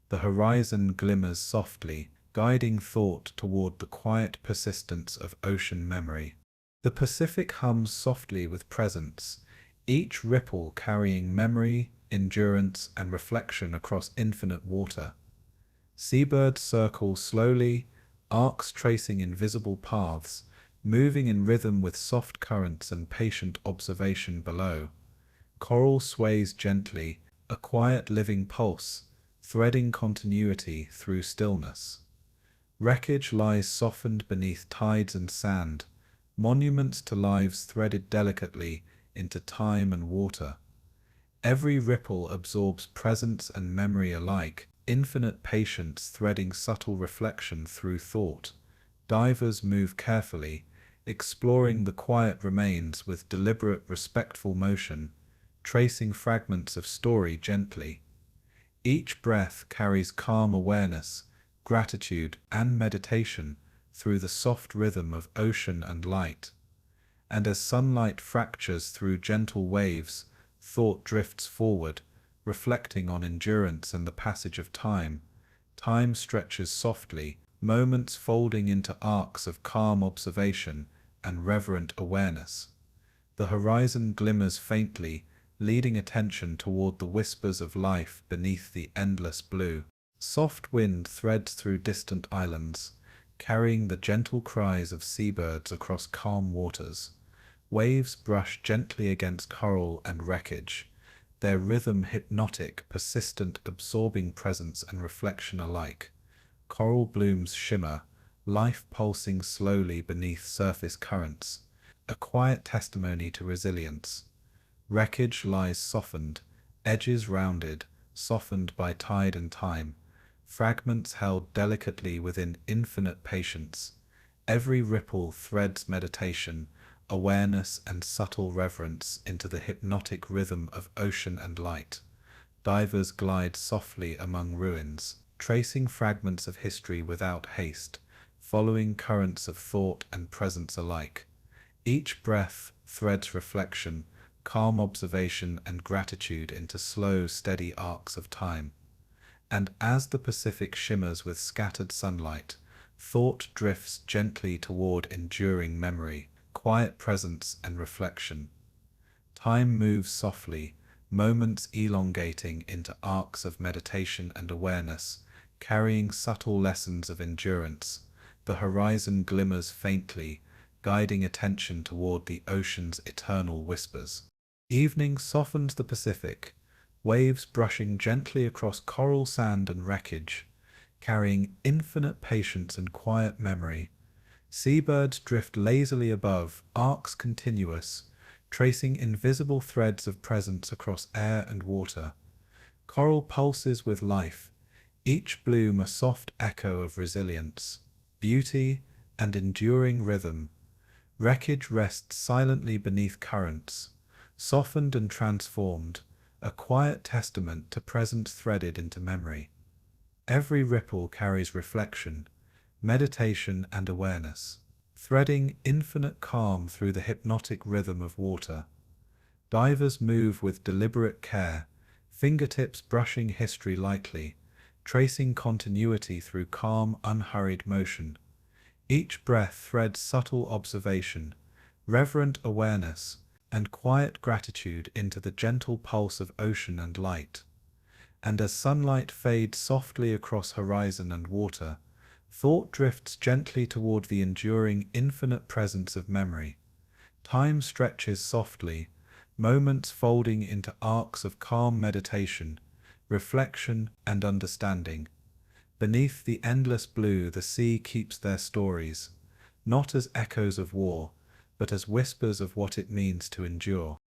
The horizon glimmers softly, guiding thought toward the quiet persistence of ocean memory. The Pacific hums softly with presence, each ripple carrying memory, endurance, and reflection across infinite water. Seabirds circle slowly, arcs tracing invisible paths, moving in rhythm with soft currents and patient observation below. Coral sways gently, a quiet living pulse, threading continuity through stillness. Wreckage lies softened beneath tides and sand, monuments to lives threaded delicately into time and water. Every ripple absorbs presence and memory alike, infinite patience threading subtle reflection through thought. Divers move carefully, exploring the quiet remains with deliberate, respectful motion, tracing fragments of story gently. Each breath carries calm awareness, gratitude, and meditation through the soft rhythm of ocean and light. And as sunlight fractures through gentle waves, thought drifts forward, reflecting on endurance and the passage of time. Time stretches softly, moments folding into arcs of calm observation and reverent awareness. The horizon glimmers faintly, leading attention toward the whispers of life beneath the endless blue. Soft wind threads through distant islands, carrying the gentle cries of seabirds across calm waters. Waves brush gently against coral and wreckage, their rhythm hypnotic, persistent, absorbing presence and reflection alike. Coral blooms shimmer, life pulsing slowly beneath surface currents, a quiet testimony to resilience. Wreckage lies softened, edges rounded, softened by tide and time, fragments held delicately within infinite patience. Every ripple threads meditation, awareness, and subtle reverence into the hypnotic rhythm of ocean and light. Divers glide softly among ruins, tracing fragments of history without haste, following currents of thought and presence alike. Each breath threads reflection, calm observation, and gratitude into slow, steady arcs of time. And as the Pacific shimmers with scattered sunlight, thought drifts gently toward enduring memory, quiet presence, and reflection. Time moves softly, moments elongating into arcs of meditation and awareness, carrying subtle lessons of endurance. The horizon glimmers faintly, guiding attention toward the ocean's eternal whispers. Evening softens the Pacific, waves brushing gently across coral sand and wreckage, carrying infinite patience and quiet memory. Seabirds drift lazily above, arcs continuous, tracing invisible threads of presence across air and water. Coral pulses with life, each bloom a soft echo of resilience, beauty, and enduring rhythm. Wreckage rests silently beneath currents, softened and transformed, a quiet testament to presence threaded into memory. Every ripple carries reflection, meditation, and awareness, threading infinite calm through the hypnotic rhythm of water. Divers move with deliberate care, fingertips brushing history lightly, tracing continuity through calm, unhurried motion. Each breath threads subtle observation, reverent awareness, and quiet gratitude into the gentle pulse of ocean and light. And as sunlight fades softly across horizon and water, thought drifts gently toward the enduring infinite presence of memory. Time stretches softly, moments folding into arcs of calm meditation, reflection, and understanding. Beneath the endless blue, the sea keeps their stories, not as echoes of war, but as whispers of what it means to endure.